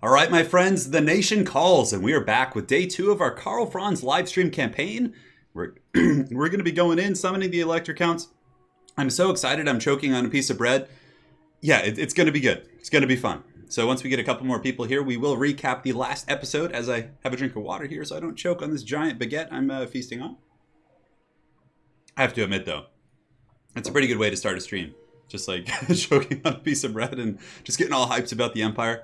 All right, my friends, the nation calls, and we are back with day 2 of our Karl Franz live stream campaign. We're we're going to be going in, summoning the Elector counts. I'm so excited, I'm choking on a piece of bread. Yeah, it's going to be good. It's going to be fun. So once we get a couple more people here, we will recap the last episode as I have a drink of water here so I don't choke on this giant baguette I'm feasting on. I have to admit, though, it's a pretty good way to start a stream. Just like choking on a piece of bread and just getting all hyped about the Empire.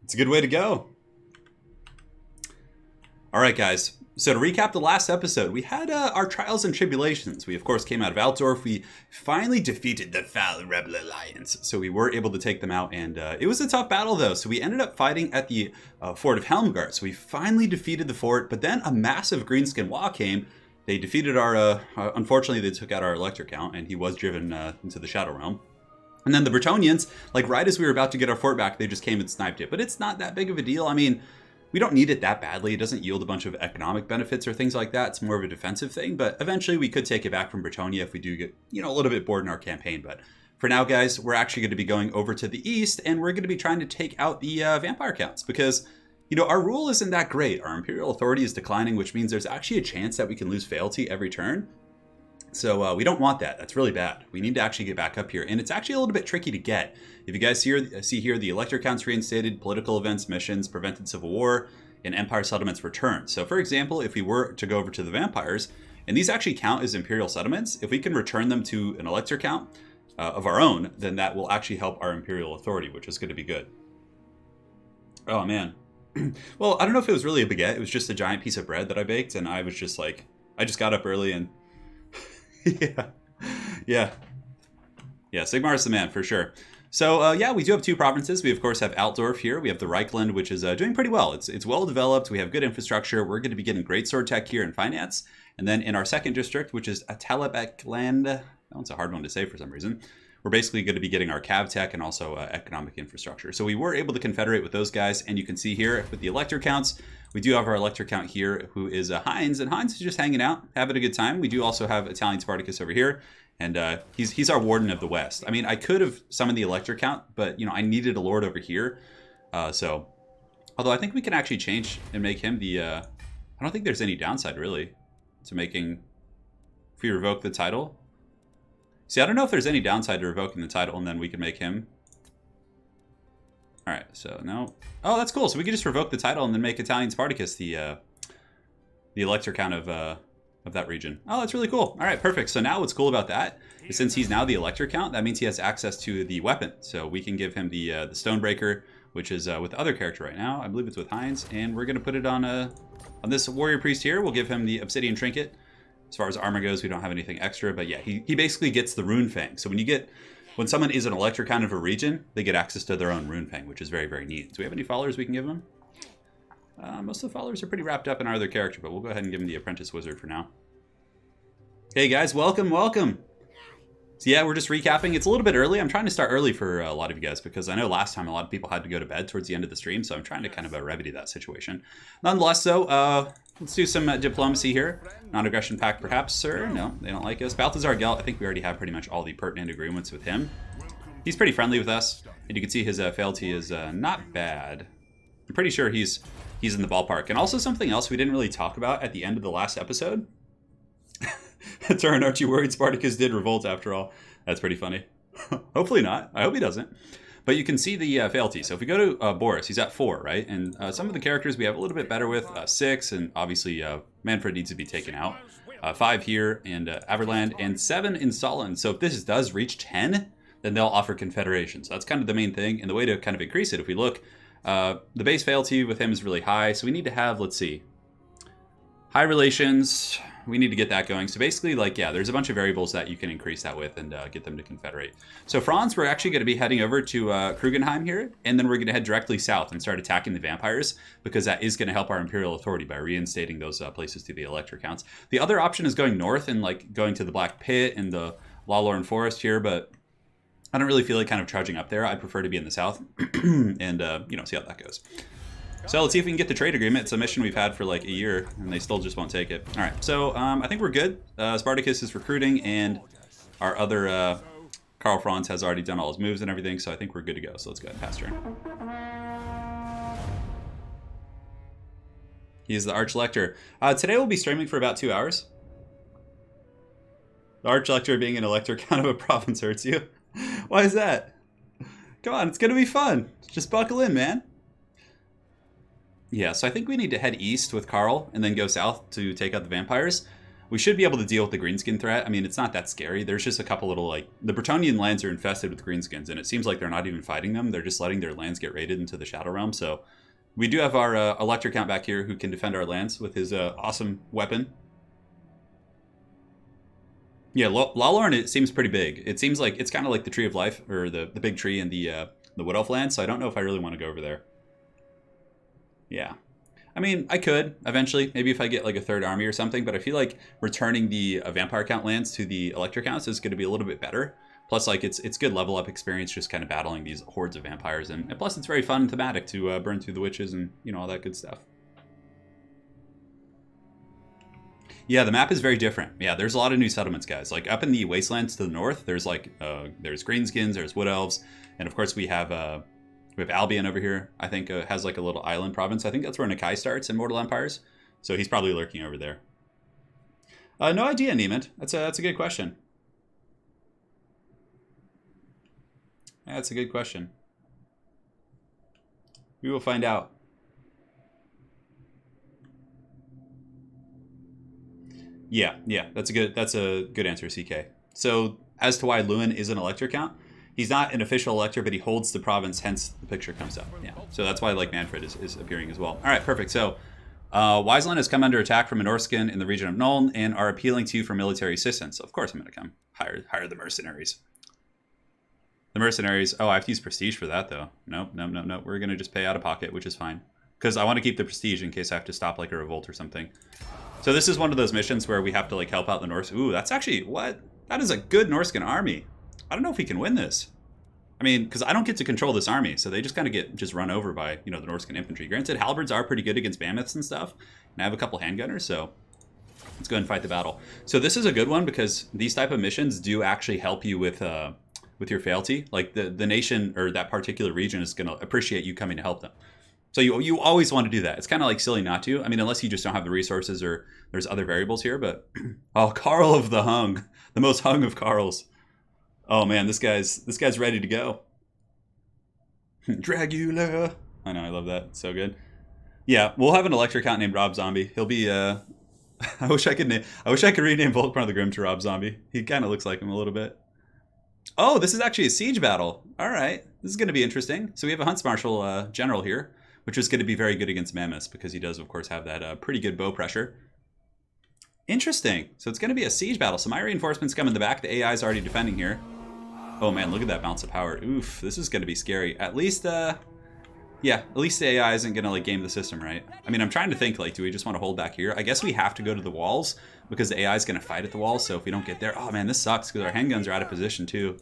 It's a good way to go. All right, guys. So to recap the last episode, we had our trials and tribulations. We, of course, came out of Altdorf. We finally defeated the Foul Rebel Alliance. So we were able to take them out. And it was a tough battle, though. So we ended up fighting at the fort of Helmgart. So we finally defeated the fort. But then a massive greenskin wall came. They defeated our... unfortunately, they took out our Elector count. And he was driven into the Shadow Realm. And then the Bretonnians, like right as we were about to get our fort back, they just came and sniped it. But it's not that big of a deal. I mean, we don't need it that badly. It doesn't yield a bunch of economic benefits or things like that. It's more of a defensive thing. But eventually we could take it back from Bretonnia if we do get, a little bit bored in our campaign. But for now, guys, we're actually going to be going over to the east. And we're going to be trying to take out the vampire counts. Because, our rule isn't that great. Our imperial authority is declining, which means there's actually a chance that we can lose fealty every turn. So we don't want that. That's really bad. We need to actually get back up here. And it's actually a little bit tricky to get. If you guys see here, the Elector counts reinstated, political events, missions, prevented civil war, and empire settlements returned. So for example, if we were to go over to the vampires, and these actually count as imperial settlements, if we can return them to an Elector count of our own, then that will actually help our imperial authority, which is going to be good. Oh, man. Well, I don't know if it was really a baguette. It was just a giant piece of bread that I baked, and I was just like, I just got up early and... Yeah, Sigmar is the man for sure. So yeah, we do have 2 provinces. We of course have Altdorf here. We have the Reichland, which is doing pretty well. It's well developed. We have good infrastructure. We're going to be getting great sword tech here in finance. And then in our second district, which is Atalabekland, that one's a hard one to say for some reason. We're basically going to be getting our cav tech and also economic infrastructure. So we were able to confederate with those guys. And you can see here with the Elector counts, we do have our Elector count here, who is Heinz. And Heinz is just hanging out, having a good time. We do also have Italian Spartacus over here. And he's our Warden of the West. I mean, I could have summoned the Elector count, but, I needed a Lord over here. Although I think we can actually change and make him the... I don't think there's any downside, really, to making... If we revoke the title... See, I don't know if there's any downside to revoking the title, and then we can make him. All right, so no. Oh, that's cool. So we can just revoke the title and then make Italian Spartacus the Elector count of that region. Oh, that's really cool. All right, perfect. So now what's cool about that is since he's now the Elector count, that means he has access to the weapon. So we can give him the Stonebreaker, which is with the other character right now. I believe it's with Heinz, and we're gonna put it on this warrior priest here. We'll give him the Obsidian Trinket. As far as armor goes, we don't have anything extra, but yeah, he basically gets the Rune Fang. So when someone is an Elector kind of a region, they get access to their own Rune Fang, which is very, very neat. Do we have any followers we can give them? Most of the followers are pretty wrapped up in our other character, but we'll go ahead and give him the Apprentice Wizard for now. Hey guys, welcome. So yeah, we're just recapping. It's a little bit early. I'm trying to start early for a lot of you guys because I know last time a lot of people had to go to bed towards the end of the stream, so I'm trying to kind of remedy that situation. Nonetheless, though, let's do some diplomacy here. Non-aggression pact, perhaps, sir? No, they don't like us. Balthazar Gelt, I think we already have pretty much all the pertinent agreements with him. He's pretty friendly with us, and you can see his fealty is not bad. I'm pretty sure he's in the ballpark. And also something else we didn't really talk about at the end of the last episode. Turin, aren't you worried Spartacus did revolt after all? That's pretty funny. Hopefully not. I hope he doesn't. But you can see the fealty. So if we go to Boris, he's at 4, right? And some of the characters we have a little bit better with, 6, and obviously Manfred needs to be taken out. 5 here, and Averland, and 7 in Solon. So if this does reach 10, then they'll offer confederation. So that's kind of the main thing. And the way to kind of increase it, if we look, the base fealty with him is really high. So we need to have, let's see, high relations. We need to get that going. So basically, there's a bunch of variables that you can increase that with and get them to confederate. So Franz, we're actually going to be heading over to Krugenheim here, and then we're going to head directly south and start attacking the vampires, because that is going to help our imperial authority by reinstating those places to the Elector counts. The other option is going north and going to the Black Pit and the Lawlorn Forest here, but I don't really feel like kind of charging up there. I prefer to be in the south and, see how that goes. So let's see if we can get the trade agreement. It's a mission we've had for like a year, and they still just won't take it. All right, so I think we're good. Spartacus is recruiting, and our other Karl Franz has already done all his moves and everything, so I think we're good to go. So let's go ahead and pass turn. He is the Arch-Elector. Today we'll be streaming for about 2 hours. The Arch-Elector being an elector count of a province hurts you. Why is that? Come on, it's going to be fun. Just buckle in, man. Yeah, so I think we need to head east with Karl and then go south to take out the vampires. We should be able to deal with the greenskin threat. I mean, it's not that scary. There's just a couple little, like... The Bretonnian lands are infested with greenskins, and it seems like they're not even fighting them. They're just letting their lands get raided into the Shadow Realm, so... We do have our Elector Count back here who can defend our lands with his awesome weapon. Yeah, Lawlorn, it seems pretty big. It seems like it's kind of like the Tree of Life, or the big tree in the Wood Elf land, so I don't know if I really want to go over there. Yeah. I mean, I could, eventually, maybe if I get like a third army or something, but I feel like returning the Vampire Count lands to the Elector Counts is going to be a little bit better. Plus, like, it's good level up experience just kind of battling these hordes of vampires, and plus it's very fun and thematic to burn through the witches and, you know, all that good stuff. Yeah, the map is very different. Yeah, there's a lot of new settlements, guys. Like, up in the wastelands to the north, there's like, there's greenskins, there's wood elves, and of course we have Albion over here. I think has like a little island province. I think that's where Nakai starts in Mortal Empires, so he's probably lurking over there. No idea, Niemand. That's a good question. Yeah, that's a good question. We will find out. Yeah, that's a good answer, CK. So as to why Lewin is an elector count, he's not an official elector, but he holds the province, hence the picture comes up. Yeah, so that's why like Manfred is appearing as well. All right, perfect. So Wiseland has come under attack from a Norskin in the region of Nuln and are appealing to you for military assistance. So of course I'm going to come hire the mercenaries. The mercenaries. Oh, I have to use prestige for that though. Nope. We're going to just pay out of pocket, which is fine. Because I want to keep the prestige in case I have to stop like a revolt or something. So this is one of those missions where we have to like help out the Norse. Ooh, that's actually, what? That is a good Norskin army. I don't know if we can win this. I mean, because I don't get to control this army, so they just kind of get run over by, you know, the Norskin infantry. Granted, halberds are pretty good against mammoths and stuff, and I have a couple handgunners, so let's go ahead and fight the battle. So this is a good one because these type of missions do actually help you with your fealty. Like the nation or that particular region is going to appreciate you coming to help them. So you always want to do that. It's kind of like silly not to. I mean, unless you just don't have the resources or there's other variables here. But oh, Karl of the Hung, the most hung of Karls. Oh man, this guy's ready to go. Dragula. I know, I love that. It's so good. Yeah, we'll have an elector count named Rob Zombie. He'll be I wish I could rename Volkmar the Grim to Rob Zombie. He kind of looks like him a little bit. Oh, this is actually a siege battle. All right, this is going to be interesting. So we have a Hunts Marshal general here, which is going to be very good against mammoths because he does, of course, have that pretty good bow pressure. Interesting. So it's going to be a siege battle. So my reinforcements come in the back. The AI is already defending here. Oh man, look at that bounce of power. Oof, this is going to be scary. At least, yeah, at least the AI isn't going to like game the system, right? I mean, I'm trying to think, like, do we just want to hold back here? I guess we have to go to the walls because the AI is going to fight at the walls. So if we don't get there, oh man, this sucks because our handguns are out of position too.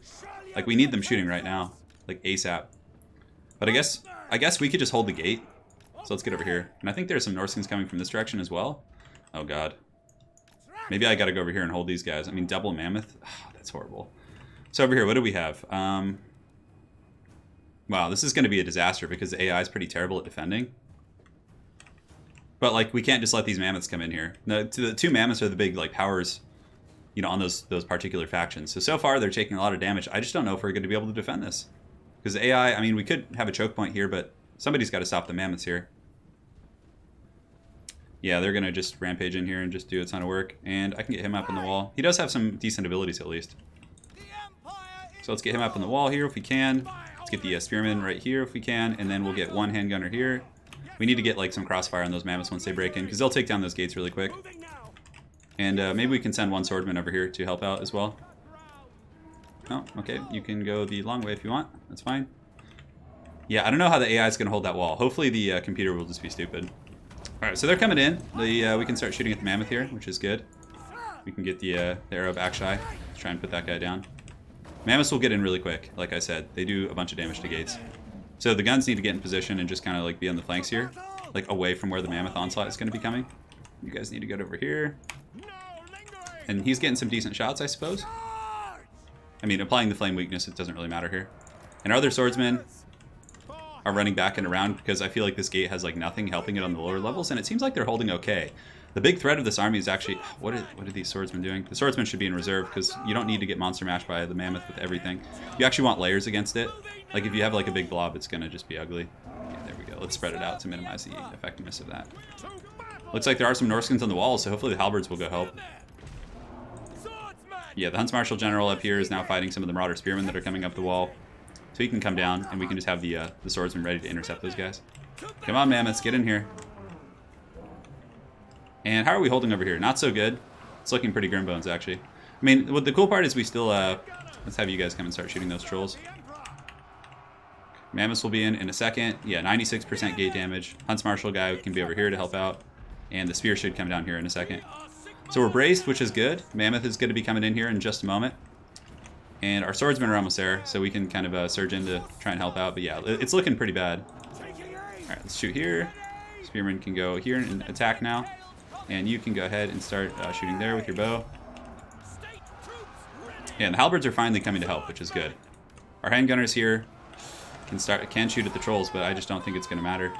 Like, we need them shooting right now, like ASAP. But I guess we could just hold the gate. So let's get over here. And I think there's some Norskins coming from this direction as well. Oh god. Maybe I gotta go over here and hold these guys. I mean, double mammoth. Oh, that's horrible. So over here, what do we have? Wow, this is going to be a disaster because the AI is pretty terrible at defending. But like, we can't just let these mammoths come in here. The two mammoths are the big like powers, you know, on those particular factions. So far they're taking a lot of damage. I just don't know if we're going to be able to defend this because the AI. I mean, we could have a choke point here, but somebody's got to stop the mammoths here. Yeah, they're going to just rampage in here and just do a ton of work. And I can get him up on the wall. He does have some decent abilities at least. So let's get him up on the wall here if we can. Let's get the spearman right here if we can. And then we'll get one handgunner here. We need to get like some crossfire on those mammoths once they break in because they'll take down those gates really quick. And maybe we can send one swordman over here to help out as well. Oh, okay. You can go the long way if you want. That's fine. Yeah, I don't know how the AI is going to hold that wall. Hopefully the computer will just be stupid. All right, so they're coming in. We can start shooting at the mammoth here, which is good. We can get the arrow of Akshai. Let's try and put that guy down. Mammoths will get in really quick, like I said. They do a bunch of damage to gates. So the guns need to get in position and just kind of like be on the flanks here, like away from where the mammoth onslaught is going to be coming. You guys need to get over here. And he's getting some decent shots, I suppose. I mean, applying the flame weakness, it doesn't really matter here. And our other swordsmen are running back and around because I feel like this gate has like nothing helping it on the lower levels, and it seems like they're holding okay. The big threat of this army is actually... What are these swordsmen doing? The swordsmen should be in reserve because you don't need to get monster mashed by the mammoth with everything. You actually want layers against it. Like if you have like a big blob, it's going to just be ugly. Okay, there we go. Let's spread it out to minimize the effectiveness of that. Looks like there are some Norskins on the walls, so hopefully the halberds will go help. Yeah, the Hunts Marshal General up here is now fighting some of the Marauder Spearmen that are coming up the wall. So he can come down, and we can just have the swordsmen ready to intercept those guys. Come on, mammoths, get in here. And how are we holding over here? Not so good. It's looking pretty grim bones, actually. I mean, what the cool part is we still... let's have you guys come and start shooting those trolls. Mammoths will be in a second. Yeah, 96% gate damage. Hunts Marshal guy can be over here to help out. And the spear should come down here in a second. So we're braced, which is good. Mammoth is going to be coming in here in just a moment. And our swordsmen are almost there, so we can kind of surge in to try and help out. But yeah, it's looking pretty bad. Alright, let's shoot here. Spearman can go here and attack now. And you can go ahead and start shooting there with your bow. Yeah, and the halberds are finally coming to help, which is good. Our handgunners here can shoot at the trolls, but I just don't think it's going to matter.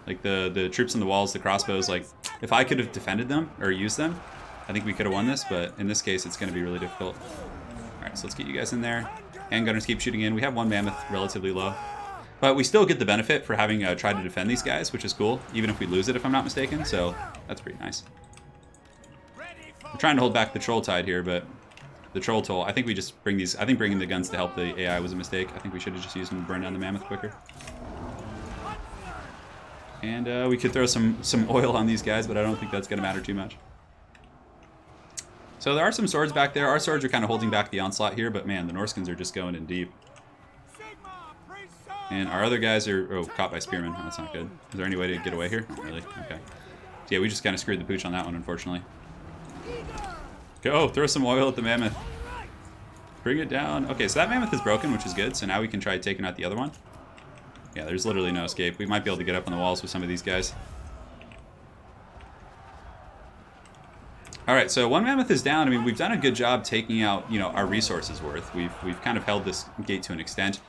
Like the troops on the walls, the crossbows, like if I could have defended them or used them, I think we could have won this, but in this case it's going to be really difficult. Alright, so let's get you guys in there. Handgunners keep shooting in. We have one mammoth relatively low. But we still get the benefit for having tried to defend these guys, which is cool, even if we lose it if I'm not mistaken, so that's pretty nice. We're trying to hold back the troll tide here, but the troll toll, I think we just bring these, I think bringing the guns to help the AI was a mistake. I think we should have just used them to burn down the mammoth quicker. And we could throw some oil on these guys, but I don't think that's going to matter too much. So there are some swords back there. Our swords are kind of holding back the onslaught here, but man, the Norskins are just going in deep. And our other guys are caught by spearmen. Oh, that's not good. Is there any way to get away here? Not really. Okay. So yeah, we just kind of screwed the pooch on that one, unfortunately. Go! Throw some oil at the mammoth. Bring it down. Okay, so that mammoth is broken, which is good. So now we can try taking out the other one. Yeah, there's literally no escape. We might be able to get up on the walls with some of these guys. Alright, so one mammoth is down. I mean, we've done a good job taking out, you know, our resources worth. We've kind of held this gate to an extent.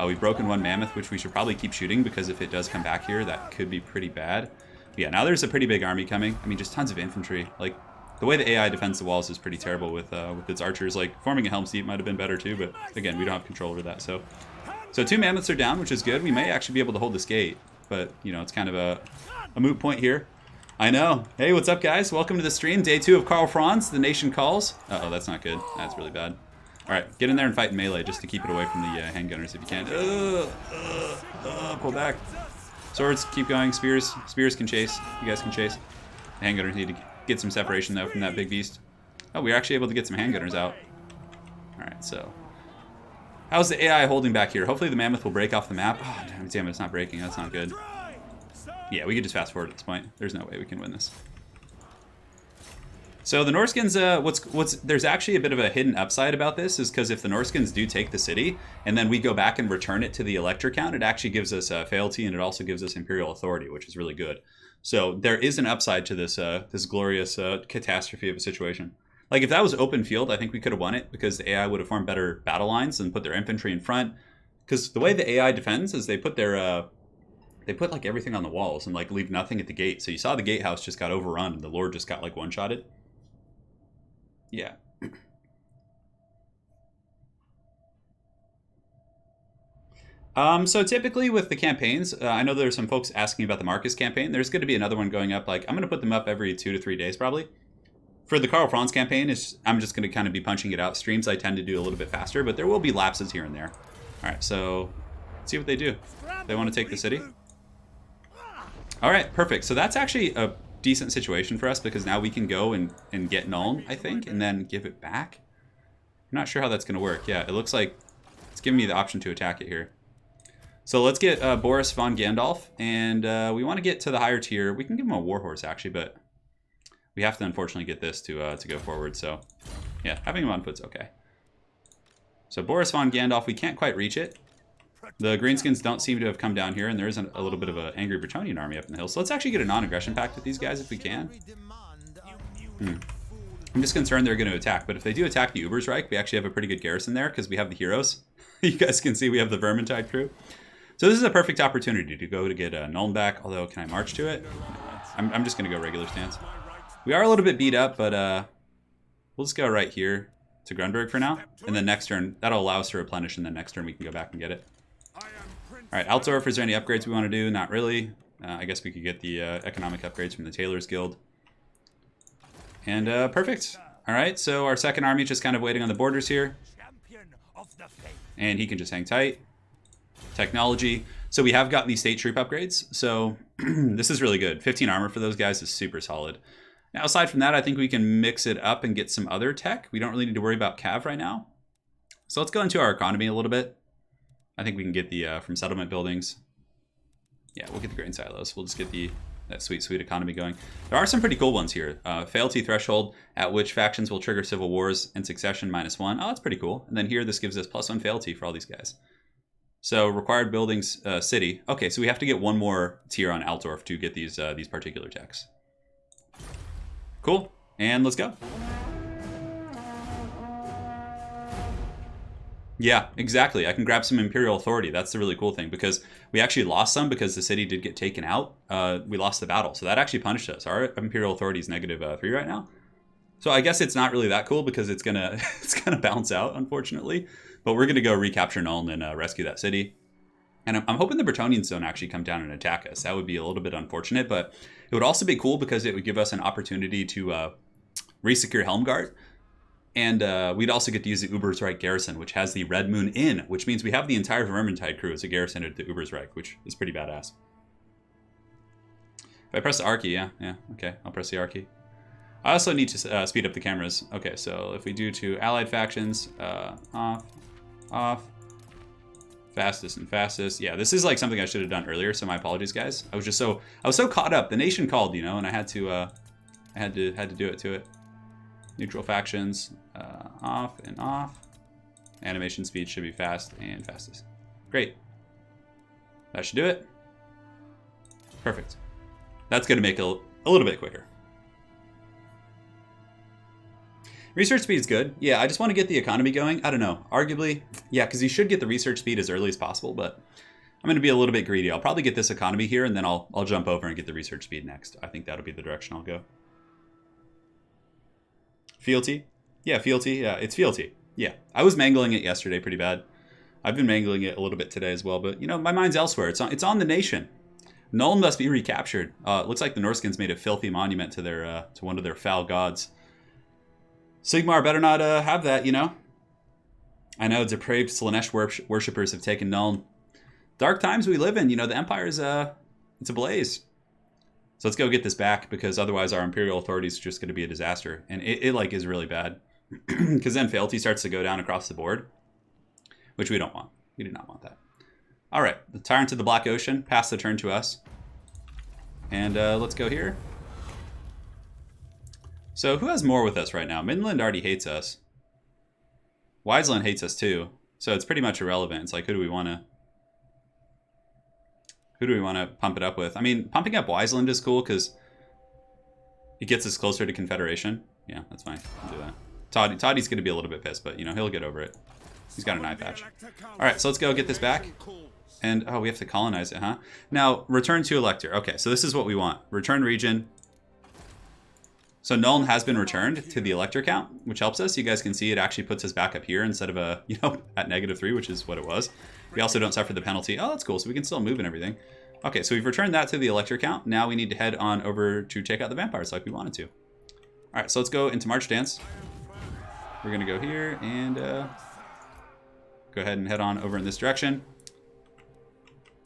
We've broken one mammoth, which we should probably keep shooting, because if it does come back here, that could be pretty bad. But yeah, now there's a pretty big army coming. I mean, just tons of infantry. Like, the way the AI defends the walls is pretty terrible with its archers. Like, forming a Helm's Deep might have been better too, but again, we don't have control over that, so... So two mammoths are down, which is good. We may actually be able to hold this gate, but, you know, it's kind of a moot point here. I know. Hey, what's up, guys? Welcome to the stream. Day 2 of Karl Franz, The Nation Calls. Uh-oh, that's not good. That's really bad. All right, get in there and fight in melee just to keep it away from the handgunners if you can. Pull back. Swords, keep going. Spears can chase. You guys can chase. The handgunners need to get some separation, though, from that big beast. Oh, we're actually able to get some handgunners out. All right, so... How's the AI holding back here? Hopefully the mammoth will break off the map. Oh, damn it, it's not breaking. That's not good. Yeah, we could just fast forward at this point. There's no way we can win this. So the Norskins, there's actually a bit of a hidden upside about this, is because if the Norskins do take the city, and then we go back and return it to the Elector count, it actually gives us fealty, and it also gives us Imperial authority, which is really good. So there is an upside to this this glorious catastrophe of a situation. Like, if that was open field, I think we could have won it, because the AI would have formed better battle lines and put their infantry in front. Because the way the AI defends is they put their, like, everything on the walls and, like, leave nothing at the gate. So you saw the gatehouse just got overrun, and the Lord just got, like, one-shotted. Yeah. So typically with the campaigns, I know there's some folks asking about the Marcus campaign. There's going to be another one going up, like, I'm going to put them up every 2 to 3 days, probably. For the Karl Franz campaign, I'm just going to kind of be punching it out. Streams I tend to do a little bit faster, but there will be lapses here and there. All right, so let's see what they do. They want to take the city. All right, perfect. So that's actually a decent situation for us, because now we can go and get Nuln, I think, and then give it back. I'm not sure how that's going to work. Yeah, it looks like it's giving me the option to attack it here. So let's get Boris von Gandalf, and we want to get to the higher tier. We can give him a warhorse, actually, but... we have to unfortunately get this to go forward, so yeah, having him on foot's okay. So Boris von Gandalf, we can't quite reach it. The Greenskins don't seem to have come down here, and there is a little bit of an angry Bretonnian army up in the hills. So let's actually get a non-aggression pact with these guys if we can. I'm just concerned they're going to attack, but if they do attack the Ubersreich, we actually have a pretty good garrison there, because we have the heroes. You guys can see we have the Vermintide crew. So this is a perfect opportunity to go to get Nuln back, although can I march to it? I'm just going to go regular stance. We are a little bit beat up, but we'll just go right here to Grunberg for now. And then next turn, that'll allow us to replenish, and then next turn we can go back and get it. Alright, Altdorf, is there any upgrades we want to do? Not really. I guess we could get the economic upgrades from the Tailors Guild. And perfect. Alright, so our second army just kind of waiting on the borders here. And he can just hang tight. Technology. So we have gotten these state troop upgrades. So this is really good. 15 armor for those guys is super solid. Now, aside from that, I think we can mix it up and get some other tech. We don't really need to worry about Cav right now. So let's go into our economy a little bit. I think we can get the from settlement buildings. Yeah, we'll get the grain silos. We'll just get that sweet economy going. There are some pretty cool ones here. Fealty threshold, at which factions will trigger civil wars and succession -1. Oh, that's pretty cool. And then here, this gives us +1 fealty for all these guys. So required buildings, city. Okay, so we have to get one more tier on Altdorf to get these particular techs. Cool, and let's go. Yeah, exactly. I can grab some Imperial Authority. That's the really cool thing, because we actually lost some because the city did get taken out. We lost the battle, so that actually punished us. Our Imperial Authority is -3 right now. So I guess it's not really that cool because it's gonna bounce out, unfortunately. But we're gonna go recapture Nuln and rescue that city. And I'm hoping the Bretonnians don't actually come down and attack us. That would be a little bit unfortunate, but it would also be cool because it would give us an opportunity to resecure Helmgart. And we'd also get to use the Ubersreich garrison, which has the Red Moon Inn, which means we have the entire Vermintide crew as a garrison at the Ubersreich, which is pretty badass. If I press the R key, yeah, okay, I'll press the R key. I also need to speed up the cameras. Okay, so if we do to allied factions, off, fastest and fastest. Yeah, this is like something I should have done earlier, so my apologies, guys. I was so caught up. The nation called, you know, and I had to do it to it. Neutral factions, off and off. Animation speed should be fast and fastest. Great. That should do it. Perfect. That's going to make it a little bit quicker. Research speed is good. Yeah, I just want to get the economy going. I don't know. Arguably, yeah, because you should get the research speed as early as possible, but I'm going to be a little bit greedy. I'll probably get this economy here, and then I'll jump over and get the research speed next. I think that'll be the direction I'll go. Fealty? Yeah, fealty. Yeah, it's fealty. Yeah, I was mangling it yesterday pretty bad. I've been mangling it a little bit today as well, but you know, my mind's elsewhere. It's on the nation. Nuln must be recaptured. It looks like the Norskins made a filthy monument to their to one of their foul gods. Sigmar better not have that, you know. I know depraved Slaanesh worshippers have taken Nuln. Dark times we live in. You know, the Empire's it's ablaze. So let's go get this back, because otherwise our Imperial Authority is just going to be a disaster. And it like is really bad. Because then fealty starts to go down across the board, which we don't want. We do not want that. All right, the Tyrant of the Black Ocean, pass the turn to us. And let's go here. So who has more with us right now? Midland already hates us. Wiseland hates us too. So it's pretty much irrelevant. It's like, who do we want to pump it up with? I mean, pumping up Wiseland is cool because it gets us closer to Confederation. Yeah, that's fine. I'll do that. Toddy's going to be a little bit pissed, but, you know, he'll get over it. He's got an eye patch. All right, so let's go get this back. And, oh, we have to colonize it, huh? Now, return to Elector. Okay, so this is what we want. Return region. So Nuln has been returned to the Elector count, which helps us. You guys can see it actually puts us back up here instead of, at -3, which is what it was. We also don't suffer the penalty. Oh, that's cool. So we can still move and everything. Okay, so we've returned that to the Elector count. Now we need to head on over to take out the vampires like we wanted to. All right, so let's go into March Stance. We're going to go here and go ahead and head on over in this direction.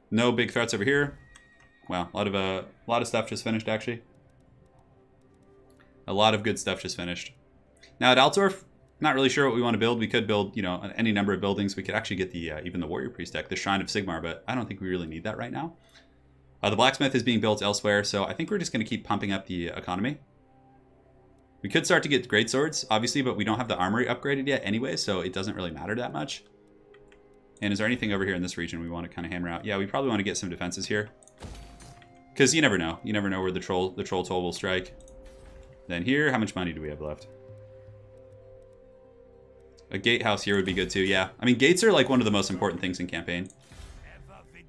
No big threats over here. Wow, a lot of stuff just finished, actually. A lot of good stuff just finished. Now at Altdorf, not really sure what we want to build. We could build, you know, any number of buildings. We could actually get the even the Warrior Priest deck, the Shrine of Sigmar, but I don't think we really need that right now. The Blacksmith is being built elsewhere, so I think we're just going to keep pumping up the economy. We could start to get great swords, obviously, but we don't have the armory upgraded yet anyway, so it doesn't really matter that much. And is there anything over here in this region we want to kind of hammer out? Yeah, we probably want to get some defenses here. Because you never know. You never know where the troll toll will strike. Then here, how much money do we have left? A gatehouse here would be good too, yeah. I mean, gates are like one of the most important things in campaign.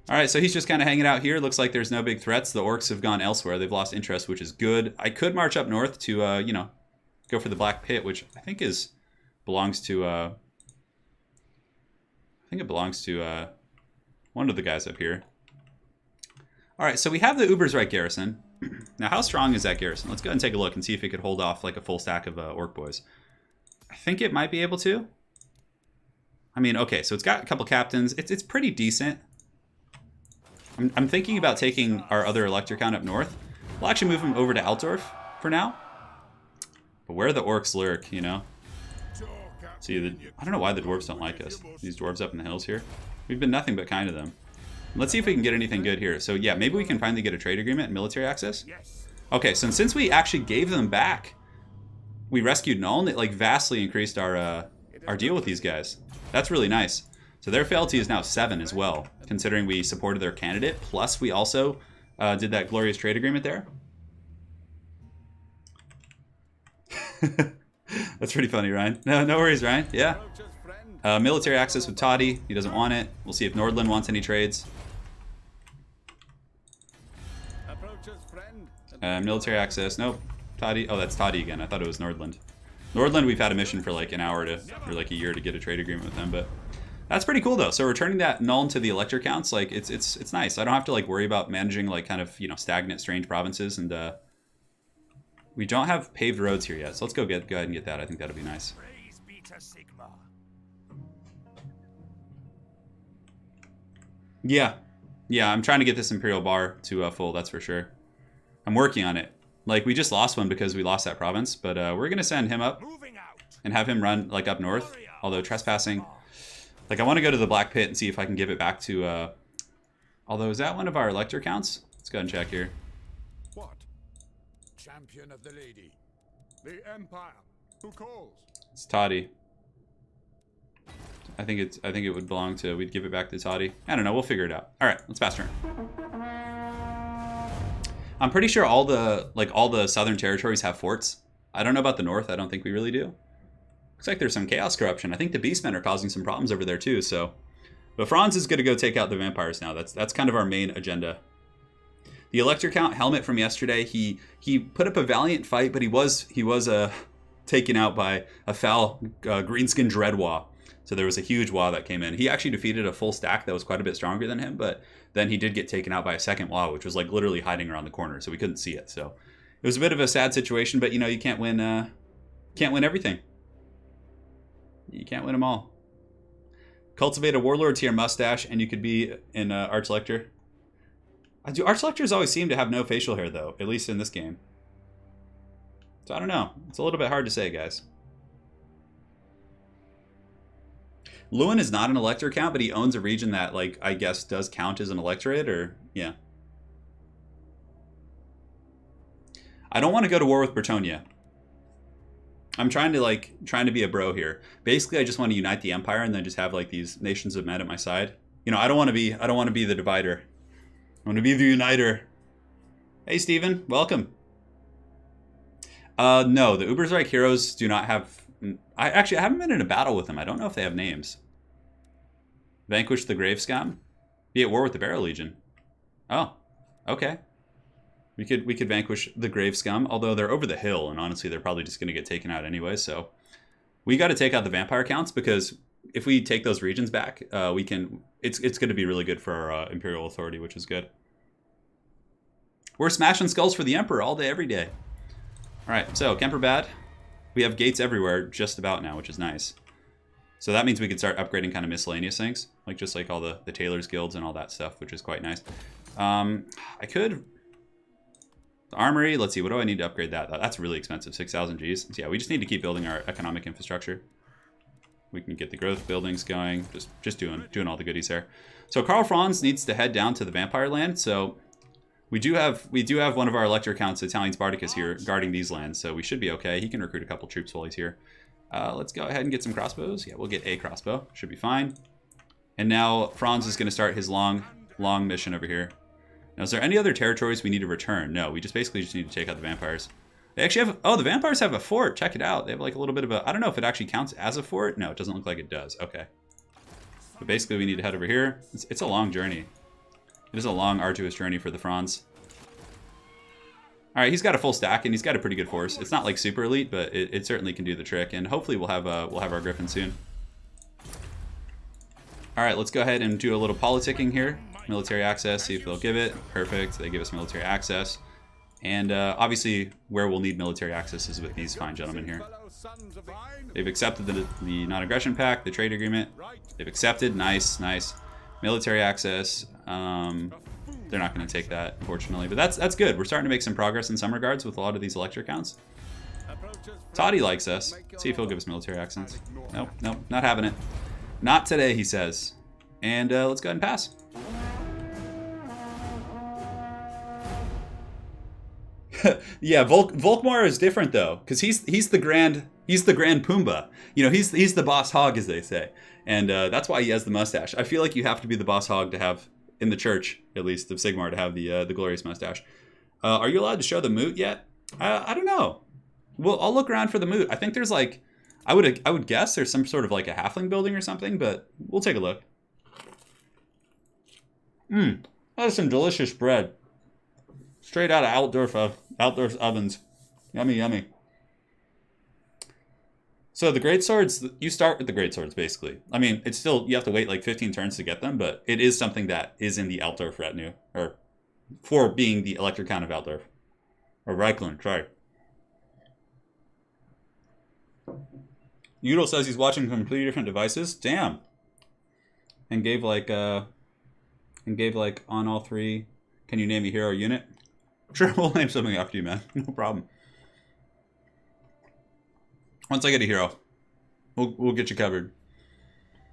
All right, so he's just kind of hanging out here. Looks like there's no big threats. The orcs have gone elsewhere. They've lost interest, which is good. I could march up north to, you know, go for the Black Pit, which I think belongs to, I think it belongs to one of the guys up here. All right, so we have the Ubersreich garrison. Now, how strong is that garrison? Let's go ahead and take a look and see if it could hold off like a full stack of orc boys. I think it might be able to. I mean, okay, so it's got a couple captains. It's pretty decent. I'm thinking about taking our other elector count up north. We'll actually move him over to Altdorf for now. But where the orcs lurk, you know? See, I don't know why the dwarves don't like us. These dwarves up in the hills here. We've been nothing but kind to them. Let's see if we can get anything good here. So yeah, maybe we can finally get a trade agreement and military access. Okay, so since we actually gave them back, we rescued Nuln, it like vastly increased our deal with these guys. That's really nice. So their fealty is now 7 as well, considering we supported their candidate. Plus, we also did that glorious trade agreement there. That's pretty funny, Ryan. No worries, Ryan. Yeah. Military access with Toddy. He doesn't want it. We'll see if Nordland wants any trades. Military access. Nope. Toddy. Oh, that's Toddy again. I thought it was Nordland. Nordland, we've had a mission for like an hour or like a year to get a trade agreement with them, but that's pretty cool though. So returning that Nuln to the elector counts, like it's nice. I don't have to like worry about managing like kind of, you know, stagnant, strange provinces, and we don't have paved roads here yet. So let's go ahead and get that. I think that'll be nice. Yeah, I'm trying to get this Imperial Bar to full. That's for sure. I'm working on it. Like we just lost one because we lost that province, but we're gonna send him up and have him run like up north. Although trespassing. Like, I want to go to the Black Pit and see if I can give it back to, although, is that one of our elector counts? Let's go ahead and check here. What? Champion of the lady. The Empire. Who calls? It's Toddy. I think it would belong to, we'd give it back to Toddy. I don't know, we'll figure it out. Alright, let's pass turn. I'm pretty sure all the southern territories have forts. I don't know about the north, I don't think we really do. Looks like there's some chaos corruption. I think the beastmen are causing some problems over there too, so. But Franz is going to go take out the vampires now. That's kind of our main agenda. The Elector Count helmet from yesterday, he put up a valiant fight, but he was taken out by a foul greenskin Dreadwa. So there was a huge Wa that came in. He actually defeated a full stack that was quite a bit stronger than him, but then he did get taken out by a second Wa, which was like literally hiding around the corner, so we couldn't see it. So it was a bit of a sad situation, but you know, you can't win everything. You can't win them all. Cultivate a warlord to your mustache, and you could be an Archlector. Archlectors always seem to have no facial hair, though, at least in this game. So I don't know. It's a little bit hard to say, guys. Lewin is not an elector count, but he owns a region that, like, I guess does count as an electorate, or yeah. I don't want to go to war with Bretonia. I'm trying to be a bro here. Basically, I just want to unite the empire and then just have like these nations of men at my side. You know, I don't want to be the divider. I want to be the uniter. Hey, Steven, welcome. No, the Ubersreich heroes do not have. I haven't been in a battle with them. I don't know if they have names. Vanquish the Grave Scum. Be at war with the Barrow Legion. Oh, okay. We could vanquish the Grave Scum, although they're over the hill, and honestly, they're probably just going to get taken out anyway. So we got to take out the vampire counts, because if we take those regions back, we can. It's going to be really good for our imperial authority, which is good. We're smashing skulls for the Emperor all day, every day. All right, so Kemperbad, we have gates everywhere just about now, which is nice. So that means we can start upgrading kind of miscellaneous things, like just like all the tailors guilds and all that stuff, which is quite nice. I could. The armory, let's see, what do I need to upgrade that? That's really expensive, 6,000 Gs. So yeah, we just need to keep building our economic infrastructure. We can get the growth buildings going, just doing all the goodies there. So Karl Franz needs to head down to the vampire land. So we do have one of our elector counts, Italian Spartacus, here guarding these lands. So we should be okay. He can recruit a couple troops while he's here. Let's go ahead and get some crossbows. Yeah, we'll get a crossbow. Should be fine. And now Franz is going to start his long mission over here. Now, is there any other territories we need to return? No, we basically just need to take out the vampires. They actually have, oh, the vampires have a fort. Check it out. They have like a little bit of a, I don't know if it actually counts as a fort. No, it doesn't look like it does. Okay. But basically we need to head over here. It's a long journey. It is a long, arduous journey for the Franz. All right, he's got a full stack, and he's got a pretty good force. It's not like super elite, but it certainly can do the trick. And hopefully we'll have our Griffin soon. All right, let's go ahead and do a little politicking here. Military access, see if they'll give it. Perfect, they give us military access. And obviously, where we'll need military access is with these fine gentlemen here. They've accepted the non-aggression pact, the trade agreement. They've accepted, nice, nice. Military access, they're not going to take that, unfortunately. But that's good. We're starting to make some progress in some regards with a lot of these elector counts. Toddy likes us. See if he'll give us military access. Nope, nope, not having it. Not today, he says. And let's go ahead and pass. Yeah, Volkmar is different though, because he's the grand Pumbaa. You know, he's the boss hog, as they say, and that's why he has the mustache. I feel like you have to be the boss hog to have, in the church at least of Sigmar, to have the glorious mustache. Are you allowed to show the moot yet? I don't know. Well, I'll look around for the moot. I think there's like, I would guess there's some sort of like a halfling building or something, but we'll take a look. That's some delicious bread. Straight out of Altdorf's ovens. Yummy, yummy. So the great swords, you start with the great swords, basically. I mean, it's still, you have to wait like 15 turns to get them, but it is something that is in the Altdorf retinue, or for being the elector count of Altdorf. Or Reichland, sorry. Udall says he's watching from completely different devices. Damn. And gave like on all three. Can you name a hero unit? Sure, we'll name something after you, man. No problem. Once I get a hero, we'll get you covered.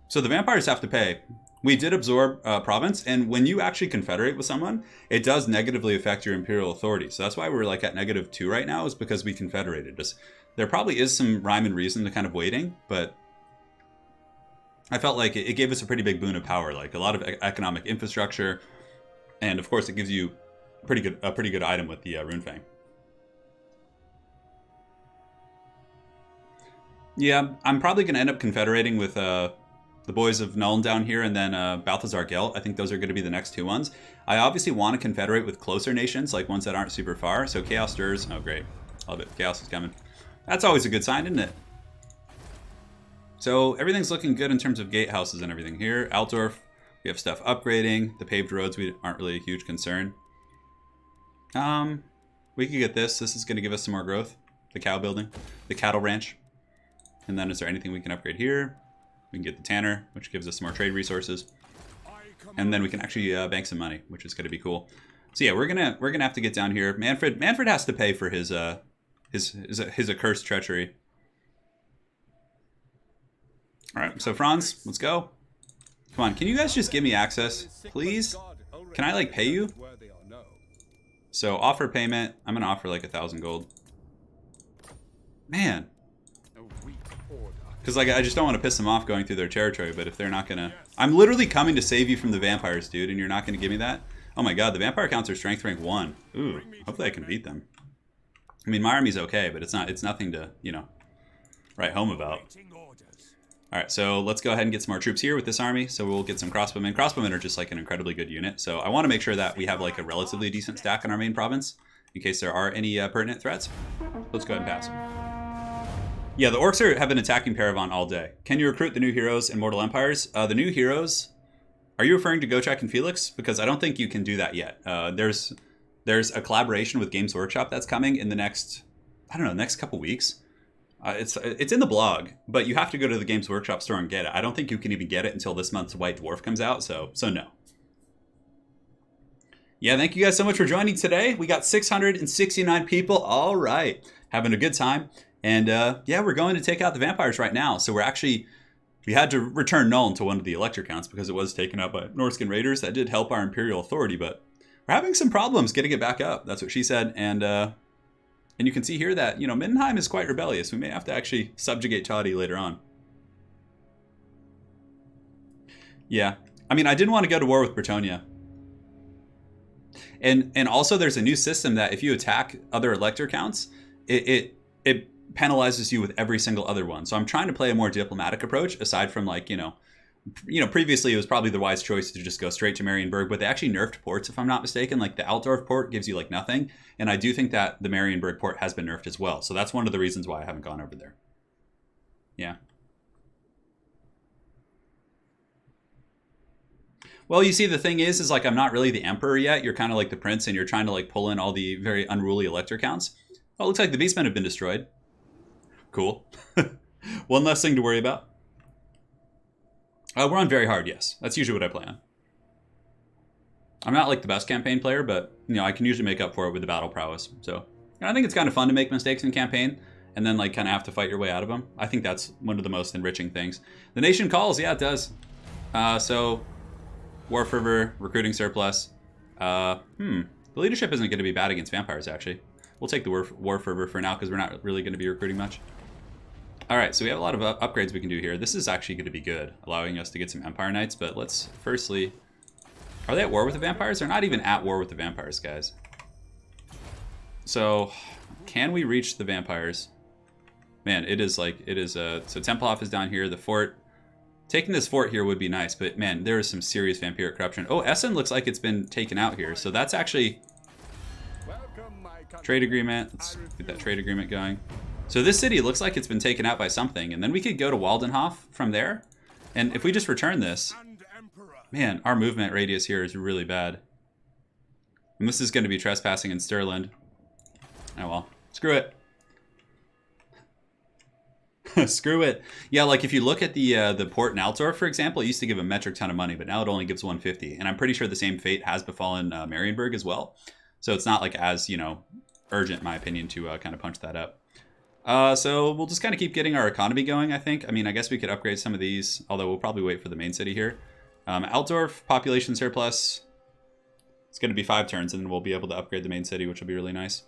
So the vampires have to pay. We did absorb province, and when you actually confederate with someone, it does negatively affect your imperial authority. So that's why we're like at -2 right now, is because we confederated. There probably is some rhyme and reason to kind of waiting, but I felt like it gave us a pretty big boon of power, like a lot of economic infrastructure, and of course it gives you a pretty good item with the Runefang. Yeah, I'm probably going to end up confederating with the boys of Nuln down here, and then Balthazar Gelt. I think those are going to be the next two ones. I obviously want to confederate with closer nations, like ones that aren't super far. So Chaos stirs. Oh, great. Love it. Chaos is coming. That's always a good sign, isn't it? So everything's looking good in terms of gatehouses and everything here. Altdorf, we have stuff upgrading. The paved roads aren't really a huge concern. We could get this. This is going to give us some more growth. The cow building. The cattle ranch. And then is there anything we can upgrade here? We can get the tanner, which gives us some more trade resources. And then we can actually bank some money, which is going to be cool. So yeah, we're gonna have to get down here. Manfred has to pay for his accursed treachery. All right, so Franz, let's go. Come on, can you guys just give me access, please? Can I like pay you? So offer payment. I'm gonna offer like 1,000 gold. Man. Because like I just don't want to piss them off going through their territory, but if they're not gonna, I'm literally coming to save you from the vampires, dude, and you're not gonna give me that? Oh my god, the vampire counts are strength rank 1. Ooh, hopefully I can beat them. I mean, my army's okay, but it's nothing to, you know, write home about. All right, so let's go ahead and get some more troops here with this army. So we'll get some crossbowmen. Crossbowmen are just like an incredibly good unit. So I want to make sure that we have like a relatively decent stack in our main province in case there are any pertinent threats. Let's go ahead and pass. Yeah, the orcs have been attacking Paravon all day. Can you recruit the new heroes in Mortal Empires? The new heroes, are you referring to Gotrek and Felix? Because I don't think you can do that yet. There's a collaboration with Games Workshop that's coming in the next, I don't know, next couple weeks. It's in the blog, but you have to go to the Games Workshop store and get it. I don't think you can even get it until this month's White Dwarf comes out, so no. Yeah, thank you guys so much for joining today. We got 669 people. All right, having a good time. And yeah, we're going to take out the vampires right now. So we had to return Nuln to one of the elector counts because it was taken out by Norskin raiders. That did help our imperial authority, but we're having some problems getting it back up. That's what she said. And you can see here that, you know, Mindenheim is quite rebellious. We may have to actually subjugate Toddy later on. Yeah, I mean, I didn't want to go to war with Bretonia. And also there's a new system that if you attack other elector counts, it penalizes you with every single other one. So I'm trying to play a more diplomatic approach aside from like, you know, you know, previously it was probably the wise choice to just go straight to Marienburg, but they actually nerfed ports, if I'm not mistaken. Like the Altdorf port gives you like nothing, and I do think that the Marienburg port has been nerfed as well. So that's one of the reasons why I haven't gone over there. Yeah. Well, you see, the thing is like I'm not really the emperor yet. You're kind of like the prince, and you're trying to like pull in all the very unruly elector counts. Oh, it looks like the beastmen have been destroyed. Cool. One less thing to worry about. We're on very hard, yes. That's usually what I play on. I'm not like the best campaign player, but you know I can usually make up for it with the battle prowess. So and I think it's kind of fun to make mistakes in campaign and then like kind of have to fight your way out of them. I think that's one of the most enriching things. The nation calls, yeah, it does. So war fervor, recruiting surplus. The leadership isn't going to be bad against vampires actually. We'll take the war fervor for now because we're not really going to be recruiting much. All right, so we have a lot of upgrades we can do here. This is actually going to be good, allowing us to get some Empire Knights. But let's firstly... Are they at war with the vampires? They're not even at war with the vampires, guys. So, can we reach the vampires? Man, it is like... So Tempelhof is down here. The fort... Taking this fort here would be nice, but man, there is some serious vampiric corruption. Oh, Essen looks like it's been taken out here. So that's actually... Trade agreement. Let's get that trade agreement going. So this city looks like it's been taken out by something, and then we could go to Waldenhof from there. And if we just return this, man, our movement radius here is really bad. And this is going to be trespassing in Stirland. Oh well, screw it. Screw it. Yeah, like if you look at the port in Altdorf, for example, it used to give a metric ton of money, but now it only gives 150. And I'm pretty sure the same fate has befallen Marienburg as well. So it's not like as, you know, urgent, in my opinion, to kind of punch that up. So we'll just kind of keep getting our economy going, I think. I mean, I guess we could upgrade some of these, although we'll probably wait for the main city here. Altdorf, population surplus. It's going to be 5 turns, and then we'll be able to upgrade the main city, which will be really nice.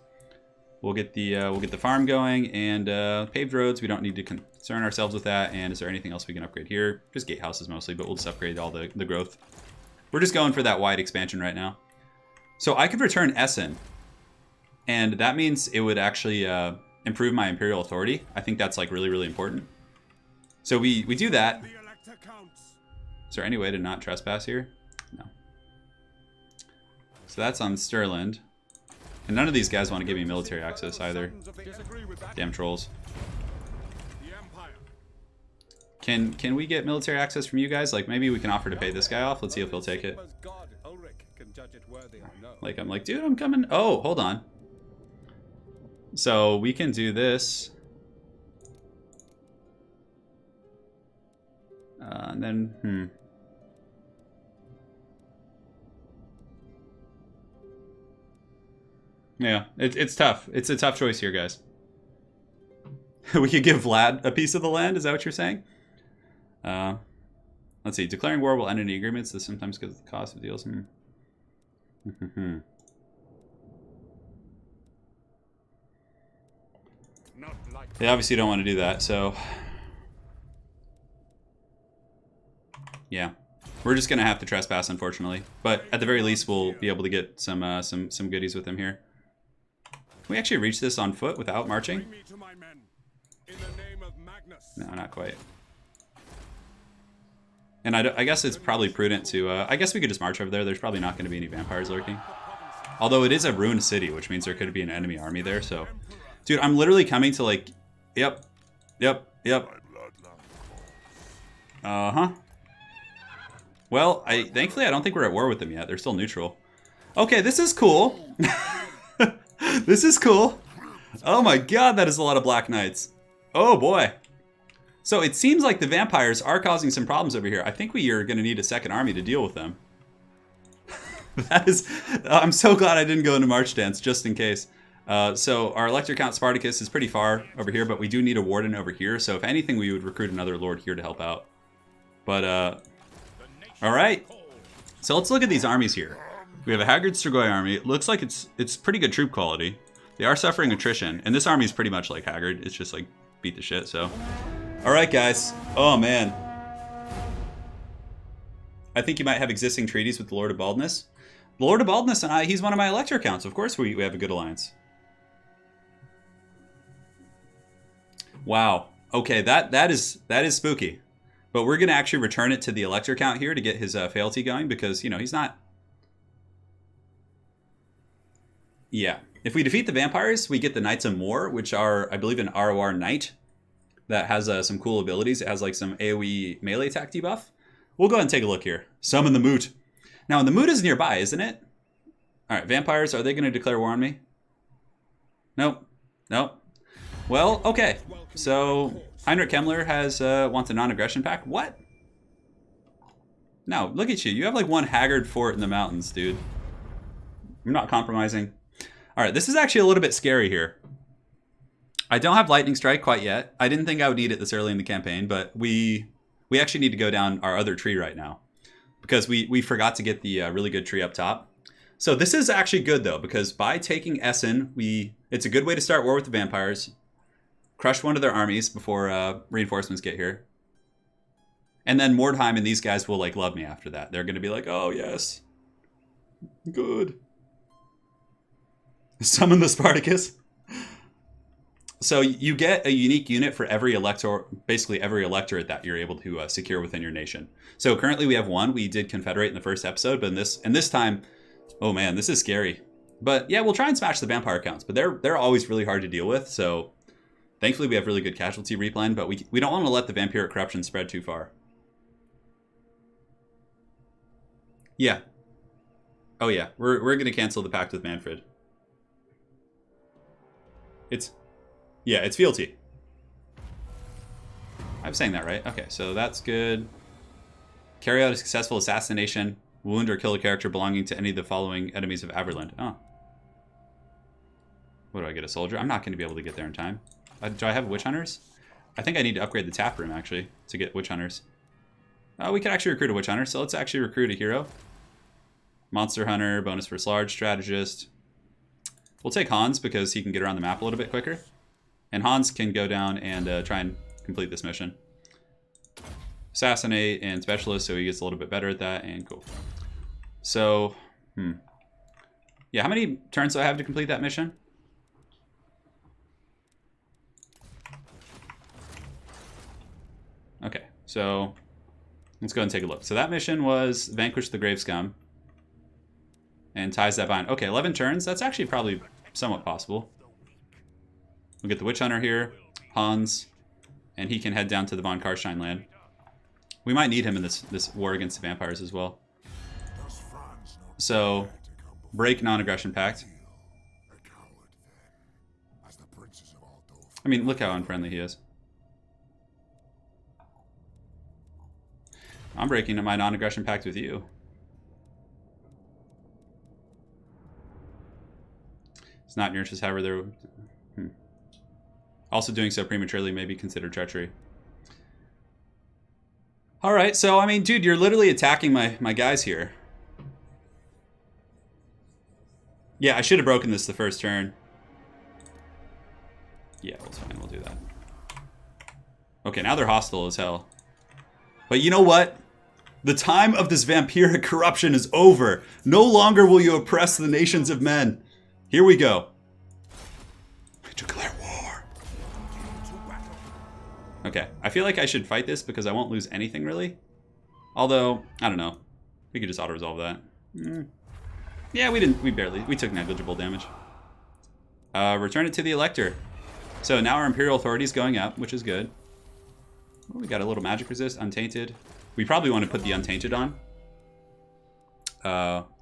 We'll get the farm going, and paved roads. We don't need to concern ourselves with that. And is there anything else we can upgrade here? Just gatehouses mostly, but we'll just upgrade all the growth. We're just going for that wide expansion right now. So I could return Essen, and that means it would actually... improve my imperial authority. I think that's like really, really important. So we do that. Is there any way to not trespass here? No. So that's on Stirland. And none of these guys want to give me military access either. Damn trolls. Can we get military access from you guys? Like maybe we can offer to pay this guy off. Let's see if he'll take it. Like I'm like, dude, I'm coming. Oh, hold on. So we can do this. And then, Yeah, it's tough. It's a tough choice here, guys. We could give Vlad a piece of the land, is that what you're saying? Let's see. Declaring war will end any agreements. This sometimes goes at the cost of deals. They obviously don't want to do that, so... Yeah. We're just going to have to trespass, unfortunately. But at the very least, we'll be able to get some goodies with them here. Can we actually reach this on foot without marching? No, not quite. And I guess it's probably prudent to... I guess we could just march over there. There's probably not going to be any vampires lurking. Although it is a ruined city, which means there could be an enemy army there, so... Dude, I'm literally coming to like... Yep. Uh-huh. Well, thankfully I don't think we're at war with them yet. They're still neutral. Okay, this is cool. This is cool. Oh my god, that is a lot of Black Knights. Oh boy. So it seems like the vampires are causing some problems over here. I think we are going to need a second army to deal with them. That is... I'm so glad I didn't go into March Dance, just in case. So our Elector Count Spartacus is pretty far over here, but we do need a Warden over here. So if anything, we would recruit another Lord here to help out. But, all right. So let's look at these armies here. We have a Haggard Strigoi army. It looks like it's pretty good troop quality. They are suffering attrition, and this army is pretty much like Haggard. It's just like beat the shit, so. All right, guys. Oh, man. I think you might have existing treaties with the Lord of Baldness. The Lord of Baldness and I, he's one of my Elector counts. Of course we have a good alliance. Wow. Okay, that is spooky. But we're going to actually return it to the Elector count here to get his fealty going because, you know, he's not... Yeah. If we defeat the vampires, we get the Knights of Moor, which are, I believe, an ROR Knight that has some cool abilities. It has like some AoE melee attack debuff. We'll go ahead and take a look here. Summon the Moot. Now, the Moot is nearby, isn't it? All right, vampires, are they going to declare war on me? Nope. Nope. Well, okay. So, Heinrich Kemmler has wants a non-aggression pact. What? No, look at you. You have like one haggard fort in the mountains, dude. I'm not compromising. All right, this is actually a little bit scary here. I don't have Lightning Strike quite yet. I didn't think I would need it this early in the campaign, but we actually need to go down our other tree right now because we forgot to get the really good tree up top. So this is actually good though, because by taking Essen, it's a good way to start war with the vampires. Crush one of their armies before reinforcements get here. And then Mordheim and these guys will like love me after that. They're going to be like, oh yes, good. Summon the Spartacus. So you get a unique unit for every elector, basically every electorate that you're able to secure within your nation. So currently we have one. We did Confederate in the first episode, but this time, oh man, this is scary. But yeah, we'll try and smash the vampire counts, but they're always really hard to deal with. So thankfully we have really good casualty replan, but we don't want to let the vampiric corruption spread too far. Yeah. Oh yeah, we're going to cancel the pact with Manfred. Yeah, it's fealty. I'm saying that right. Okay, so that's good. Carry out a successful assassination, wound or kill a character belonging to any of the following enemies of Averland. Oh. What do I get, a soldier? I'm not going to be able to get there in time. Do I have witch hunters? I think I need to upgrade the tap room, actually, to get witch hunters. We can actually recruit a witch hunter, so let's actually recruit a hero. Monster hunter, bonus for large, strategist. We'll take Hans because he can get around the map a little bit quicker. And Hans can go down and try and complete this mission. Assassinate and specialist, so he gets a little bit better at that, and cool. So, yeah, how many turns do I have to complete that mission? Okay, so let's go ahead and take a look. So that mission was Vanquish the Grave Scum. And ties that bind. Okay, 11 turns. That's actually probably somewhat possible. We'll get the Witch Hunter here, Hans, and he can head down to the Von Karstein land. We might need him in this war against the vampires as well. So, break non-aggression pact. I mean, look how unfriendly he is. I'm breaking my non-aggression pact with you. It's not in your interest, however, they're... Also doing so prematurely may be considered treachery. Alright, so, I mean, dude, you're literally attacking my guys here. Yeah, I should have broken this the first turn. Yeah, that's fine, we'll do that. Okay, now they're hostile as hell. But you know what? The time of this vampiric corruption is over. No longer will you oppress the nations of men. Here we go. We declare war. Okay, I feel like I should fight this because I won't lose anything really. Although, I don't know. We could just auto-resolve that. Yeah, we took negligible damage. Return it to the Elector. So now our Imperial Authority is going up, which is good. Oh, we got a little magic resist, Untainted. We probably want to put the Untainted on.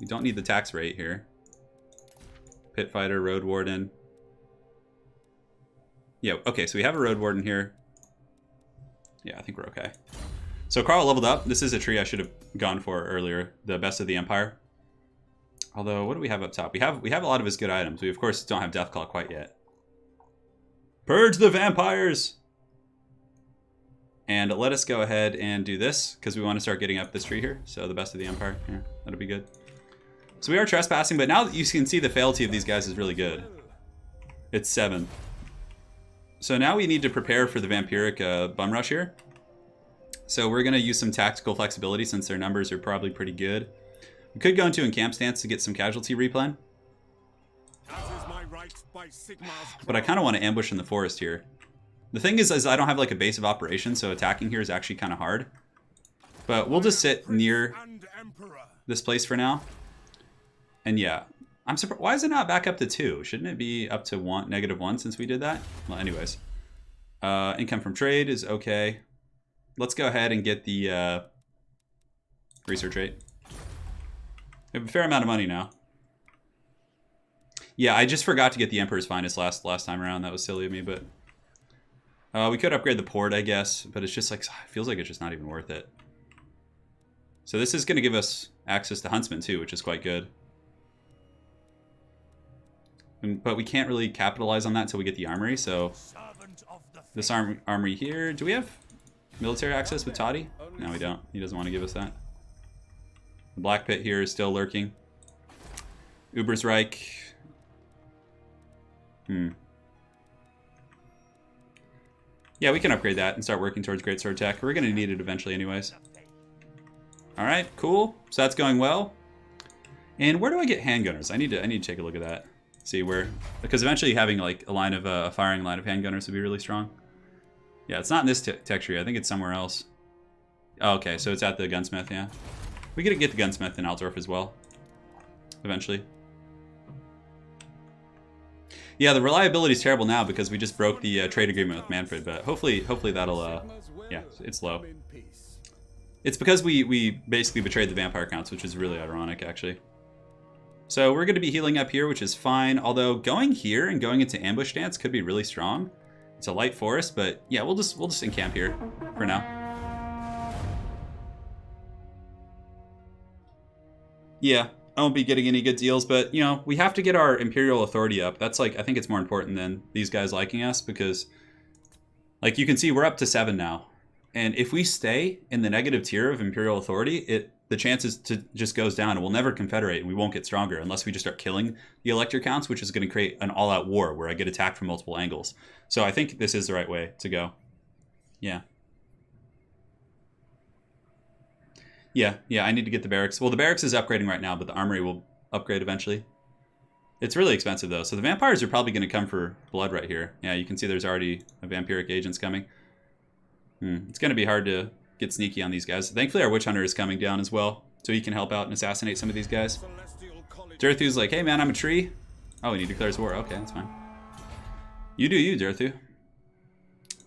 We don't need the tax rate here. Pit Fighter, Road Warden. Yeah, okay, so we have a Road Warden here. Yeah, I think we're okay. So Karl leveled up. This is a tree I should have gone for earlier. The Best of the Empire. Although, what do we have up top? We have a lot of his good items. We, of course, don't have Deathclaw quite yet. Purge the vampires! And let us go ahead and do this, because we want to start getting up this tree here. So the Best of the Empire. Yeah, that'll be good. So we are trespassing, but now that you can see the fealty of these guys is really good. It's 7. So now we need to prepare for the vampiric bum rush here. So we're going to use some tactical flexibility since their numbers are probably pretty good. We could go into encamp stance to get some casualty replan. But I kind of want to ambush in the forest here. The thing is I don't have like a base of operations, so attacking here is actually kind of hard. But we'll just sit near this place for now. And yeah, I'm surprised. Why is it not back up to 2? Shouldn't it be up to -1 since we did that? Well, anyways. Income from trade is okay. Let's go ahead and get the research rate. We have a fair amount of money now. Yeah, I just forgot to get the Emperor's Finest last time around. That was silly of me, but we could upgrade the port, I guess, but it's just like, it feels like it's just not even worth it. So this is going to give us access to Huntsman too, which is quite good. But we can't really capitalize on that until we get the armory, so this armory here. Do we have military access with Toddy? No, we don't. He doesn't want to give us that. The Black Pit here is still lurking. Ubersreich. Yeah, we can upgrade that and start working towards Great Sword Tech. We're going to need it eventually anyways. Alright, cool. So that's going well. And where do I get handgunners? I need to take a look at that. See where... Because eventually having like a line of a firing line of handgunners would be really strong. Yeah, it's not in this tech tree. I think it's somewhere else. Oh, okay, so it's at the gunsmith, yeah. We gotta get the gunsmith in Altdorf as well. Eventually. Yeah, the reliability is terrible now because we just broke the trade agreement with Manfred, but hopefully that'll, yeah, it's low. It's because we basically betrayed the vampire counts, which is really ironic, actually. So we're going to be healing up here, which is fine, although going here and going into ambush stance could be really strong. It's a light forest, but yeah, we'll just encamp here for now. Yeah. I won't be getting any good deals, but, you know, we have to get our imperial authority up. That's, like, I think it's more important than these guys liking us because, like, you can see we're up to 7 now. And if we stay in the negative tier of imperial authority, the chances to just goes down and we'll never confederate and we won't get stronger unless we just start killing the elector counts, which is going to create an all-out war where I get attacked from multiple angles. So I think this is the right way to go. Yeah. Yeah, I need to get the barracks. Well, the barracks is upgrading right now, but the armory will upgrade eventually. It's really expensive, though. So the vampires are probably going to come for blood right here. Yeah, you can see there's already a vampiric agents coming. It's going to be hard to get sneaky on these guys. Thankfully, our witch hunter is coming down as well, so he can help out and assassinate some of these guys. Durthu's like, hey, man, I'm a tree. Oh, and he declares war. Okay, that's fine. You do you, Durthu.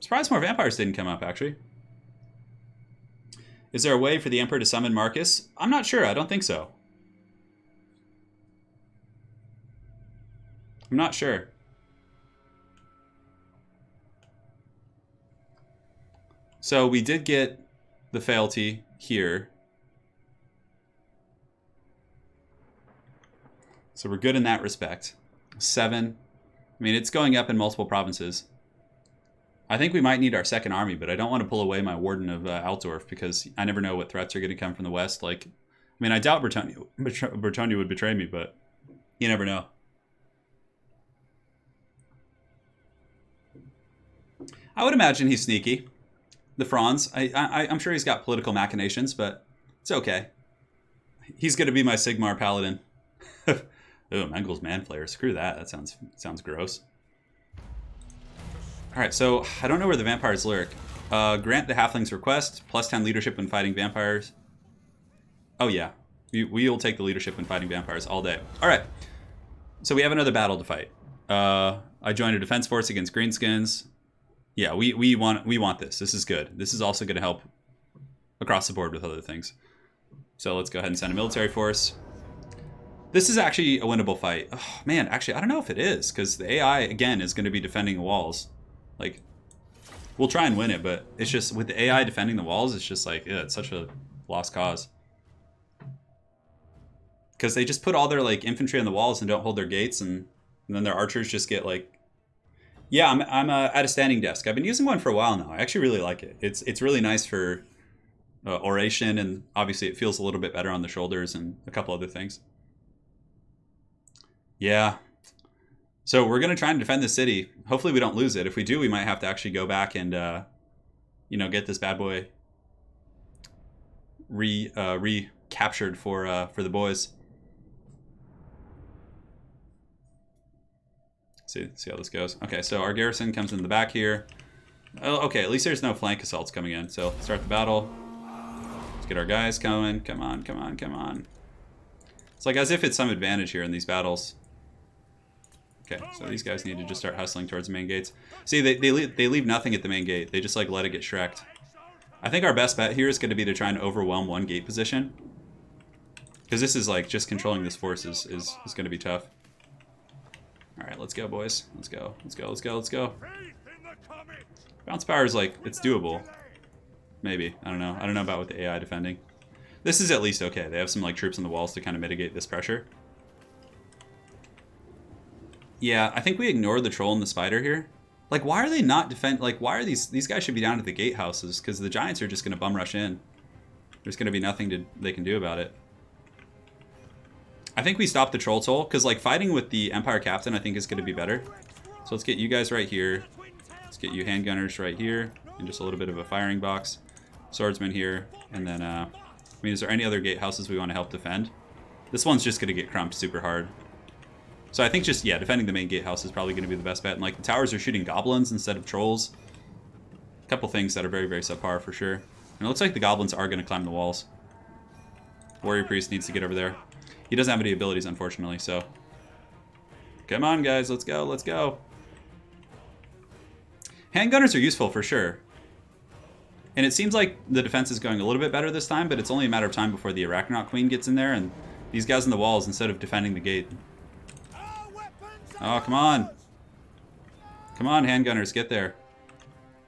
Surprised more vampires didn't come up, actually. Is there a way for the Emperor to summon Marcus? I'm not sure. I don't think so. I'm not sure. So we did get the fealty here. So we're good in that respect. 7. I mean, it's going up in multiple provinces. I think we might need our second army, but I don't want to pull away my Warden of Altdorf because I never know what threats are going to come from the west. Like, I mean, I doubt Britannia would betray me, but you never know. I would imagine he's sneaky. The Franz. I'm sure he's got political machinations, but it's okay. He's going to be my Sigmar Paladin. Oh, Mengel's Manflayer. Screw that. That sounds gross. Alright, so I don't know where the vampires lurk. Grant the halflings request. +10 leadership when fighting vampires. Oh yeah. We will take the leadership when fighting vampires all day. Alright. So we have another battle to fight. I joined a defense force against Greenskins. Yeah, we want this. This is good. This is also going to help across the board with other things. So let's go ahead and send a military force. This is actually a winnable fight. Oh, man, actually, I don't know if it is, because the AI, again, is going to be defending the walls. Like, we'll try and win it, but it's just, with the AI defending the walls, it's just like, it's such a lost cause. Because they just put all their, like, infantry on the walls and don't hold their gates, and then their archers just get, like... Yeah, I'm at a standing desk. I've been using one for a while now. I actually really like it. It's really nice for oration, and obviously it feels a little bit better on the shoulders and a couple other things. Yeah. So we're going to try and defend the city. Hopefully we don't lose it. If we do, we might have to actually go back and, you know, get this bad boy recaptured for the boys. See how this goes. Okay, so our garrison comes in the back here. Oh, okay, at least there's no flank assaults coming in. So start the battle. Let's get our guys going. Come on, come on, come on. It's like as if it's some advantage here in these battles. Okay, so these guys need to just start hustling towards the main gates. See, they leave nothing at the main gate. They just like let it get shreked. I think our best bet here is going to be to try and overwhelm one gate position. Because this is like just controlling this force is going to be tough. Alright, let's go, boys. Let's go. Let's go, let's go, let's go. Bounce power is like, it's doable. Maybe. I don't know. I don't know about with the AI defending. This is at least okay. They have some like troops on the walls to kind of mitigate this pressure. Yeah, I think we ignored the troll and the spider here. Like, why are they not defend? Like, why are these guys should be down at the gatehouses? Because the giants are just going to bum rush in. There's going to be nothing they can do about it. I think we stopped the troll toll because like fighting with the Empire Captain I think is going to be better. So let's get you guys right here. Let's get you handgunners right here and just a little bit of a firing box. Swordsman here, and then I mean, is there any other gatehouses we want to help defend? This one's just going to get crumped super hard. So I think just, yeah, defending the main gatehouse is probably going to be the best bet. And like the towers are shooting goblins instead of trolls. A couple things that are very, very subpar for sure. And it looks like the goblins are going to climb the walls. Warrior Priest needs to get over there. He doesn't have any abilities, unfortunately, so... Come on, guys, let's go, let's go. Handgunners are useful for sure. And it seems like the defense is going a little bit better this time, but it's only a matter of time before the Arachnoid Queen gets in there, and these guys in the walls instead of defending the gate. Oh, come on. Come on, handgunners, get there.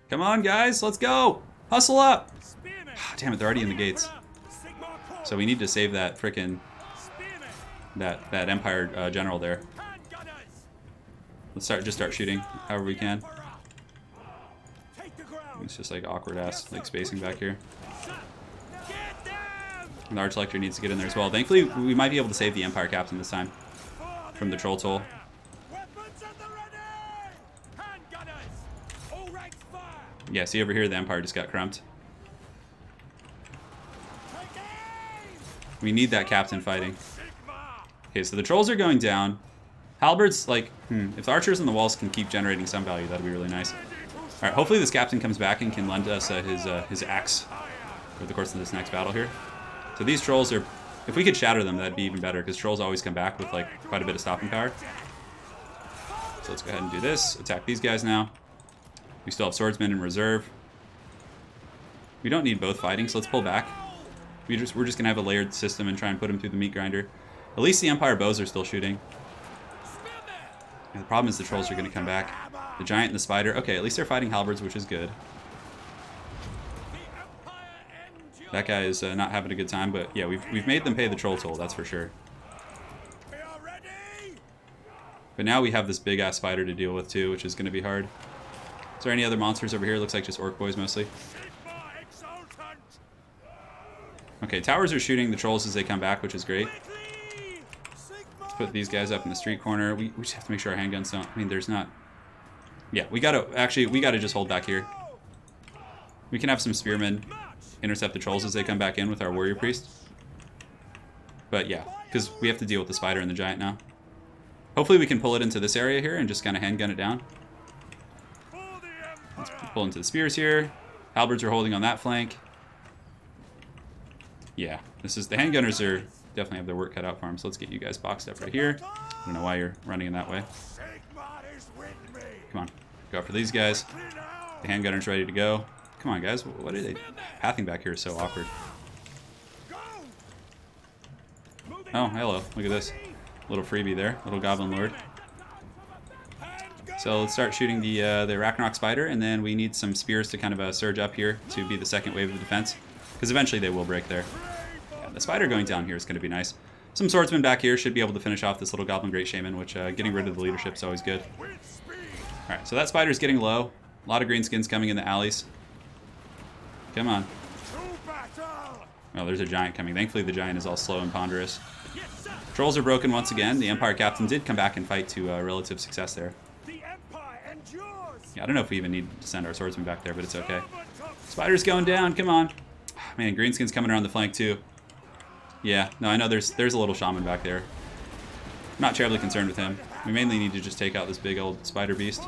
Come on, guys, let's go. Hustle up. Oh, damn it, they're already in the gates. So we need to save that frickin' that Empire general there. Let's start shooting however we can. It's just like awkward ass like spacing back here. And the Archlector needs to get in there as well. Thankfully, we might be able to save the Empire Captain this time from the troll toll. Yeah, see over here, the Empire just got crumped. We need that captain fighting. Okay, so the trolls are going down. Halberds, like, if the archers on the walls can keep generating some value, that'd be really nice. All right, hopefully this captain comes back and can lend us his axe over the course of this next battle here. So these trolls are, if we could shatter them, that'd be even better, because trolls always come back with like quite a bit of stopping power. So let's go ahead and do this. Attack these guys now. We still have swordsmen in reserve. We don't need both fighting, so let's pull back. We're just gonna have a layered system and try and put them through the meat grinder. At least the Empire bows are still shooting. And the problem is the trolls are gonna come back. The giant and the spider. Okay, at least they're fighting halberds, which is good. That guy is not having a good time, but yeah, we've made them pay the troll toll, that's for sure. But now we have this big ass spider to deal with too, which is gonna be hard. Is there any other monsters over here? Looks like just orc boys mostly. Okay, towers are shooting the trolls as they come back, which is great. Let's put these guys up in the street corner. We just have to make sure our handguns don't... I mean, there's not... Yeah, we gotta just hold back here. We can have some spearmen intercept the trolls as they come back in with our warrior priest. But yeah, because we have to deal with the spider and the giant now. Hopefully we can pull it into this area here and just kind of handgun it down. Let's pull into the spears here. Halberds are holding on that flank. Yeah, this is... The handgunners are definitely have their work cut out for them, so let's get you guys boxed up right here. I don't know why you're running in that way. Come on, go after these guys. The handgunner's ready to go. Come on, guys, what are they... Pathing back here is so awkward. Oh, hello, look at this. Little freebie there, little goblin lord. So let's start shooting the Arachnoid spider, and then we need some spears to kind of surge up here to be the second wave of defense. Because eventually they will break there. Yeah, the spider going down here is going to be nice. Some swordsmen back here should be able to finish off this little goblin great shaman, which getting rid of the leadership is always good. Alright, so that spider's getting low. A lot of greenskins coming in the alleys. Come on. Oh, there's a giant coming. Thankfully the giant is all slow and ponderous. Trolls are broken once again. The Empire Captain did come back and fight to relative success there. Yeah, I don't know if we even need to send our swordsman back there, but it's okay. Spider's going down, come on. Man, greenskin's coming around the flank too. Yeah, no, I know there's a little shaman back there. I'm not terribly concerned with him. We mainly need to just take out this big old spider beast.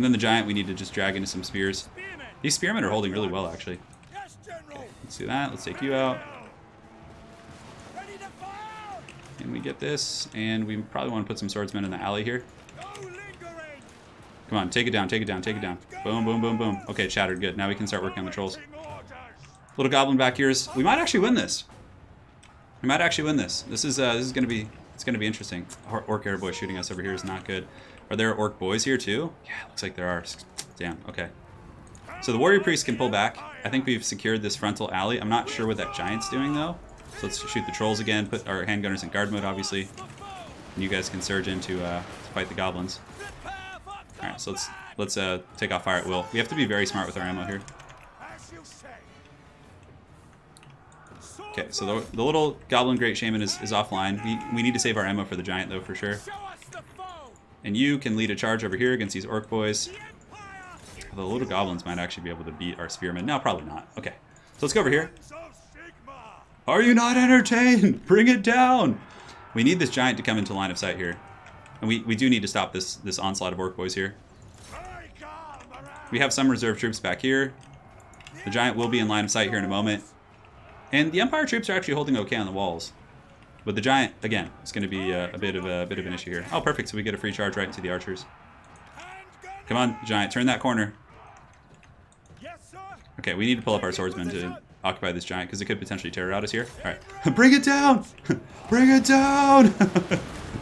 And then the giant we need to just drag into some spears. These spearmen are holding really well, actually. Okay, let's do that. Let's take you out. And we get this, and we probably want to put some swordsmen in the alley here. Come on, take it down, take it down, take it down. Boom, boom, boom, boom. Okay, it shattered. Good. Now we can start working on the trolls. Little goblin back here is... We might actually win this. We might actually win this. This is going to be... It's going to be interesting. Orc air boy shooting us over here is not good. Are there orc boys here too? Yeah, looks like there are. Damn, okay. So the warrior priest can pull back. I think we've secured this frontal alley. I'm not sure what that giant's doing though. So let's shoot the trolls again. Put our handgunners in guard mode, obviously. And you guys can surge in to fight the goblins. Alright, so let's take off fire at will. We have to be very smart with our ammo here. Okay, so the little goblin great shaman is offline. We need to save our ammo for the giant though, for sure. And you can lead a charge over here against these orc boys. The little goblins might actually be able to beat our spearmen. No, probably not. Okay, so let's go over here. Are you not entertained? Bring it down! We need this giant to come into line of sight here. And we do need to stop this onslaught of orc boys here. We have some reserve troops back here. The giant will be in line of sight here in a moment. And the Empire troops are actually holding okay on the walls. But the giant, again, is going to be a bit of an issue here. Oh, perfect. So we get a free charge right into the archers. Come on, giant. Turn that corner. Okay, we need to pull up our swordsmen to occupy this giant because it could potentially terror out us here. All right. Bring it down! Bring it down!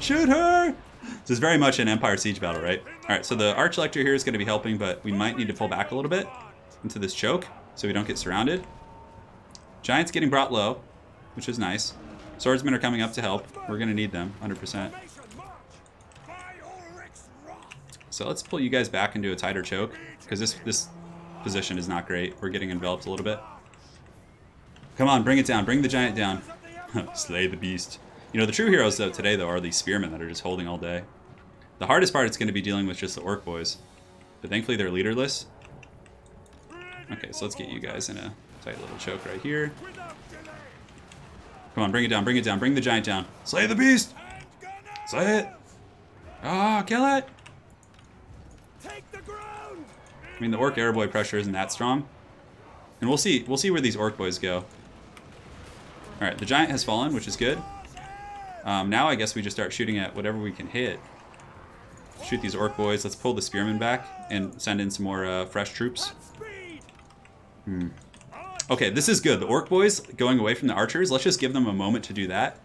Shoot her! This is very much an Empire siege battle, right? All right, so the Arch-Elector here is going to be helping, but we might need to pull back a little bit into this choke so we don't get surrounded. Giant's getting brought low, which is nice. Swordsmen are coming up to help. We're going to need them, 100%. So let's pull you guys back into a tighter choke, because this position is not great. We're getting enveloped a little bit. Come on, bring it down. Bring the giant down. Slay the beast. You know, the true heroes though today, though, are these spearmen that are just holding all day. The hardest part is going to be dealing with just the orc boys. But thankfully they're leaderless. Okay, so let's get you guys in a tight little choke right here. Come on, bring it down, bring it down, bring the giant down. Slay the beast! Slay it! Ah, kill it! I mean, the orc air boy pressure isn't that strong. And we'll see where these orc boys go. Alright, the giant has fallen, which is good. Now I guess we just start shooting at whatever we can hit. Shoot these orc boys. Let's pull the spearmen back and send in some more fresh troops. Okay, this is good. The orc boys going away from the archers. Let's just give them a moment to do that.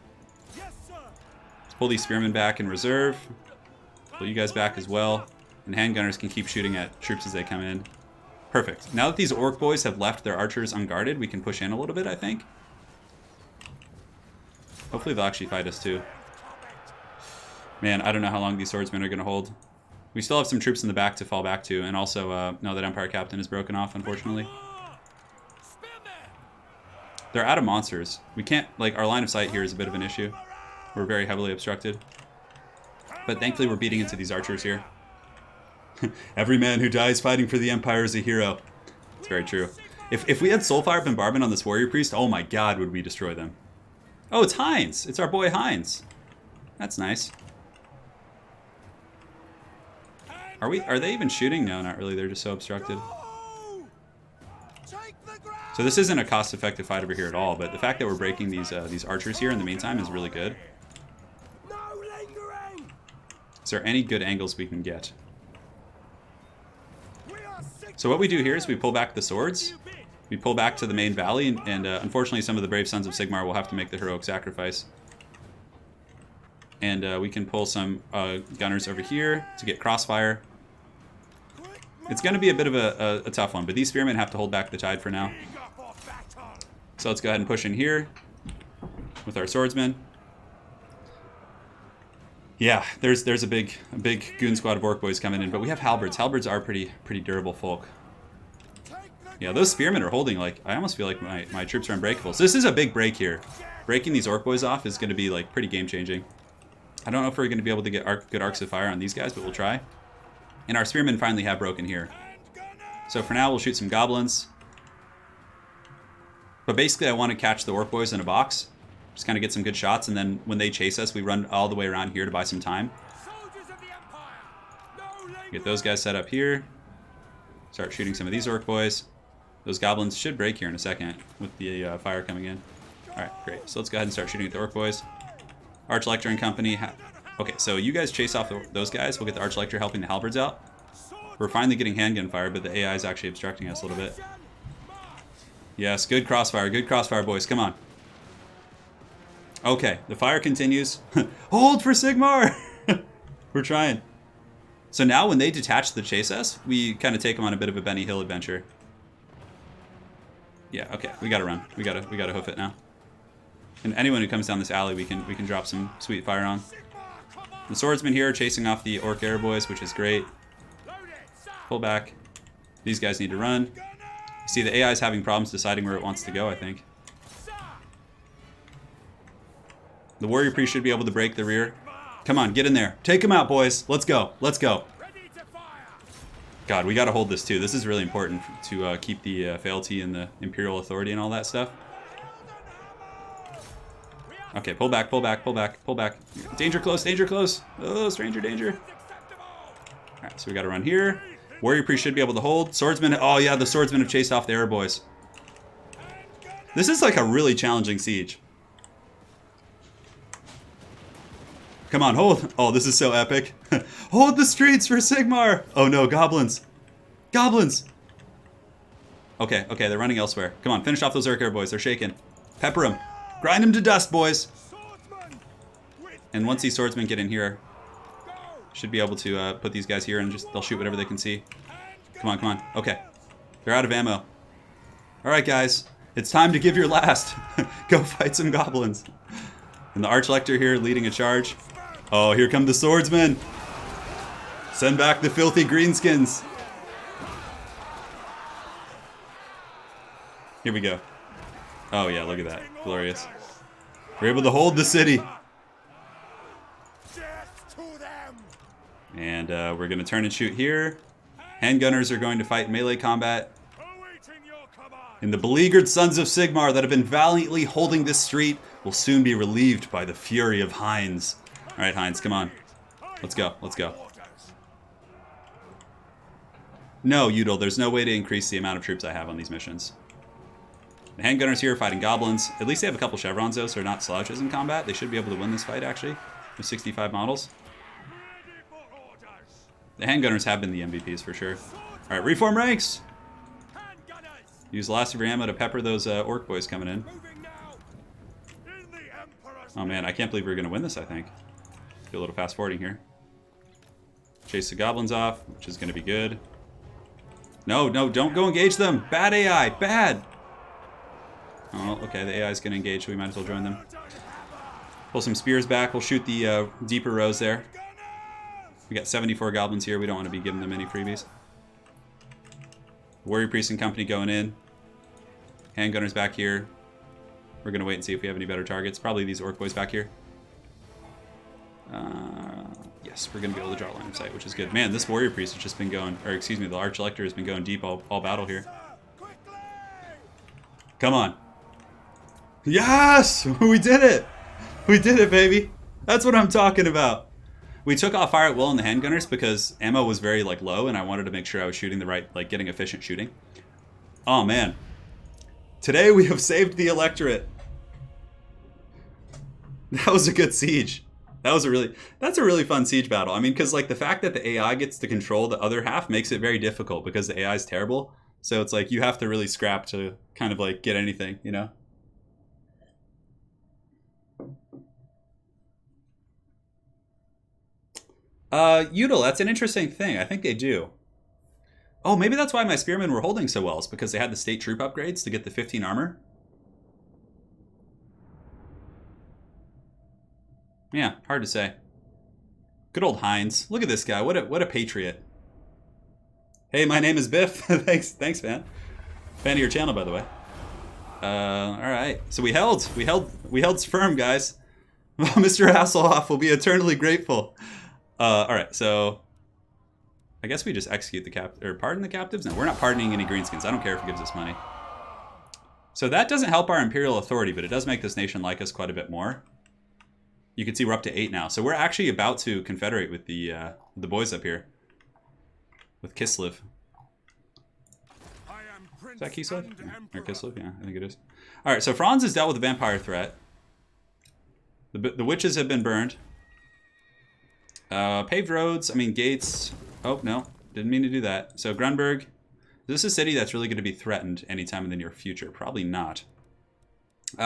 Let's pull these spearmen back in reserve. Pull you guys back as well. And handgunners can keep shooting at troops as they come in. Perfect. Now that these orc boys have left their archers unguarded, we can push in a little bit, I think. Hopefully they'll actually fight us too. Man, I don't know how long these swordsmen are going to hold. We still have some troops in the back to fall back to, and also, no, that Empire Captain is broken off, unfortunately. They're out of monsters. We can't, like, our line of sight here is a bit of an issue. We're very heavily obstructed. But thankfully we're beating into these archers here. Every man who dies fighting for the Empire is a hero. It's very true. If we had Soulfire Bombardment on this Warrior Priest, oh my god, would we destroy them. Oh, it's Heinz. It's our boy Heinz. That's nice. Are they even shooting? No, not really. They're just so obstructed. So this isn't a cost-effective fight over here at all, but the fact that we're breaking these archers here in the meantime is really good. Is there any good angles we can get? So what we do here is we pull back the swords. We pull back to the main valley, and unfortunately some of the brave sons of Sigmar will have to make the heroic sacrifice. And we can pull some gunners over here to get crossfire. It's going to be a bit of a tough one, but these spearmen have to hold back the tide for now. So let's go ahead and push in here with our swordsmen. Yeah, there's a big goon squad of orc boys coming in, but we have halberds. Halberds are pretty durable folk. Yeah, those spearmen are holding, like, I almost feel like my troops are unbreakable. So this is a big break here. Breaking these orc boys off is going to be, like, pretty game-changing. I don't know if we're going to be able to get good arcs of fire on these guys, but we'll try. And our spearmen finally have broken here. So for now, we'll shoot some goblins. But basically, I want to catch the orc boys in a box. Just kind of get some good shots, and then when they chase us, we run all the way around here to buy some time. Get those guys set up here. Start shooting some of these orc boys. Those goblins should break here in a second with the fire coming in. Alright, great. So let's go ahead and start shooting at the orc boys. Arch-Lector and company. Okay, so you guys chase off those guys. We'll get the Arch-Lector helping the halberds out. We're finally getting handgun fire, but the AI is actually obstructing us a little bit. Yes, good crossfire, boys. Come on. Okay, the fire continues. Hold for Sigmar! We're trying. So now when they detach to chase us, we kind of take them on a bit of a Benny Hill adventure. Yeah, okay, we gotta run. We gotta hoof it now. And anyone who comes down this alley, we can drop some sweet fire on. The swordsman here chasing off the orc air boys, which is great. Pull back. These guys need to run. You see, the AI is having problems deciding where it wants to go, I think. The warrior priest should be able to break the rear. Come on, get in there. Take him out, boys. Let's go. Let's go. God, we got to hold this too. This is really important to keep the fealty and the imperial authority and all that stuff. Okay, pull back, pull back, pull back, pull back. Danger close, danger close. Oh, stranger danger. Alright, so we got to run here. Warrior priest should be able to hold. Swordsman, oh yeah, the swordsmen have chased off the air boys. This is like a really challenging siege. Come on, hold. Oh, this is so epic. Hold the streets for Sigmar. Oh no, goblins. Goblins. Okay, okay, they're running elsewhere. Come on, finish off those Urker boys. They're shaking. Pepper them. Grind them to dust, boys. And once these swordsmen get in here, should be able to put these guys here and just they'll shoot whatever they can see. Come on, come on. Okay. They're out of ammo. Alright, guys. It's time to give your last. Go fight some goblins. And the Arch-Lector here leading a charge. Oh, here come the swordsmen. Send back the filthy greenskins. Here we go. Oh yeah, look at that. Glorious. We're able to hold the city. And we're going to turn and shoot here. Handgunners are going to fight melee combat. And the beleaguered sons of Sigmar that have been valiantly holding this street will soon be relieved by the fury of Heinz. Alright, Heinz, come on. Let's go, let's go. No, Udal, there's no way to increase the amount of troops I have on these missions. The handgunners here are fighting goblins. At least they have a couple chevrons, though, so they're not slouches in combat. They should be able to win this fight, actually, with 65 models. The handgunners have been the MVPs, for sure. Alright, reform ranks! Use the last of your ammo to pepper those orc boys coming in. Oh man, I can't believe we're going to win this, I think. Do a little fast forwarding here. Chase the goblins off, which is going to be good. No, no, don't go engage them! Bad AI! Bad! Oh, okay, the AI is going to engage, so we might as well join them. Pull some spears back. We'll shoot the deeper rows there. We got 74 goblins here. We don't want to be giving them any freebies. Warrior priest and company going in. Handgunners back here. We're going to wait and see if we have any better targets. Probably these orc boys back here. Yes, we're going to be able to draw line of sight, which is good. Man, this warrior priest has just been going, or excuse me, the Arch-Lector has been going deep all battle here. Come on. Yes! We did it! We did it, baby! That's what I'm talking about. We took off fire at will on the handgunners because ammo was very low, and I wanted to make sure I was shooting the right, getting efficient shooting. Oh man. Today we have saved the electorate. That was a good siege. That's a really fun siege battle. I mean, because the fact that the AI gets to control the other half makes it very difficult because the AI is terrible. So it's you have to really scrap to kind of get anything, you know? Udal, that's an interesting thing. I think they do. Oh, maybe that's why my spearmen were holding so well. It's because they had the state troop upgrades to get the 15 armor. Yeah, hard to say. Good old Heinz. Look at this guy. What a patriot. Hey, my name is Biff. Thanks, man. Fan of your channel, by the way. All right. So we held firm, guys. Mr. Hasselhoff will be eternally grateful. All right. So I guess we just execute the pardon the captives. No, we're not pardoning any greenskins. I don't care if it gives us money. So that doesn't help our imperial authority, but it does make this nation like us quite a bit more. You can see we're up to 8 now. So we're actually about to confederate with the boys up here. with Kislev. I am Prince Is that Kislev? and Or Emperor. Kislev? Yeah, I think it is. All right, so Franz has dealt with the vampire threat. The witches have been burned. Paved roads, I mean gates. Oh, no, didn't mean to do that. So Grunberg, is this a city that's really going to be threatened anytime in the near future? Probably not.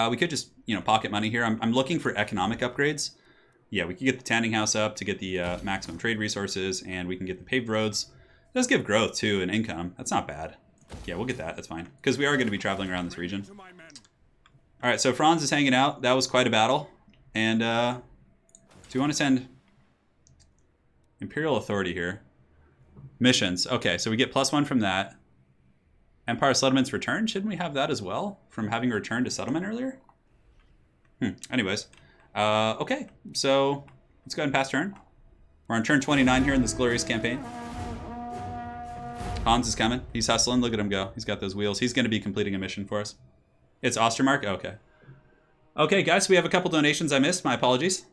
We could just, you know, pocket money here. I'm looking for economic upgrades. Yeah, we could get the tanning house up to get the maximum trade resources, and we can get the paved roads. It does give growth, too, and income. That's not bad. Yeah, we'll get that. That's fine. Because we are going to be traveling around this region. To my men. All right, so Franz is hanging out. That was quite a battle. And do we want to send Imperial Authority here? Missions. Okay, so we get +1 from that. Empire Settlements return. Shouldn't we have that as well from having returned to settlement earlier? Anyways. Okay, so let's go ahead and pass turn. We're on turn 29 here in this glorious campaign. Hans is coming. He's hustling. Look at him go. He's got those wheels. He's going to be completing a mission for us. It's Ostermark? Okay. Okay, guys, we have a couple donations I missed. My apologies.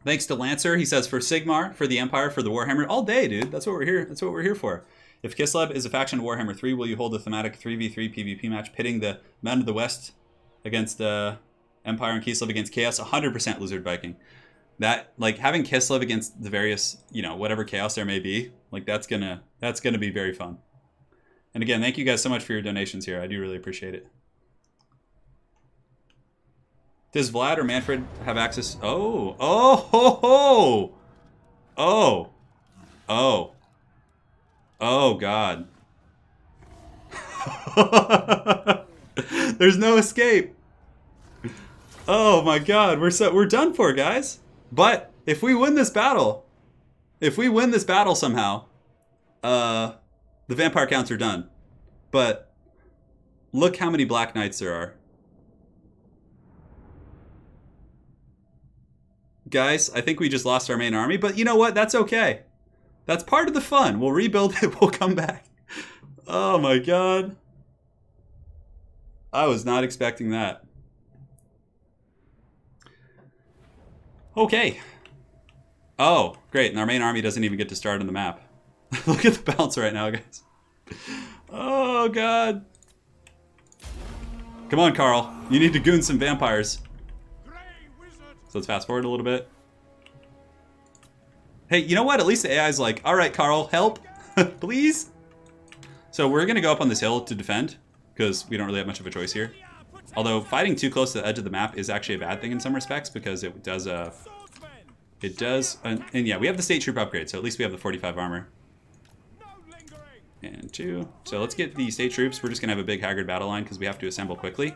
Thanks to Lancer. He says, for Sigmar, for the Empire, for the Warhammer. All day, dude. That's what we're here. That's what we're here for. If Kislev is a faction of Warhammer 3, will you hold a thematic 3v3 PvP match pitting the Men of the West against Empire and Kislev against Chaos? 100% Lizard Viking. That, like, having Kislev against the various, you know, whatever Chaos there may be, like, that's gonna be very fun. And again, thank you guys so much for your donations here. I do really appreciate it. Does Vlad or Manfred have access? Oh, oh, ho, ho. Oh, oh, oh, God. There's no escape. Oh my God, we're done for, guys. But if we win this battle, somehow, the vampire counts are done. But look how many Black Knights there are. Guys, I think we just lost our main army, but you know what? That's okay. That's part of the fun. We'll rebuild it. We'll come back. Oh my God. I was not expecting that. Okay. Oh, great. And our main army doesn't even get to start on the map. Look at the bounce right now, guys. Oh, God. Come on, Karl. You need to goon some vampires. So let's fast forward a little bit. Hey, you know what? At least the AI is like, all right, Karl, help, please. So we're going to go up on this hill to defend because we don't really have much of a choice here. Although fighting too close to the edge of the map is actually a bad thing in some respects because it does, and yeah, we have the state troop upgrade, so at least we have the 45 armor. And 2. So let's get the state troops. We're just going to have a big Haggard battle line because we have to assemble quickly.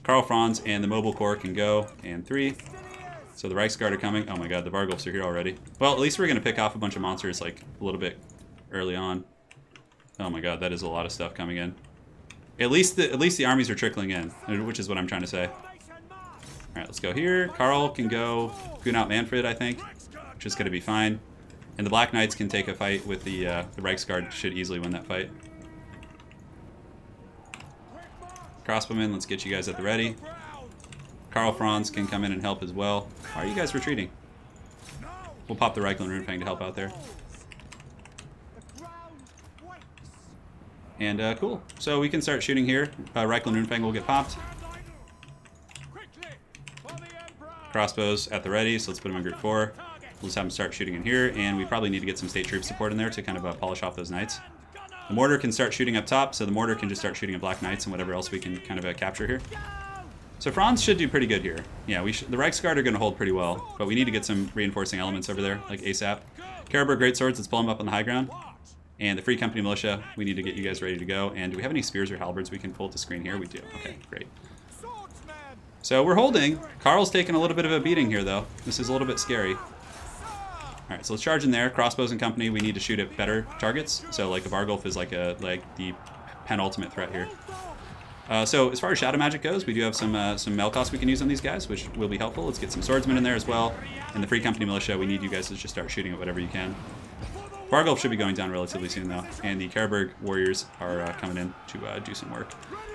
Karl Franz and the Mobile Corps can go, and 3. So the Reichsguard are coming. Oh my God, the Vargulfs are here already. Well, at least we're going to pick off a bunch of monsters like a little bit early on. Oh my God, that is a lot of stuff coming in. At least the armies are trickling in, which is what I'm trying to say. All right, let's go here. Karl can go goon out Manfred, I think, which is going to be fine. And the Black Knights can take a fight with the Reichsguard. Should easily win that fight. Crossbowmen, let's get you guys at the ready. Karl Franz can come in and help as well. Why are you guys retreating? We'll pop the Reikland Runefang to help out there. And cool. So we can start shooting here. Reikland Runefang will get popped. Crossbows at the ready, so let's put them in group 4. We'll just have them start shooting in here, and we probably need to get some state troop support in there to kind of polish off those knights. The mortar can start shooting up top, so the mortar can just start shooting at Black Knights and whatever else we can kind of capture here. So Franz should do pretty good here. Yeah, the Reichsguard are going to hold pretty well, but we need to get some reinforcing elements over there, like ASAP. Karabur Greatswords, let's pull them up on the high ground. And the Free Company Militia, we need to get you guys ready to go. And do we have any spears or halberds we can pull to screen here? We do. Okay, great. So we're holding. Karl's taking a little bit of a beating here, though. This is a little bit scary. All right, so let's charge in there. Crossbows and company, we need to shoot at better targets. So like the Vargulf is like the penultimate threat here. So as far as shadow magic goes, we do have some Melkos we can use on these guys, which will be helpful. Let's get some swordsmen in there as well. And the Free Company Militia, we need you guys to just start shooting at whatever you can. Vargulf should be going down relatively soon, though. And the Karabur warriors are coming in to do some work.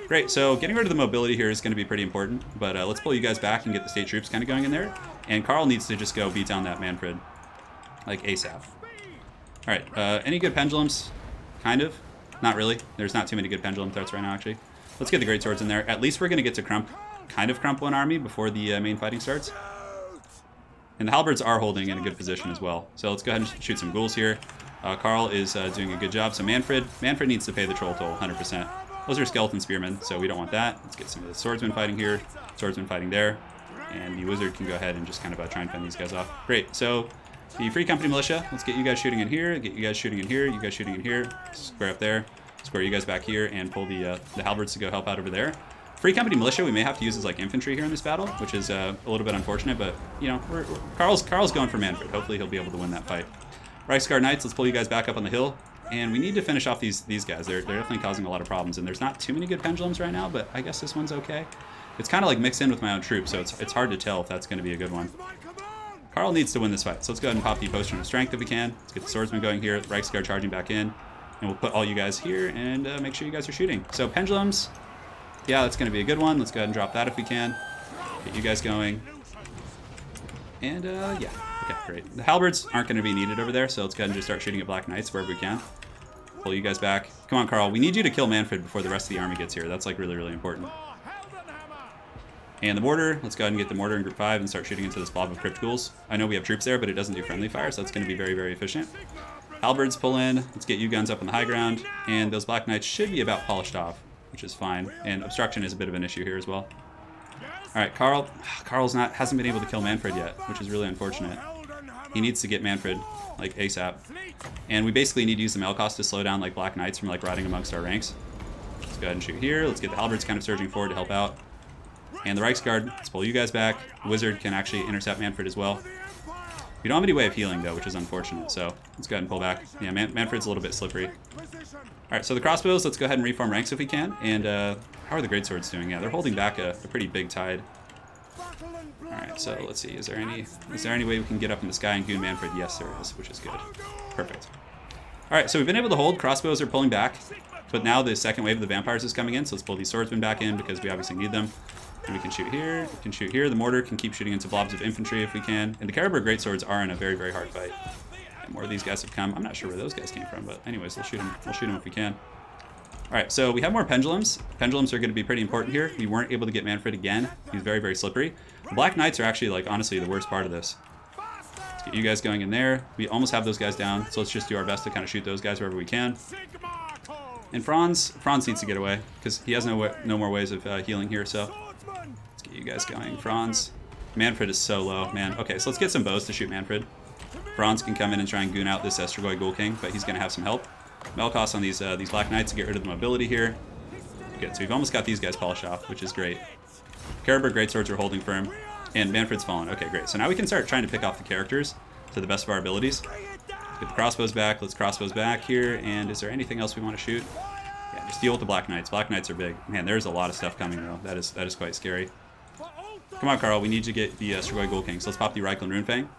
Great, so getting rid of the mobility here is going to be pretty important. But let's pull you guys back and get the state troops kind of going in there. And Karl needs to just go beat down that Manfred, like ASAP. All right, any good pendulums? kind of. Not really. There's not too many good pendulum threats right now, actually. Let's get the great swords in there. At least we're going to get to kind of crump one army before the main fighting starts. And the halberds are holding in a good position as well. So let's go ahead and shoot some ghouls here. Karl is doing a good job. So Manfred needs to pay the troll toll, 100%. Those are skeleton spearmen, so we don't want that. Let's get some of the swordsmen fighting here, swordsmen fighting there. And the wizard can go ahead and just kind of try and fend these guys off. Great, so the Free Company Militia, let's get you guys shooting in here, get you guys shooting in here, you guys shooting in here, square up there, square you guys back here, and pull the halberds to go help out over there. Free Company Militia we may have to use as like infantry here in this battle, which is a little bit unfortunate, but you know, Karl's going for Manfred. Hopefully he'll be able to win that fight. Reichsguard Knights, let's pull you guys back up on the hill. And we need to finish off these guys. They're definitely causing a lot of problems, and there's not too many good pendulums right now, but I guess this one's okay. It's kind of like mixed in with my own troops, so it's hard to tell if that's going to be a good one. Karl needs to win this fight, so let's go ahead and pop the Potion of Strength if we can. Let's get the swordsman going here, Reichsguard charging back in, and we'll put all you guys here and make sure you guys are shooting. So pendulums, yeah, that's going to be a good one. Let's go ahead and drop that if we can. Get you guys going. And yeah, okay, great. The halberds aren't going to be needed over there, so let's go ahead and just start shooting at Black Knights wherever we can. Pull you guys back. Come on, Karl. We need you to kill Manfred before the rest of the army gets here. That's like really, really important. And the mortar. Let's go ahead and get the mortar in group 5 and start shooting into this blob of crypt ghouls. I know we have troops there, but it doesn't do friendly fire, so that's going to be very, very efficient. Halberds pull in. Let's get you guns up on the high ground. And those Black Knights should be about polished off, which is fine. And obstruction is a bit of an issue here as well. All right, Karl's hasn't been able to kill Manfred yet, which is really unfortunate. He needs to get Manfred like ASAP. And we basically need to use the mail cost to slow down like Black Knights from like riding amongst our ranks. Let's go ahead and shoot here. Let's get the halberds kind of surging forward to help out. And the Reichsguard, let's pull you guys back. The wizard can actually intercept Manfred as well. We don't have any way of healing though, which is unfortunate. So let's go ahead and pull back. Yeah, Manfred's a little bit slippery. All right, so the crossbows, let's go ahead and reform ranks if we can. And how are the greatswords doing? Yeah, they're holding back a pretty big tide. All right, so let's see. Is there any way we can get up in the sky and goon Manfred? Yes, there is, which is good. Perfect. All right, so we've been able to hold. Crossbows are pulling back, but now the second wave of the vampires is coming in. So let's pull these swordsmen back in because we obviously need them. And we can shoot here. We can shoot here. The mortar can keep shooting into blobs of infantry if we can. And the Karlberg greatswords are in a very, very hard fight. And more of these guys have come. I'm not sure where those guys came from, but anyways, we'll shoot them. We'll shoot them if we can. All right, so we have more pendulums. Pendulums are going to be pretty important here. We weren't able to get Manfred again. He's very, very slippery. The Black Knights are actually, like, honestly, the worst part of this. Let's get you guys going in there. We almost have those guys down, so let's just do our best to kind of shoot those guys wherever we can. And Franz needs to get away because he has no more ways of healing here. So let's get you guys going. Franz, Manfred is so low, man. Okay, so let's get some bows to shoot Manfred. Franz can come in and try and goon out this Strigoi Ghoul King, but he's going to have some help. Melkoss on these Black Knights to get rid of the mobility here. Good, so we've almost got these guys polished off, which is great. Karlberg greatswords are holding firm, and Manfred's fallen. Okay, great. So now we can start trying to pick off the characters to the best of our abilities. Get the crossbows back. Let's crossbows back here. And is there anything else we want to shoot? Yeah, just deal with the Black Knights. Black Knights are big. Man, there's a lot of stuff coming though. That is quite scary. Come on, Karl. We need to get the Strigoi Ghoul King. So let's pop the Reikland Runefang.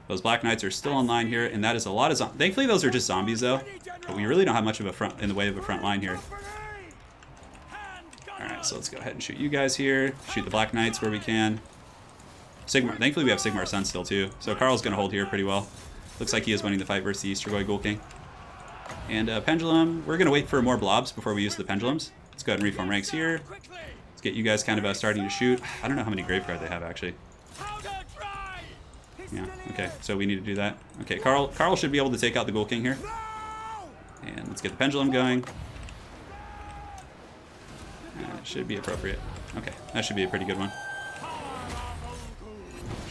Those Black Knights are still online here, and that is a lot of zombies. Thankfully, those are just zombies, though. But we really don't have much of a front in the way of a front line here. All right, so let's go ahead and shoot you guys here. Shoot the Black Knights where we can. Sigmar. Thankfully, we have Sigmar's son still, too. So Karl's going to hold here pretty well. Looks like he is winning the fight versus the Strigoi Ghoul King. And Pendulum. We're going to wait for more blobs before we use the Pendulums. Let's go ahead and reform ranks here. Let's get you guys kind of starting to shoot. I don't know how many Graveguard they have, actually. Yeah, okay, so we need to do that. Okay, Karl should be able to take out the Ghoul King here. And let's get the Pendulum going. It should be appropriate. Okay, that should be a pretty good one.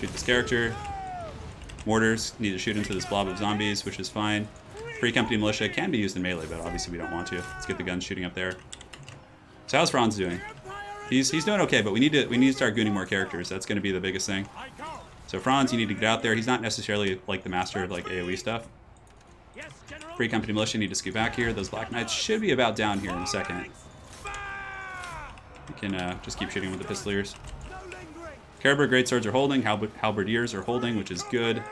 Shoot this character. Mortars need to shoot into this blob of zombies, which is fine. Free Company Militia can be used in melee, but obviously we don't want to. Let's get the guns shooting up there. So how's Franz doing? He's doing okay, but we need to start gooning more characters. That's going to be the biggest thing. So Franz, you need to get out there. He's not necessarily like the master of like AoE stuff. Free Company Militia need to scoot back here. Those Black Knights should be about down here in a second. We can just keep shooting with the Pistoliers. Karlberg greatswords are holding. Halberdiers are holding, which is good.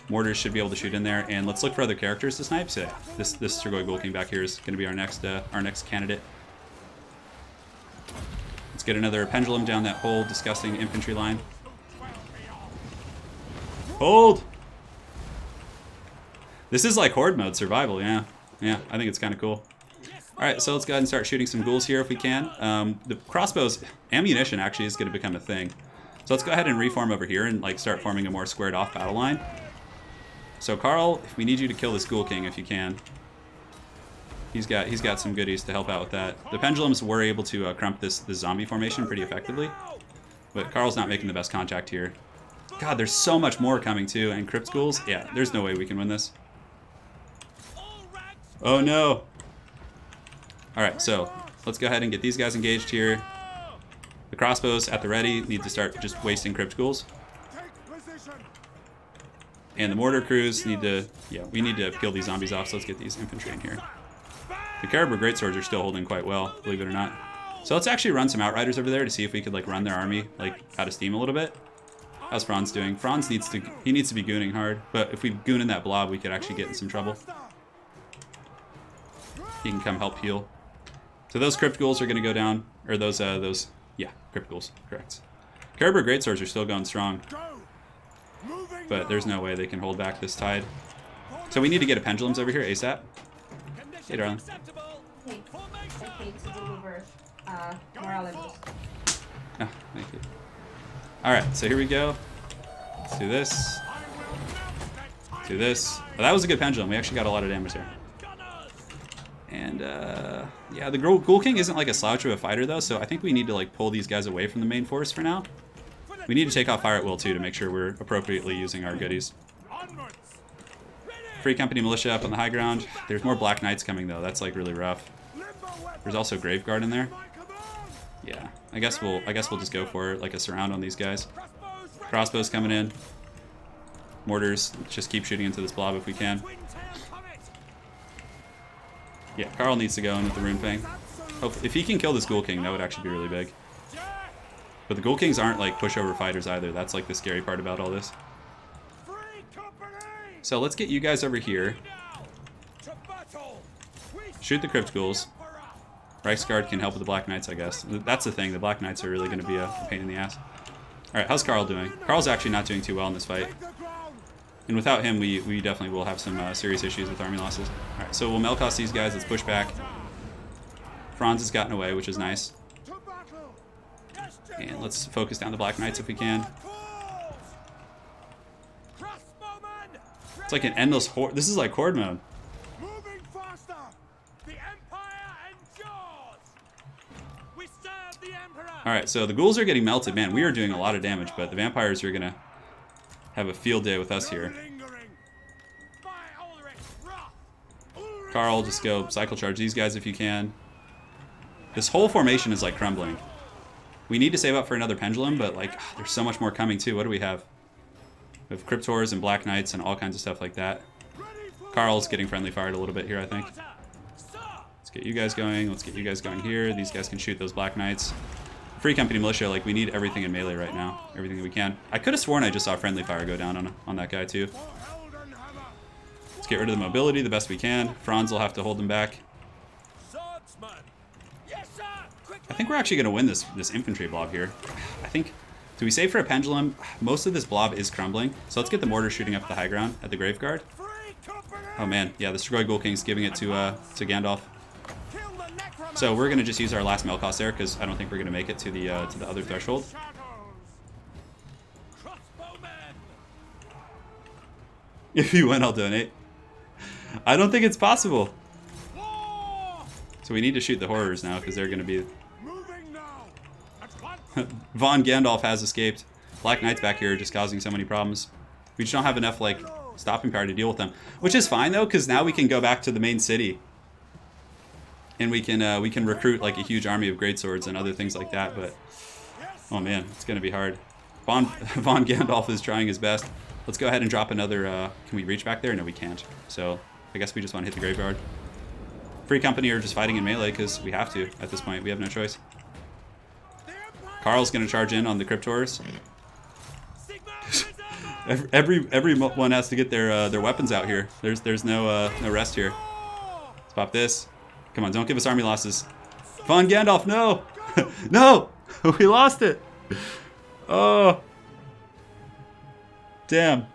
Mortars should be able to shoot in there. And let's look for other characters to snipe. So this Strigoi Ghoul King back here is going to be our next candidate. Let's get another Pendulum down that whole disgusting infantry line. Hold! This is like Horde mode survival, yeah. Yeah, I think it's kind of cool. All right, so let's go ahead and start shooting some ghouls here if we can. The crossbows ammunition actually is going to become a thing. So let's go ahead and reform over here and like start forming a more squared off battle line. So Karl, we need you to kill this Ghoul King if you can. He's got some goodies to help out with that. The pendulums were able to crump this zombie formation pretty effectively, but Karl's not making the best contact here. God, there's so much more coming too, and Crypt Ghouls. Yeah, there's no way we can win this. Oh no! All right, so let's go ahead and get these guys engaged here. The crossbows at the ready need to start just wasting Crypt Ghouls. And the mortar crews need to, yeah, we need to kill these zombies off, so let's get these infantry in here. The Karabur greatswords are still holding quite well, believe it or not. So let's actually run some outriders over there to see if we could like run their army like out of steam a little bit. How's Franz doing? Franz needs to be gooning hard, but if we goon in that blob, we could actually get in some trouble. He can come help heal. So those Crypt Ghouls are going to go down, or those yeah, Crypt Ghouls, correct. Karabur greatswords are still going strong, but there's no way they can hold back this tide. So we need to get a pendulums over here ASAP. Hey, darling. Hey, I hate to deliver morale boost. Oh, thank you. Alright, so here we go. Let's do this. Do this. Oh, that was a good pendulum. We actually got a lot of damage there. And, yeah, the Ghoul King isn't like a slouch of a fighter, though, so I think we need to, like, pull these guys away from the main force for now. We need to take off fire at will, too, to make sure we're appropriately using our goodies. Free Company Militia up on the high ground. There's more Black Knights coming, though. That's, like, really rough. There's also Graveguard in there. Yeah, I guess we'll just go for like a surround on these guys. Crossbows coming in. Mortars, just keep shooting into this blob if we can. Yeah, Karl needs to go in with the Rune Fang. If he can kill this Ghoul King, that would actually be really big. But the Ghoul Kings aren't like pushover fighters either. That's like the scary part about all this. So let's get you guys over here. Shoot the Crypt Ghouls. Reichsguard can help with the Black Knights, I guess. That's the thing. The Black Knights are really going to be a pain in the ass. Alright, how's Karl doing? Karl's actually not doing too well in this fight. And without him, we definitely will have some serious issues with army losses. Alright, so we'll Melkost these guys. Let's push back. Franz has gotten away, which is nice. And let's focus down the Black Knights if we can. It's like an endless horde. This is like horde mode. Alright, so the ghouls are getting melted. Man, we are doing a lot of damage, but the vampires are going to have a field day with us here. Karl, just go cycle charge these guys if you can. This whole formation is like crumbling. We need to save up for another pendulum, but like there's so much more coming too. What do we have? We have Cryptors and Black Knights and all kinds of stuff like that. Karl's getting friendly fired a little bit here, I think. Let's get you guys going. Let's get you guys going here. These guys can shoot those Black Knights. Free Company Militia, like we need everything in melee right now. Everything that we can. I could have sworn I just saw friendly fire go down on that guy too. Let's get rid of the mobility the best we can. Franz will have to hold them back. I think we're actually going to win this infantry blob here. I think, do we save for a pendulum? Most of this blob is crumbling. So let's get the mortar shooting up the high ground at the Graveguard. Oh man, yeah, the Strigoi Ghoul King's giving it to Gandalf. So we're going to just use our last Melkost there because I don't think we're going to make it to the other threshold. If you win, I'll donate. I don't think it's possible. So we need to shoot the horrors now because they're going to be... Von Gandalf has escaped. Black Knight's back here just causing so many problems. We just don't have enough like stopping power to deal with them. Which is fine though, because now we can go back to the main city. And we can recruit like a huge army of greatswords and other things like that, but oh man, it's gonna be hard. Von Gandalf is trying his best. Let's go ahead and drop another. Can we reach back there? No, we can't. So I guess we just want to hit the graveyard. Free Company are just fighting in melee because we have to at this point. We have no choice. Karl's gonna charge in on the Cryptors. Everyone has to get their weapons out here. There's no rest here. Let's pop this. Come on, don't give us army losses. Von Gandalf, no! No! We lost it! Oh. Damn.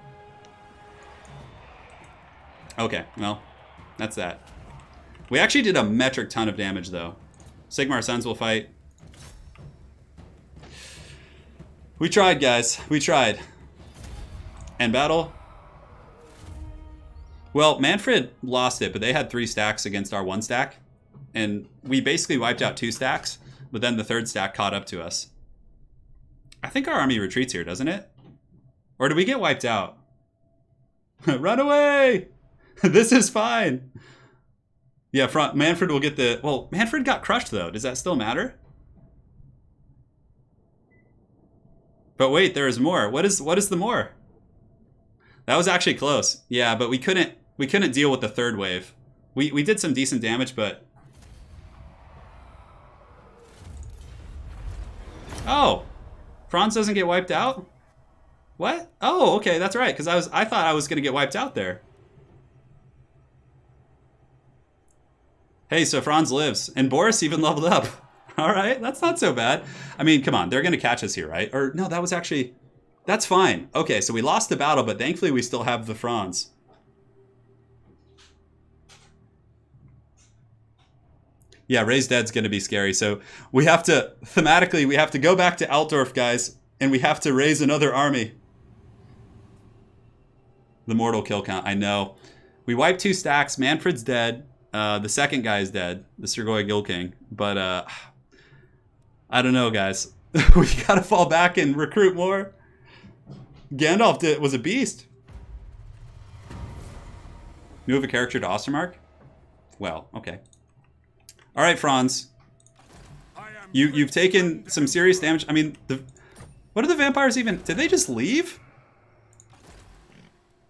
Okay, well, that's that. We actually did a metric ton of damage, though. Sigmar Sons will fight. We tried, guys. We tried. End battle. Well, Manfred lost it, but they had 3 stacks against our 1 stack. And we basically wiped out 2 stacks, but then the 3rd stack caught up to us. I think our army retreats here, doesn't it? Or do we get wiped out? Run away! This is fine. Yeah, Manfred will get the... Well, Manfred got crushed, though. Does that still matter? But wait, there is more. What is the more? That was actually close. Yeah, but we couldn't deal with the 3rd wave. We did some decent damage, but... Oh! Franz doesn't get wiped out? What? Oh, okay, that's right, because I thought I was going to get wiped out there. Hey, so Franz lives. And Boris even leveled up. All right, that's not so bad. I mean, come on, they're going to catch us here, right? Or, no, that was actually... That's fine. Okay, so we lost the battle, but thankfully we still have the Franz. Yeah, Raised Dead's going to be scary. So we have to, thematically, we have to go back to Altdorf, guys, and we have to raise another army. The mortal kill count, I know. We wiped 2 stacks. Manfred's dead. The 2nd guy is dead, the Sergoy Guild King. But I don't know, guys. We gotta fall back and recruit more. Gandalf was a beast. Move a character to Ostermark? Well, okay. All right, Franz. You've taken some serious damage. I mean, what are the vampires even? Did they just leave?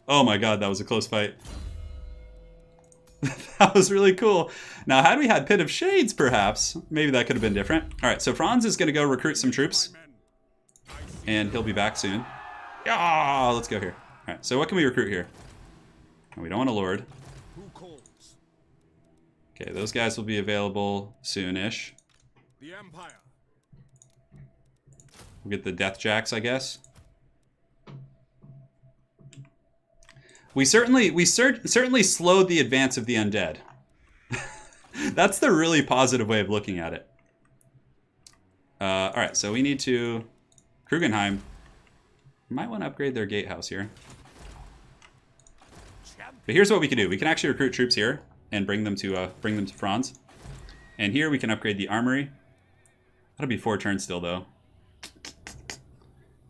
Oh my god, that was a close fight. That was really cool. Now, had we had Pit of Shades, perhaps, maybe that could have been different. All right, so Franz is going to go recruit some troops. And he'll be back soon. Yeah, let's go here. All right, so what can we recruit here? We don't want a lord. Okay, those guys will be available soon-ish. The Empire. We'll get the Death Jacks, I guess. We certainly slowed the advance of the undead. That's the really positive way of looking at it. All right, so we need to... Krugenheim. Might want to upgrade their gatehouse here. But here's what we can do. We can actually recruit troops here and bring them to Franz. And here we can upgrade the armory. That'll be 4 turns still, though.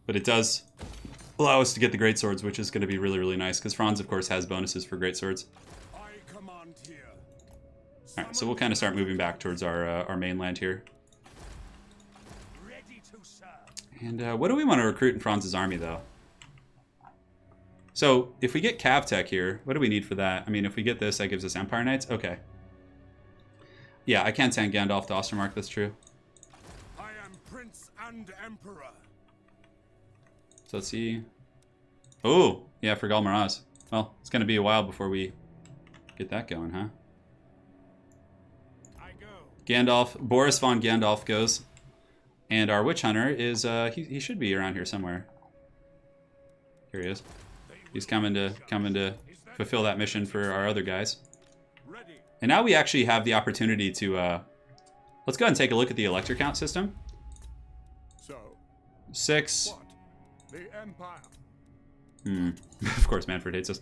But it does allow us to get the great swords, which is going to be really, really nice, because Franz, of course, has bonuses for great swords. All right, so we'll kind of start moving back towards our mainland here. And what do we want to recruit in Franz's army, though? So if we get Cav Tech here, what do we need for that? I mean, if we get this, that gives us Empire Knights. Okay. Yeah, I can't send Gandalf to Ostermark. That's true. I am Prince and Emperor. So let's see. Oh, yeah, for Galmaraz. Well, it's going to be a while before we get that going, huh? I go. Gandalf, Boris von Gandalf goes. And our Witch Hunter is, he should be around here somewhere. Here he is. He's coming to fulfill that mission for our other guys. And now we actually have the opportunity to, let's go ahead and take a look at the Elector count system. So, 6. what? The Empire. Of course, Manfred hates us.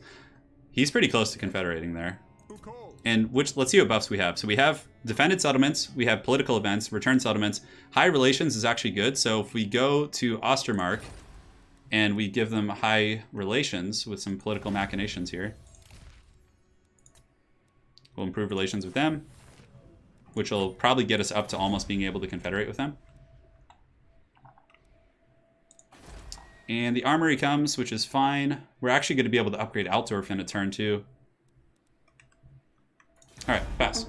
He's pretty close to confederating there. Who calls? And let's see what buffs we have. So we have defended settlements, we have political events, return settlements. High relations is actually good. So if we go to Ostermark and we give them high relations with some political machinations here, we'll improve relations with them, which will probably get us up to almost being able to confederate with them. And the armory comes, which is fine. We're actually going to be able to upgrade Altdorf in a turn too. All right, pass.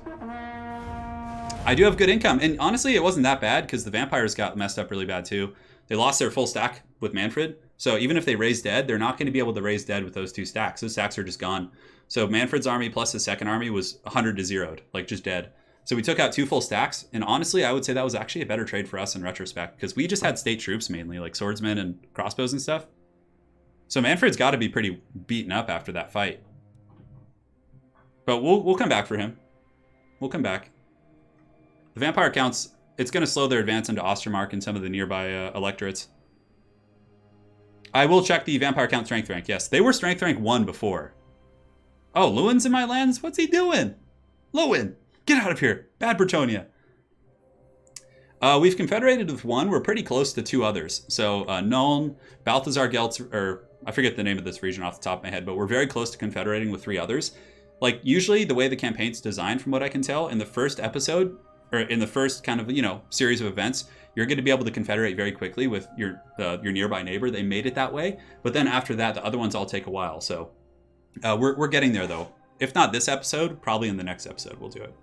I do have good income, and honestly, it wasn't that bad because the vampires got messed up really bad too. They lost their full stack with Manfred, so even if they raise dead, they're not going to be able to raise dead with those 2 stacks. Those stacks are just gone. So Manfred's army plus his second army was 100 to 0'd, like just dead. So we took out 2 full stacks, and honestly, I would say that was actually a better trade for us in retrospect because we just had state troops mainly, like swordsmen and crossbows and stuff. So Manfred's got to be pretty beaten up after that fight. But we'll come back for him. We'll come back. The vampire counts, it's going to slow their advance into Ostermark and some of the nearby electorates. I will check the vampire count strength rank. Yes, they were strength rank 1 before. Oh, Lewin's in my lands? What's he doing? Lewin, get out of here. Bad Bretonia. We've confederated with 1. We're pretty close to 2 others. So Nuln, Balthazar Geltz, or I forget the name of this region off the top of my head, but we're very close to confederating with 3 others. Like, usually the way the campaign's designed, from what I can tell, in the first episode, or in the first kind of, you know, series of events, you're going to be able to confederate very quickly with your nearby neighbor. They made it that way. But then after that, the other ones all take a while. So we're getting there, though. If not this episode, probably in the next episode we'll do it.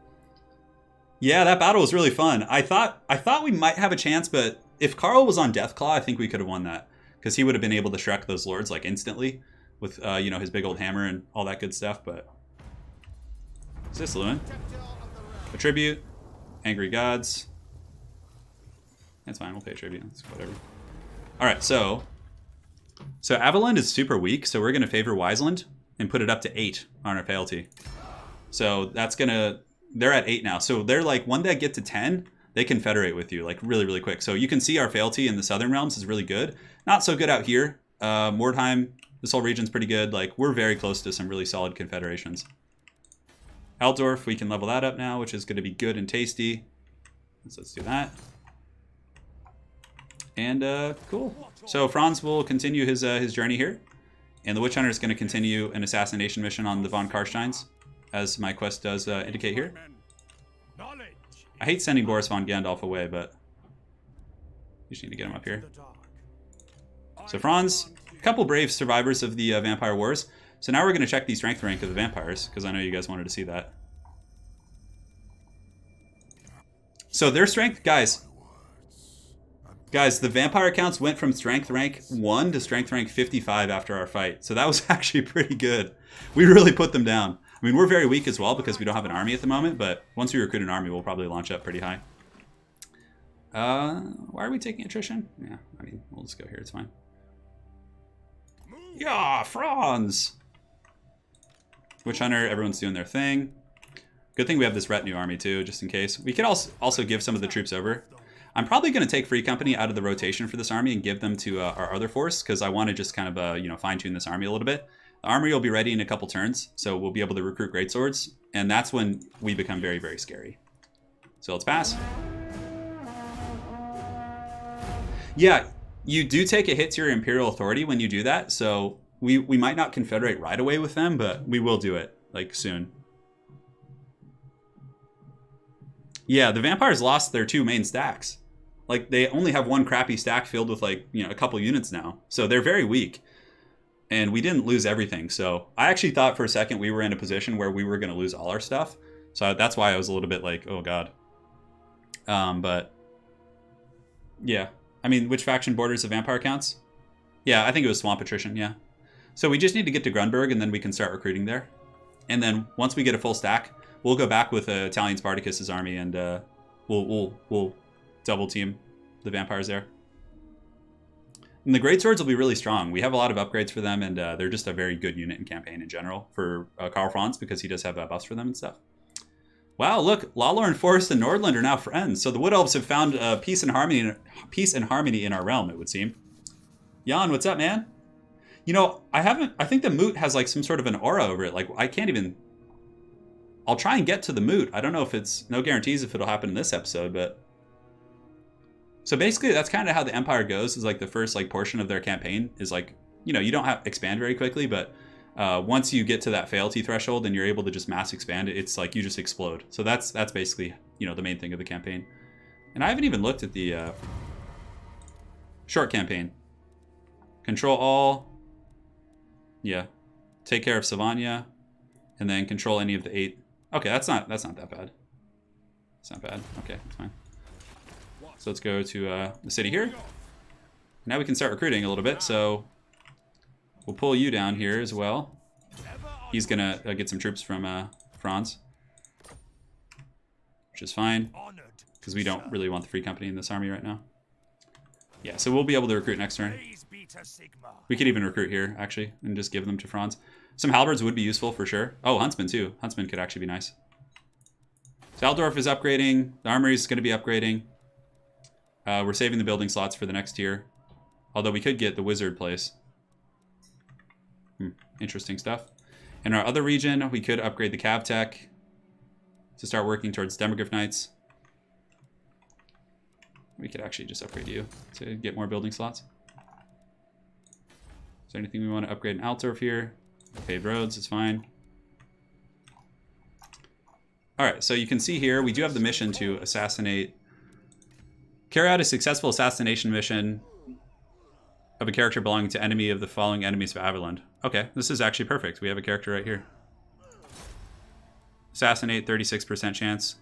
Yeah, that battle was really fun. I thought we might have a chance, but if Karl was on Deathclaw, I think we could have won that. Because he would have been able to Shrek those lords, like, instantly. With, you know, his big old hammer and all that good stuff, but... Is this Lewin? A tribute. Angry gods. That's fine, we'll pay tribute. That's whatever. Alright, so Avalon is super weak, so we're going to favor Wiseland and put it up to 8 on our fealty. So that's going to... They're at 8 now. So they're like, when they get to 10, they confederate with you, like, really, really quick. So you can see our fealty in the southern realms is really good. Not so good out here. Mordheim, this whole region's pretty good. Like, we're very close to some really solid confederations. Altdorf, we can level that up now, which is going to be good and tasty. So let's do that. And cool. So Franz will continue his journey here. And the Witch Hunter is going to continue an assassination mission on the von Karsteins, as my quest does indicate here. I hate sending Boris von Gandalf away, but we just need to get him up here. So Franz, a couple brave survivors of the Vampire Wars. So now we're going to check the strength rank of the vampires, because I know you guys wanted to see that. So their strength, guys, the vampire counts went from strength rank 1 to strength rank 55 after our fight. So that was actually pretty good. We really put them down. I mean, we're very weak as well because we don't have an army at the moment, but once we recruit an army, we'll probably launch up pretty high. Why are we taking attrition? Yeah, I mean, we'll just go here. It's fine. Yeah, Franz! Witch Hunter, everyone's doing their thing. Good thing we have this retinue army too, just in case. We could also give some of the troops over. I'm probably going to take Free Company out of the rotation for this army and give them to our other force, because I want to just kind of, you know, fine-tune this army a little bit. The armory will be ready in a couple turns, so we'll be able to recruit greatswords, and that's when we become very, very scary. So let's pass. Yeah, you do take a hit to your Imperial Authority when you do that, so we might not confederate right away with them, but we will do it, like, soon. Yeah, the vampires lost their 2 main stacks. Like, they only have 1 crappy stack filled with, like, you know, a couple units now. So they're very weak. And we didn't lose everything. So I actually thought for a second we were in a position where we were going to lose all our stuff. So that's why I was a little bit like, oh god. But yeah. I mean, which faction borders the vampire counts? Yeah, I think it was Swamp Attrition, yeah. So we just need to get to Grunberg and then we can start recruiting there. And then once we get a full stack, we'll go back with Italian Spartacus's army and we'll double team the vampires there. And the greatswords will be really strong. We have a lot of upgrades for them, and they're just a very good unit in campaign in general for Karl Franz, because he does have buffs for them and stuff. Wow, look, Lawlorn Forest and Nordland are now friends. So the Wood Elves have found peace and harmony in our realm, it would seem. Jan, what's up, man? You know, I think the Moot has like some sort of an aura over it. Like, I can't even... I'll try and get to the Moot. I don't know if it's... No guarantees if it'll happen in this episode, but... So basically, that's kind of how the Empire goes, is like the first like portion of their campaign is like, you know, you don't expand very quickly, but once you get to that fealty threshold and you're able to just mass expand it, it's like you just explode. So that's basically, you know, the main thing of the campaign. And I haven't even looked at the short campaign. Control all. Yeah. Take care of Savania. And then control any of the 8. Okay, that's not that bad. It's not bad. Okay, that's fine. So let's go to the city here. Now we can start recruiting a little bit, so we'll pull you down here as well. He's gonna get some troops from Franz, which is fine, because we don't really want the Free Company in this army right now. Yeah, so we'll be able to recruit next turn. We could even recruit here, actually, and just give them to Franz. Some halberds would be useful for sure. Oh, Huntsman too. Huntsman could actually be nice. So Aldorf is upgrading. The armory is going to be upgrading. We're saving the building slots for the next tier. Although we could get the wizard place. Interesting stuff. In our other region, we could upgrade the Cav Tech to start working towards Demogryph Knights. We could actually just upgrade you to get more building slots. Is there anything we want to upgrade in Altdorf here? Paved roads, it's fine. Alright, so you can see here, we do have the mission to carry out a successful assassination mission of a character belonging to enemy of the following enemies of Averland. Okay, this is actually perfect. We have a character right here. Assassinate, 36% chance.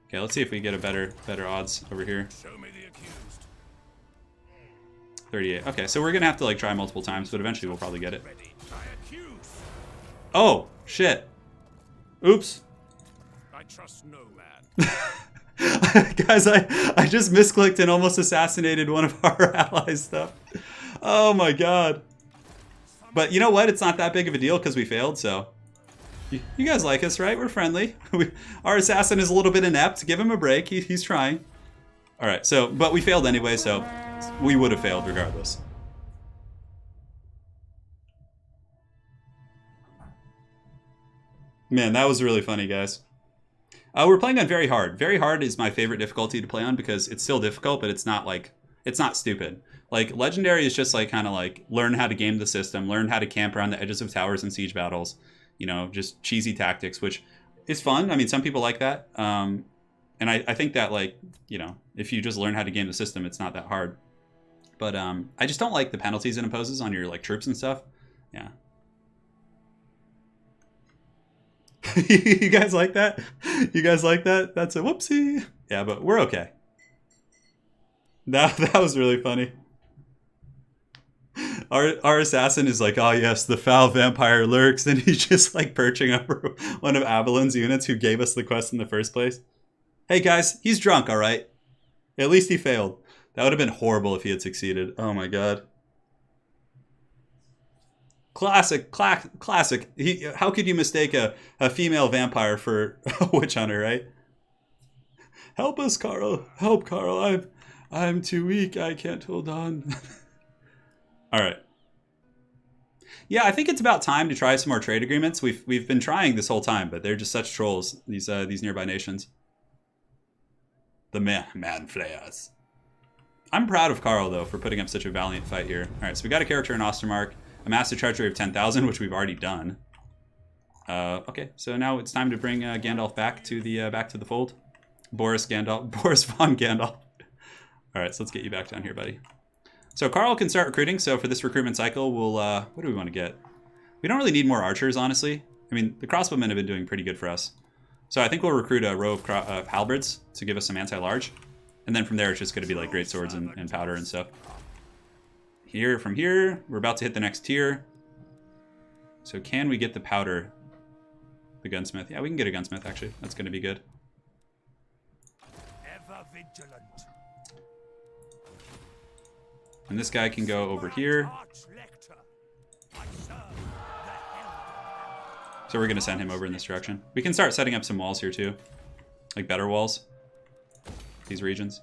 Okay, let's see if we get a better odds over here. Show me the accused. 38. Okay, so we're gonna have to like try multiple times, but eventually we'll probably get it. Ready. I accuse. Oh, shit. Oops. I trust no man. Guys, I just misclicked and almost assassinated one of our allies' stuff. Oh my god. But you know what? It's not that big of a deal because we failed, so... You guys like us, right? We're friendly. Our assassin is a little bit inept. Give him a break. He's trying. Alright, so... But we failed anyway, so... We would have failed regardless. Man, that was really funny, guys. We're playing on very hard. Very hard is my favorite difficulty to play on because it's still difficult, but it's not like... It's not stupid. Like, Legendary is just like kind of like learn how to game the system, learn how to camp around the edges of towers and siege battles. You know, just cheesy tactics, which is fun. I mean, some people like that. And I think that, like, you know, if you just learn how to game the system, it's not that hard. But I just don't like the penalties it imposes on your, like, troops and stuff. Yeah. You guys like that? You guys like that? That's a whoopsie. Yeah, but we're okay. That was really funny. Our assassin is like, oh yes, the foul vampire lurks, and he's just like perching over one of Avalon's units who gave us the quest in the first place. Hey guys, he's drunk, all right? At least he failed. That would have been horrible if he had succeeded. Oh my god. Classic. How could you mistake a female vampire for a witch hunter, right? Help us, Karl. Help, Karl. I'm too weak. I can't hold on. All right. Yeah, I think it's about time to try some more trade agreements. We've been trying this whole time, but they're just such trolls, these nearby nations. The man flayers. I'm proud of Karl, though, for putting up such a valiant fight here. All right, so we got a character in Ostermark, a massive treasury of 10,000, which we've already done. Okay, so now it's time to bring Gandalf back to the fold. Boris von Gandalf. All right, so let's get you back down here, buddy. So Karl can start recruiting. So for this recruitment cycle, we'll what do we want to get? We don't really need more archers, honestly. I mean, the crossbowmen have been doing pretty good for us. So I think we'll recruit a row of halberds to give us some anti-large. And then from there, it's just going to be like great swords and powder and stuff. From here, we're about to hit the next tier. So can we get the powder? The gunsmith? Yeah, we can get a gunsmith, actually. That's going to be good. Ever vigilant. And this guy can go over here. So we're going to send him over in this direction. We can start setting up some walls here too. Like better walls. These regions.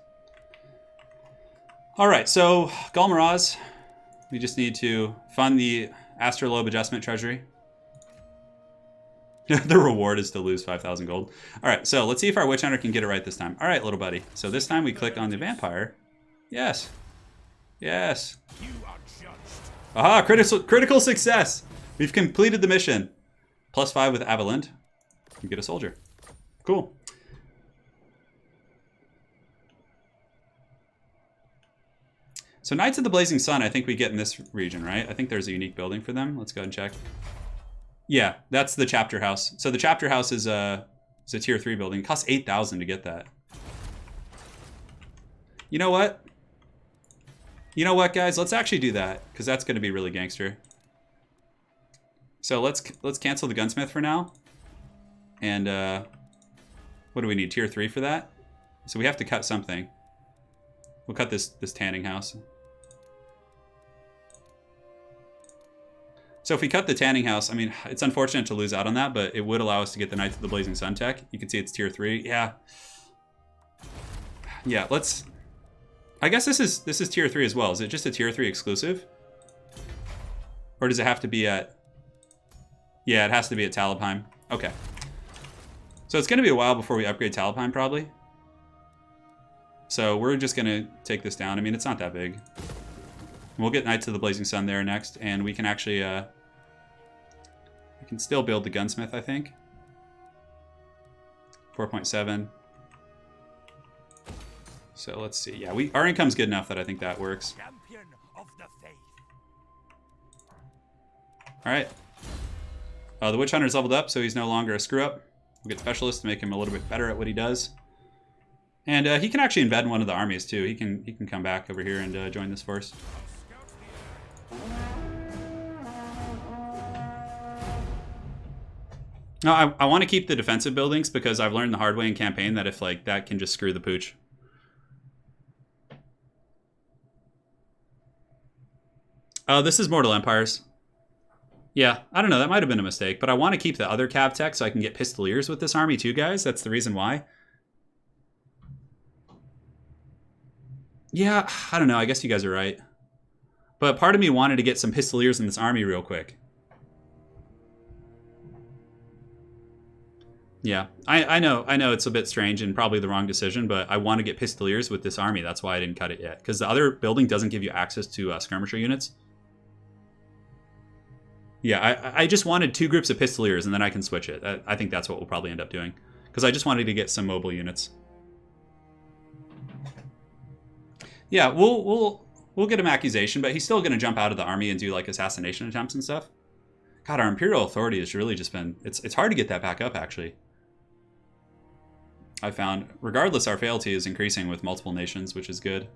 Alright, so Galmaraz. We just need to fund the Astrolabe Adjustment Treasury. The reward is to lose 5,000 gold. Alright, so let's see if our Witch Hunter can get it right this time. Alright, little buddy. So this time we click on the Vampire. Yes. Yes. You are judged. Aha, critical success. We've completed the mission. +5 with Avalund. You get a soldier. Cool. So Knights of the Blazing Sun, I think we get in this region, right? I think there's a unique building for them. Let's go ahead and check. Yeah, that's the chapter house. So the chapter house is a tier 3 building. It costs 8,000 to get that. You know what? You know what, guys? Let's actually do that, because that's going to be really gangster. So let's cancel the gunsmith for now. And what do we need? Tier 3 for that? So we have to cut something. We'll cut this tanning house. So if we cut the Tanning House, I mean, it's unfortunate to lose out on that, but it would allow us to get the Knights of the Blazing Sun tech. You can see it's tier 3. Yeah. Yeah, let's... I guess this is tier 3 as well. Is it just a tier 3 exclusive? Or does it have to be at... Yeah, it has to be at Talabheim. Okay. So it's going to be a while before we upgrade Talabheim, probably. So we're just going to take this down. I mean, it's not that big. We'll get Knights of the Blazing Sun there next, and we can actually... we can still build the Gunsmith, I think. 4.7. So let's see. Yeah, our income's good enough that I think that works. Champion of the faith. All right. The Witch Hunter's leveled up, so he's no longer a screw-up. We'll get Specialist to make him a little bit better at what he does. And he can actually embed in one of the armies, too. He can come back over here and join this force. No, I want to keep the defensive buildings because I've learned the hard way in campaign that if like that can just screw the pooch. This is Mortal Empires. Yeah, I don't know. That might have been a mistake, but I want to keep the other Cav tech so I can get Pistoliers with this army too, guys. That's the reason why. Yeah, I don't know. I guess you guys are right. But part of me wanted to get some Pistoliers in this army real quick. Yeah, I know it's a bit strange and probably the wrong decision, but I want to get Pistoliers with this army. That's why I didn't cut it yet. Because the other building doesn't give you access to skirmisher units. Yeah, I just wanted 2 groups of Pistoliers and then I can switch it. I think that's what we'll probably end up doing. Because I just wanted to get some mobile units. Yeah, we'll get him accusation, but he's still going to jump out of the army and do like assassination attempts and stuff. God, our Imperial Authority has really just been... It's hard to get that back up, actually. I found, regardless, our fealty is increasing with multiple nations, which is good.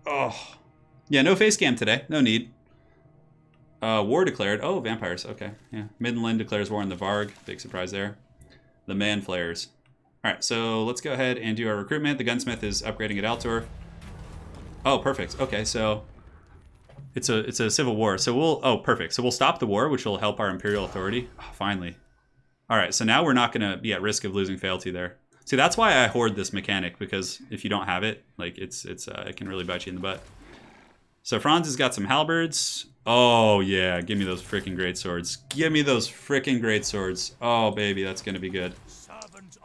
Oh. Yeah, no face cam today. No need. War declared. Oh, vampires. Okay. Yeah. Midland declares war on the Varg. Big surprise there. The Man Flayers. All right, so let's go ahead and do our recruitment. The Gunsmith is upgrading at Altorf. Oh, perfect. Okay, so it's a civil war. So we'll... Oh, perfect. So we'll stop the war, which will help our Imperial Authority. Oh, finally. All right, so now we're not going to be at risk of losing fealty there. See, that's why I hoard this mechanic, because if you don't have it, like it can really bite you in the butt. So Franz has got some halberds. Oh yeah, give me those freaking great swords. Give me those freaking great swords. Oh baby, that's gonna be good.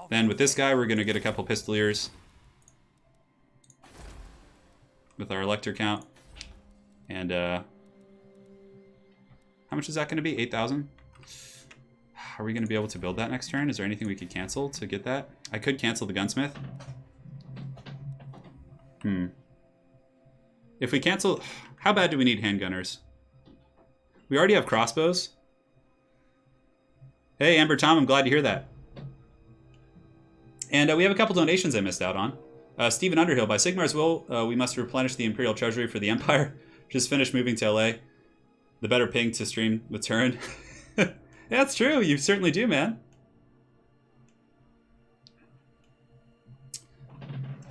Then with this guy, we're gonna get a couple Pistoliers with our Elector count. And how much is that gonna be? 8,000. Are we going to be able to build that next turn? Is there anything we could cancel to get that? I could cancel the Gunsmith. If we cancel... How bad do we need handgunners? We already have crossbows. Hey, Amber Tom, I'm glad to hear that. And we have a couple donations I missed out on. Stephen Underhill, by Sigmar's will, we must replenish the Imperial Treasury for the Empire. Just finished moving to LA. The better ping to stream with Turin. That's true. You certainly do, man.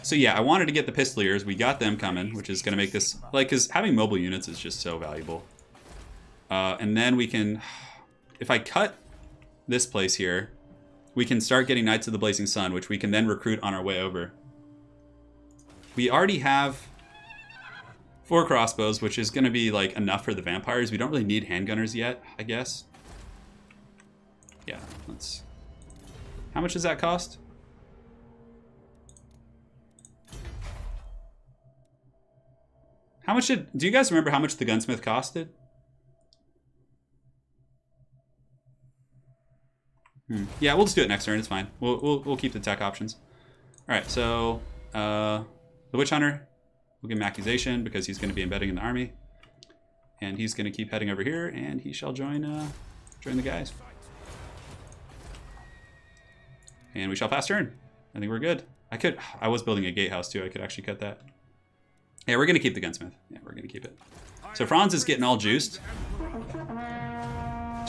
So yeah, I wanted to get the Pistoliers. We got them coming, which is going to make this... Like, because having mobile units is just so valuable. And then we can... If I cut this place here, we can start getting Knights of the Blazing Sun, which we can then recruit on our way over. We already have 4 crossbows, which is going to be like enough for the vampires. We don't really need handgunners yet, I guess. Yeah, let's... How much does that cost? How much did... Do you guys remember how much the Gunsmith costed? Yeah, we'll just do it next turn. It's fine. We'll keep the tech options. All right, so the Witch Hunter, we'll give him accusation because he's going to be embedding in the army, and he's going to keep heading over here, and he shall join the guys. And we shall pass turn. I think we're good. I was building a gatehouse too. I could actually cut that. Yeah, we're going to keep the Gunsmith. Yeah, we're going to keep it. So Franz is getting all juiced.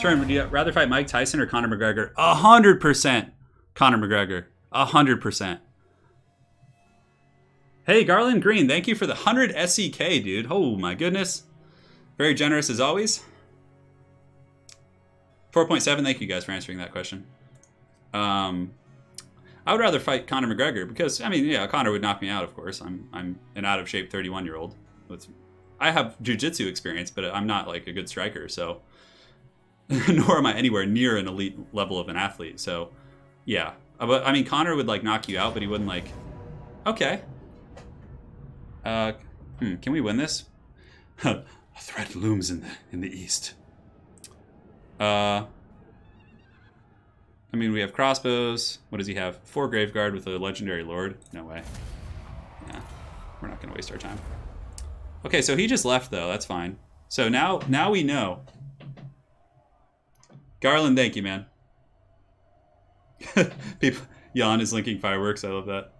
Turin, would you rather fight Mike Tyson or Conor McGregor? 100% Conor McGregor. 100%. Hey, Garland Green, thank you for the 100 SEK, dude. Oh my goodness. Very generous as always. 4.7, thank you guys for answering that question. I would rather fight Conor McGregor because, I mean, yeah, Conor would knock me out, of course. I'm an out-of-shape 31-year-old. I have jiu-jitsu experience, but I'm not, like, a good striker, so... Nor am I anywhere near an elite level of an athlete, so... Yeah. But, I mean, Conor would, like, knock you out, but he wouldn't, like... Okay. Can we win this? A threat looms in the east. I mean, we have crossbows. What does he have? 4 Graveguard with a legendary lord? No way. Yeah, we're not going to waste our time. Okay, so he just left, though. That's fine. So now we know. Garland, thank you, man. Jan is linking fireworks. I love that.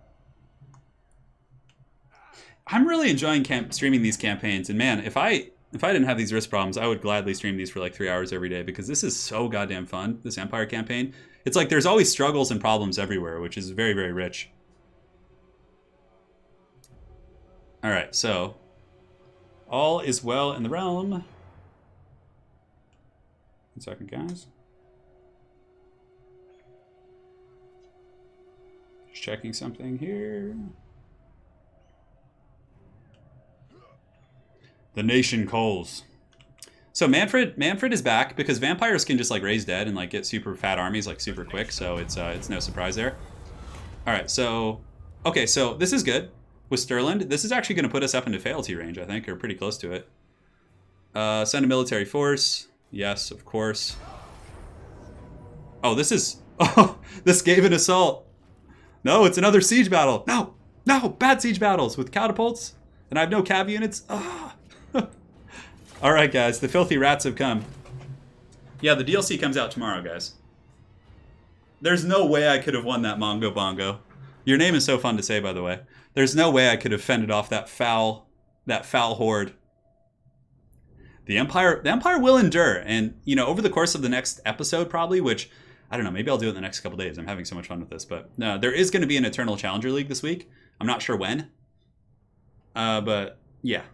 I'm really enjoying streaming these campaigns. And man, if I didn't have these wrist problems, I would gladly stream these for like 3 hours every day because this is so goddamn fun, this Empire campaign. It's like there's always struggles and problems everywhere, which is very, very rich. All right, so all is well in the realm. 1 second, guys. Just checking something here. The nation calls. So Manfred is back because vampires can just like raise dead and like get super fat armies like super quick, so it's no surprise there. All right, so okay, so this is good with Stirland. This is actually going to put us up into fealty range, I think, or pretty close to it. Send a military force. Yes, of course. Oh, this is the Skaven assault. No, it's another siege battle. No, bad siege battles with catapults, and I have no cav units. All right, guys, the filthy rats have come. Yeah, the DLC comes out tomorrow, guys. There's no way I could have won that Mongo Bongo. Your name is so fun to say, by the way. There's no way I could have fended off that foul horde. The Empire will endure, and you know, over the course of the next episode, probably, which I don't know, maybe I'll do it in the next couple days. I'm having so much fun with this, but no, there is going to be an Eternal Challenger League this week. I'm not sure when, but yeah.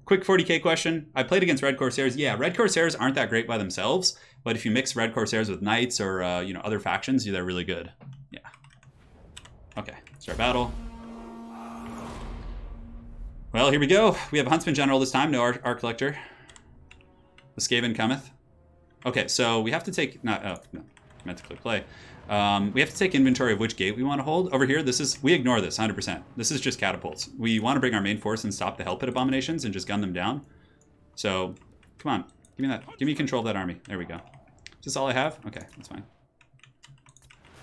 Quick 40k question. I played against Red Corsairs. Yeah, Red Corsairs aren't that great by themselves, but if you mix Red Corsairs with Knights or you know, other factions, they're really good. Yeah. Okay, start battle. Well, here we go. We have a Huntsman General this time, no Art Collector. The Skaven cometh. Okay, so we have to take... no, I meant to click play. We have to take inventory of which gate we want to hold. Over here, we ignore this 100%. This is just catapults. We want to bring our main force and stop the Hell Pit Abominations and just gun them down. So, come on. Give me that. Give me control of that army. There we go. Is this all I have? Okay, that's fine.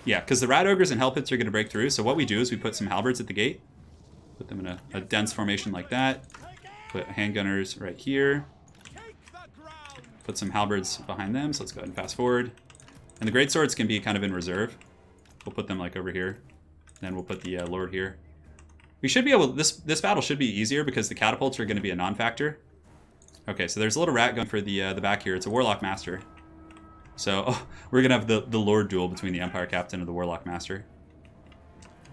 Yeah, because the Rat Ogres and Hell Pits are going to break through. So what we do is we put some Halberds at the gate. Put them in a dense formation like that. Put handgunners right here. Put some Halberds behind them. So let's go ahead and fast forward. And the great swords can be kind of in reserve. We'll put them like over here. Then we'll put the Lord here. We should be able... This battle should be easier because the catapults are going to be a non-factor. Okay, so there's a little rat going for the back here. It's a Warlock Master. So we're going to have the Lord duel between the Empire Captain and the Warlock Master.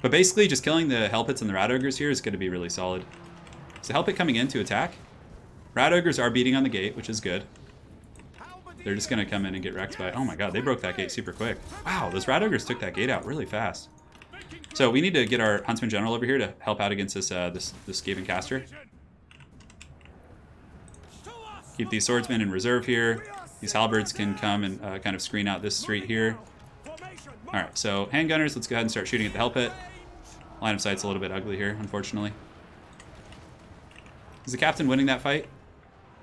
But basically, just killing the Hell Pits and the Rat Ogres here is going to be really solid. Is the Hell Pit coming in to attack? Rat Ogres are beating on the gate, which is good. They're just going to come in and get wrecked by... Oh my god, they broke that gate super quick. Wow, those Rat Ogres took that gate out really fast. So we need to get our Huntsman General over here to help out against this Skaven caster. Keep these swordsmen in reserve here. These halberds can come and kind of screen out this street here. Alright, so handgunners, let's go ahead and start shooting at the Hell Pit. Line of sight's a little bit ugly here, unfortunately. Is the captain winning that fight?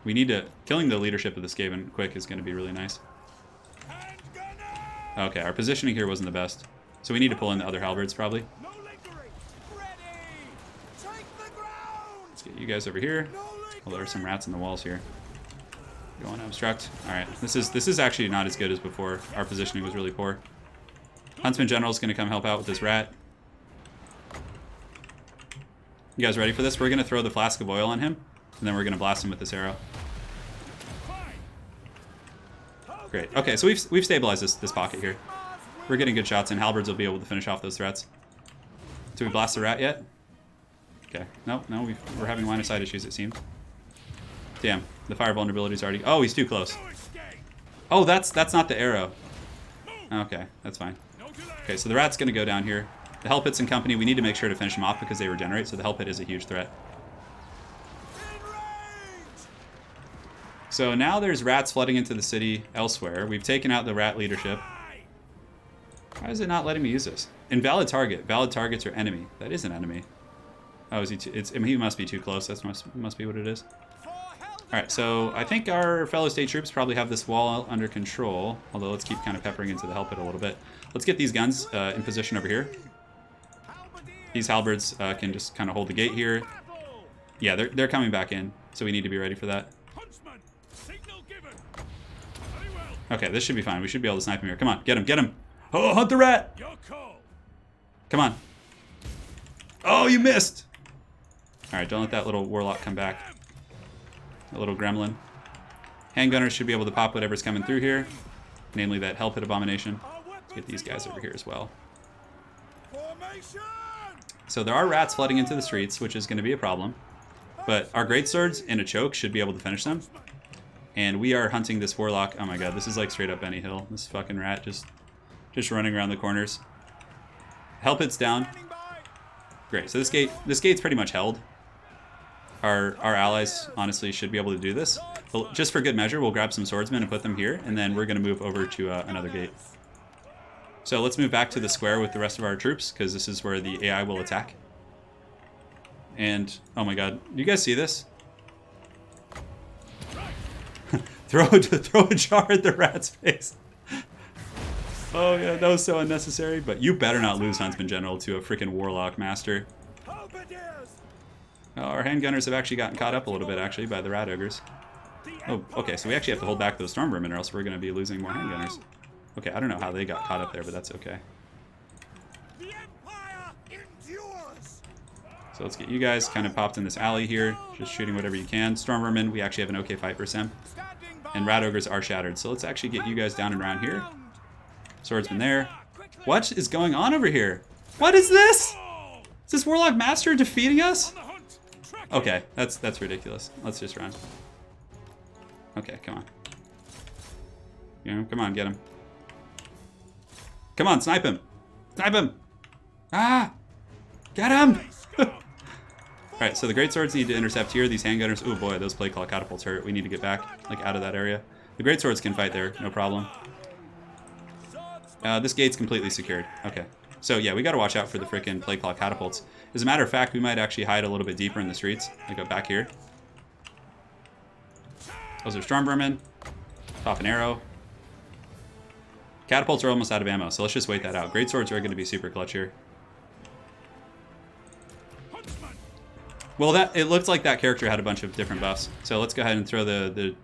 We need to... Killing the leadership of the Skaven quick is going to be really nice. Okay, our positioning here wasn't the best. So we need to pull in the other halberds, probably. Let's get you guys over here. Oh, there are some rats in the walls here. Go on, obstruct. Alright, this is actually not as good as before. Our positioning was really poor. Huntsman General is going to come help out with this rat. You guys ready for this? We're going to throw the flask of oil on him. And then we're going to blast him with this arrow. Great. Okay, so we've stabilized this pocket here. We're getting good shots, and halberds will be able to finish off those threats. Did we blast the rat yet? Okay. No, we're having line of sight issues, it seems. Damn, the fire vulnerability is already... Oh, he's too close. Oh, that's not the arrow. Okay, that's fine. Okay, so the rat's going to go down here. The Hell Pits and company, we need to make sure to finish them off because they regenerate, so the Hell Pit is a huge threat. So now there's rats flooding into the city elsewhere. We've taken out the rat leadership. Why is it not letting me use this? Invalid target. Valid targets are enemy. That is an enemy. Oh, is he too... I mean, he must be too close. That must be what it is. Alright, so I think our fellow state troops probably have this wall under control. Although let's keep kind of peppering into the Hell Pit a little bit. Let's get these guns in position over here. These halberds can just kind of hold the gate here. Yeah, they're coming back in, so we need to be ready for that. Okay, this should be fine. We should be able to snipe him here. Come on, get him, get him! Oh, hunt the rat! Come on. Oh, you missed! Alright, don't let that little warlock come back. A little gremlin. Handgunners should be able to pop whatever's coming through here. Namely that Hell Pit Abomination. Let's get these guys over here as well. So there are rats flooding into the streets, which is going to be a problem. But our greatswords in a choke should be able to finish them. And we are hunting this warlock. Oh my god, this is like straight up Benny Hill. This fucking rat just running around the corners. Hell Pit's down. Great, so this gate's pretty much held. Our allies honestly should be able to do this. But just for good measure, we'll grab some swordsmen and put them here, and then we're going to move over to another gate. So let's move back to the square with the rest of our troops, because this is where the AI will attack. And, oh my god, do you guys see this? throw a jar at the rat's face. Oh yeah, that was so unnecessary, but you better not lose Huntsman General to a freaking Warlock Master. Oh, our handgunners have actually gotten caught up a little bit, actually, by the rat ogres. Oh, okay, so we actually have to hold back those storm vermin, or else we're going to be losing more handgunners. Okay, I don't know how they got caught up there, but that's okay. So let's get you guys kind of popped in this alley here, just shooting whatever you can. Storm vermin, we actually have an okay fight for Sim. And rat ogres are shattered, so let's actually get you guys down and around here. Swordsman there. What is going on over here? What is this? Is this Warlock Master defeating us? Okay, that's ridiculous. Let's just run. Okay, come on. Yeah, come on, get him. Come on, snipe him. Snipe him. Ah! Get him! Alright, so the greatswords need to intercept here. These handgunners. Oh boy, those play claw catapults hurt. We need to get back, like, out of that area. The greatswords can fight there, no problem. This gate's completely secured. Okay. So yeah, we gotta watch out for the frickin' play claw catapults. As a matter of fact, we might actually hide a little bit deeper in the streets. Like up back here. Those are storm vermin. Pop an arrow. Catapults are almost out of ammo, so let's just wait that out. Greatswords are gonna be super clutch here. Well, it looked like that character had a bunch of different buffs. So let's go ahead and throw the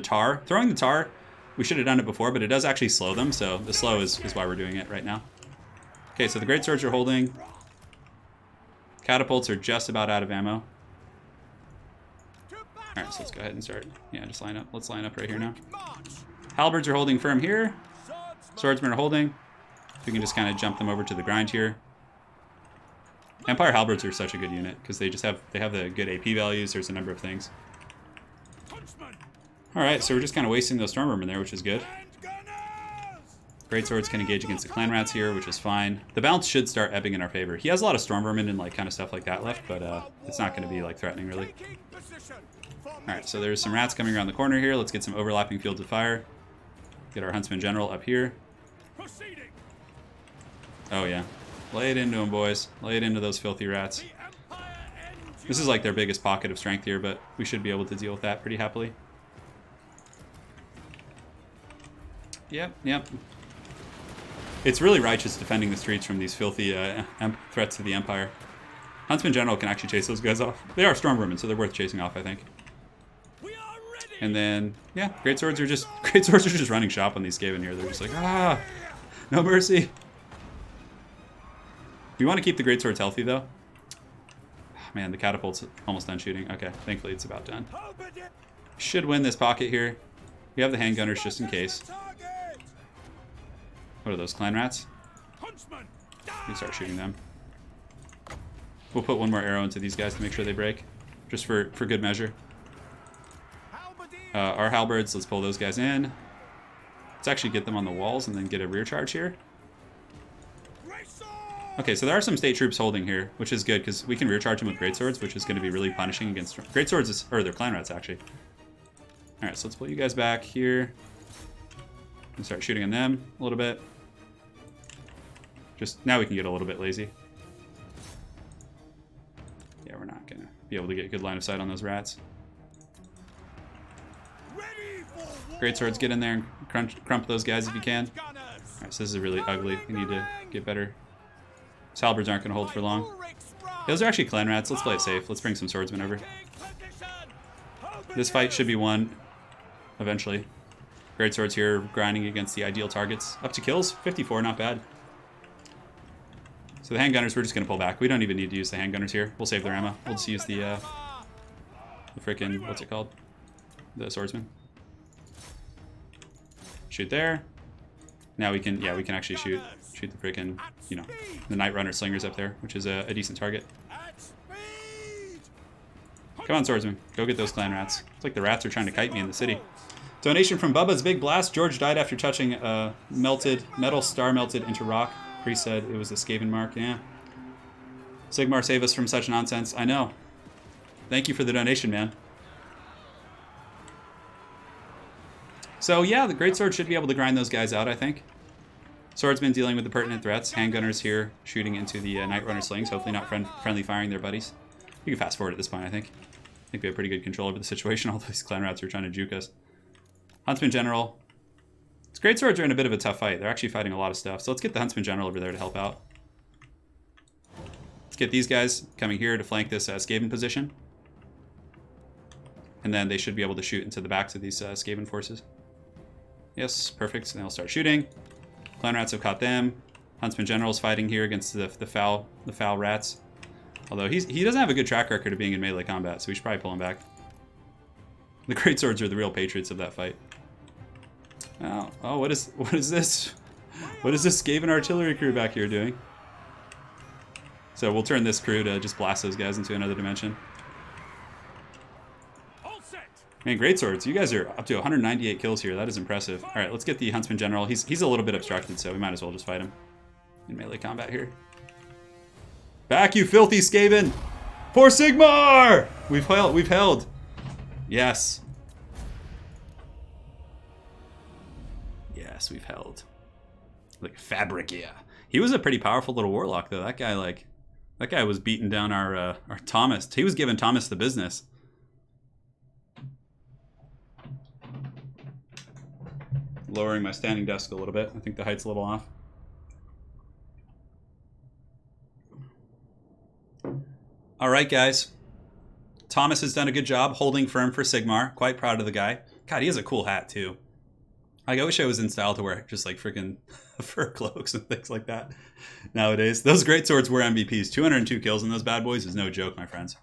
tar. Throwing the tar, we should have done it before, but it does actually slow them. So the slow is why we're doing it right now. Okay, so the greatswords are holding. Catapults are just about out of ammo. Alright, so let's go ahead and start. Yeah, just line up. Let's line up right here now. Halberds are holding firm here. Swordsmen are holding. We can just kind of jump them over to the grind here. Empire halberds are such a good unit because they have the good AP values. There's a number of things. Alright, so we're just kind of wasting those storm vermin there, which is good. Greatswords can engage against the clan rats here, which is fine. The balance should start ebbing in our favor. He has a lot of storm vermin and like kind of stuff like that left, but it's not going to be like threatening really. Alright, so there's some rats coming around the corner here. Let's get some overlapping fields of fire. Get our Huntsman General up here. Oh yeah. Lay it into them, boys. Lay it into those filthy rats. This is like their biggest pocket of strength here, but we should be able to deal with that pretty happily. Yep. It's really righteous defending the streets from these filthy threats to the Empire. Huntsman General can actually chase those guys off. They are storm vermin, so they're worth chasing off, I think. And then, yeah, greatswords are just running shop on these Skaven here. They're just like, ah, no mercy. We want to keep the greatswords healthy, though. Oh, man, the catapult's almost done shooting. Okay, thankfully it's about done. Should win this pocket here. We have the handgunners just in case. What are those, clan rats? We can start shooting them. We'll put one more arrow into these guys to make sure they break, just for good measure. Our halberds, let's pull those guys in. Let's actually get them on the walls and then get a rear charge here. Okay, so there are some state troops holding here, which is good because we can rear charge them with greatswords, which is going to be really punishing against greatswords, or they're clan rats actually. All right, so let's pull you guys back here and start shooting on them a little bit. Just now we can get a little bit lazy. Yeah, we're not gonna be able to get a good line of sight on those rats. Greatswords, get in there and crump those guys if you can. All right, so this is really ugly. We need to get better. Halberds aren't going to hold for long. Those are actually clan rats. Let's play it safe. Let's bring some swordsmen over. This fight should be won eventually. Greatswords here grinding against the ideal targets. Up to kills. 54, not bad. So the handgunners, we're just going to pull back. We don't even need to use the handgunners here. We'll save their ammo. We'll just use the frickin', what's it called? The swordsman. Shoot there. Now we can, yeah, we can actually shoot the freaking, you know, the Night Runner slingers up there, which is a decent target. Come on, swordsman. Go get those clan rats. It's like the rats are trying to kite me in the city. Donation from Bubba's Big Blast. George died after touching melted metal star melted into rock. Priest said it was a Skaven mark. Yeah. Sigmar, save us from such nonsense. I know. Thank you for the donation, man. So yeah, the greatsword should be able to grind those guys out, I think. Swordsmen dealing with the pertinent threats. Handgunners here shooting into the Night Runner slings. Hopefully not friendly firing their buddies. You can fast forward at this point, I think. I think we have pretty good control over the situation. All these clan rats are trying to juke us. Huntsman General. These greatswords are in a bit of a tough fight. They're actually fighting a lot of stuff. So let's get the Huntsman General over there to help out. Let's get these guys coming here to flank this Skaven position. And then they should be able to shoot into the backs of these Skaven forces. Yes, perfect. So they'll start shooting. Clan rats have caught them. Huntsman General's fighting here against the foul rats. Although he doesn't have a good track record of being in melee combat, so we should probably pull him back. The greatswords are the real patriots of that fight. Oh, what is this? What is this Skaven artillery crew back here doing? So we'll turn this crew to just blast those guys into another dimension. Man, greatswords, you guys are up to 198 kills here. That is impressive. All right, let's get the Huntsman General. He's a little bit obstructed, so we might as well just fight him in melee combat here. Back, you filthy Skaven! For Sigmar! We've held. Yes. Yes, we've held. Like fabric, yeah. He was a pretty powerful little warlock, though. That guy was beating down our Thomas. He was giving Thomas the business. Lowering my standing desk a little bit. I think the height's a little off. All right, guys. Thomas has done a good job holding firm for Sigmar. Quite proud of the guy. God, he has a cool hat, too. Like, I wish I was in style to wear just, like, freaking fur cloaks and things like that nowadays. Those greatswords were MVPs. 202 kills in those bad boys is no joke, my friends.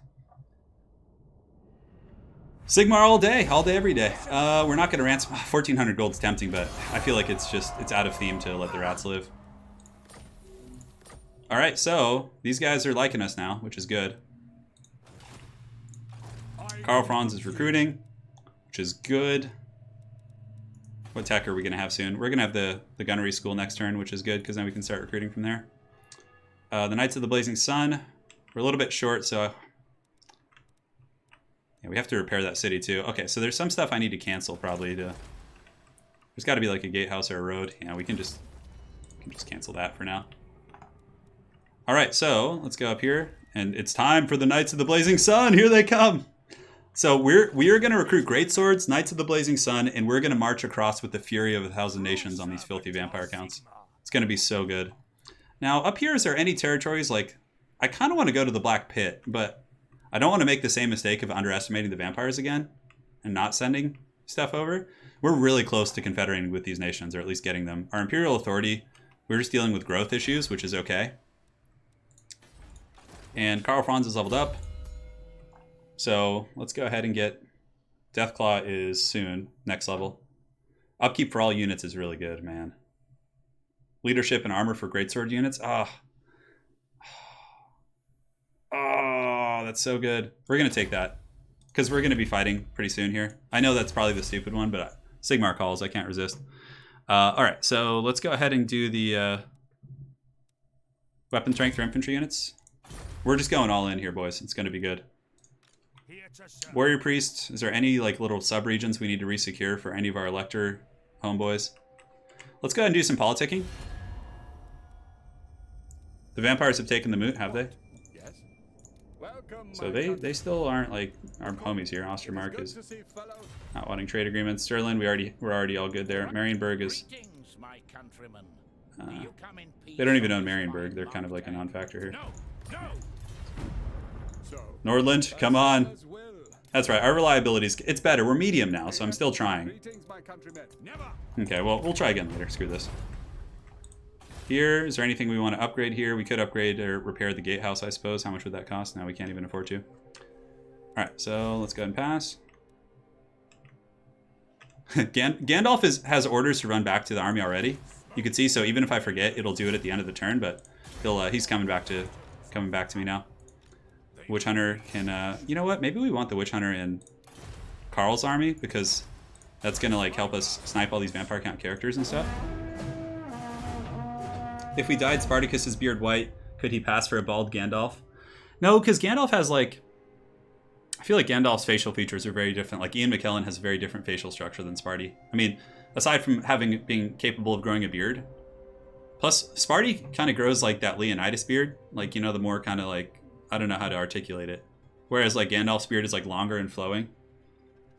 Sigmar all day, every day. We're not going to ransom. 1,400 gold's tempting, but I feel like it's out of theme to let the rats live. All right, so these guys are liking us now, which is good. Karl Franz is recruiting, which is good. What tech are we going to have soon? We're going to have the gunnery school next turn, which is good because then we can start recruiting from there. The Knights of the Blazing Sun. We're a little bit short, so yeah, we have to repair that city too. Okay, so there's some stuff I need to cancel probably. There's got to be like a gatehouse or a road. Yeah, we can just cancel that for now. All right, so let's go up here, and it's time for the Knights of the Blazing Sun. Here they come. So we are going to recruit greatswords, Knights of the Blazing Sun, and we're going to march across with the fury of 1,000 nations on these filthy vampire counts. It's going to be so good. Now, up here, is there any territories, like, I kind of want to go to the Black Pit, but I don't want to make the same mistake of underestimating the vampires again and not sending stuff over. We're really close to confederating with these nations, or at least getting them. Our Imperial Authority, we're just dealing with growth issues, which is okay. And Karl Franz is leveled up. So let's go ahead and get Deathclaw is soon, next level. Upkeep for all units is really good, man. Leadership and armor for greatsword units. Oh, that's so good. We're going to take that. Because we're going to be fighting pretty soon here. I know that's probably the stupid one, but Sigmar calls. I can't resist. All right, so let's go ahead and do the weapon strength for infantry units. We're just going all in here, boys. It's going to be good. Warrior Priest, is there any like little sub-regions we need to resecure for any of our Elector homeboys? Let's go ahead and do some politicking. The vampires have taken the moot, have they? Yes. Welcome, So they still aren't like our homies here. Ostermark is not wanting trade agreements. Stirland, we're already all good there. Marienburg is they don't even own Marienburg. They're kind of like a non-factor here. Nordland, come on. That's right. Our reliability is it's better. We're medium now, so I'm still trying. Okay, well we'll try again later. Screw this. Here, is there anything we want to upgrade here? We could upgrade or repair the gatehouse, I suppose. How much would that cost? Now we can't even afford to. All right, so let's go ahead and pass. Gandalf has orders to run back to the army already. You can see, so even if I forget, it'll do it at the end of the turn, but he's coming back to me now. Witch Hunter can, you know what? Maybe we want the Witch Hunter in Karl's army because that's gonna like help us snipe all these vampire count characters and stuff. If we dyed Spartacus's beard white, could he pass for a bald Gandalf? No, because Gandalf has like... I feel like Gandalf's facial features are very different. Like Ian McKellen has a very different facial structure than Sparty. I mean, aside from being capable of growing a beard. Plus, Sparty kind of grows like that Leonidas beard. Like, you know, the more kind of like... I don't know how to articulate it. Whereas like Gandalf's beard is like longer and flowing.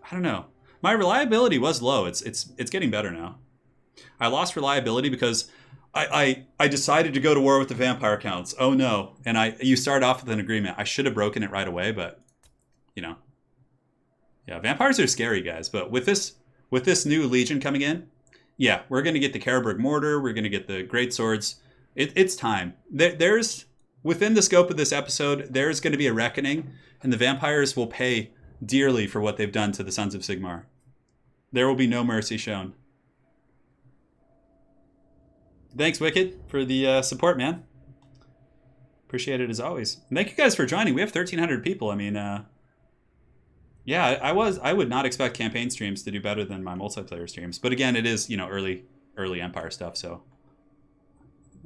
I don't know. My reliability was low. It's getting better now. I lost reliability because... I decided to go to war with the vampire counts. Oh no. And you start off with an agreement. I should have broken it right away, but you know. Yeah, vampires are scary, guys. But with this new legion coming in, yeah, we're gonna get the Karlberg mortar, we're gonna get the great swords. It's time. There's within the scope of this episode, there's gonna be a reckoning, and the vampires will pay dearly for what they've done to the Sons of Sigmar. There will be no mercy shown. Thanks, Wicked, for the support, man. Appreciate it as always. And thank you guys for joining. We have 1,300 people. I mean, yeah, I would not expect campaign streams to do better than my multiplayer streams. But again, it is, you know, early Empire stuff, so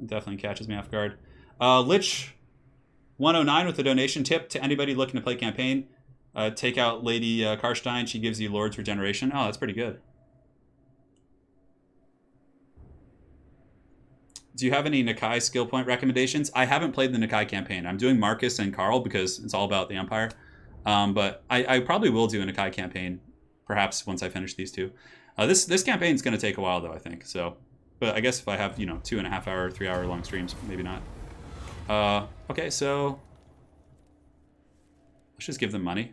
it definitely catches me off guard. Lich 109 with a donation tip to anybody looking to play campaign. Take out Lady Karstein. She gives you Lord's Regeneration. Oh, that's pretty good. Do you have any Nakai skill point recommendations? I haven't played the Nakai campaign. I'm doing Marcus and Karl because it's all about the Empire. But I probably will do a Nakai campaign, perhaps once I finish these two. This campaign is going to take a while, though, I think. So, but I guess if I have, you know, 2.5 hour, 3 hour long streams, maybe not. Okay, so let's just give them money.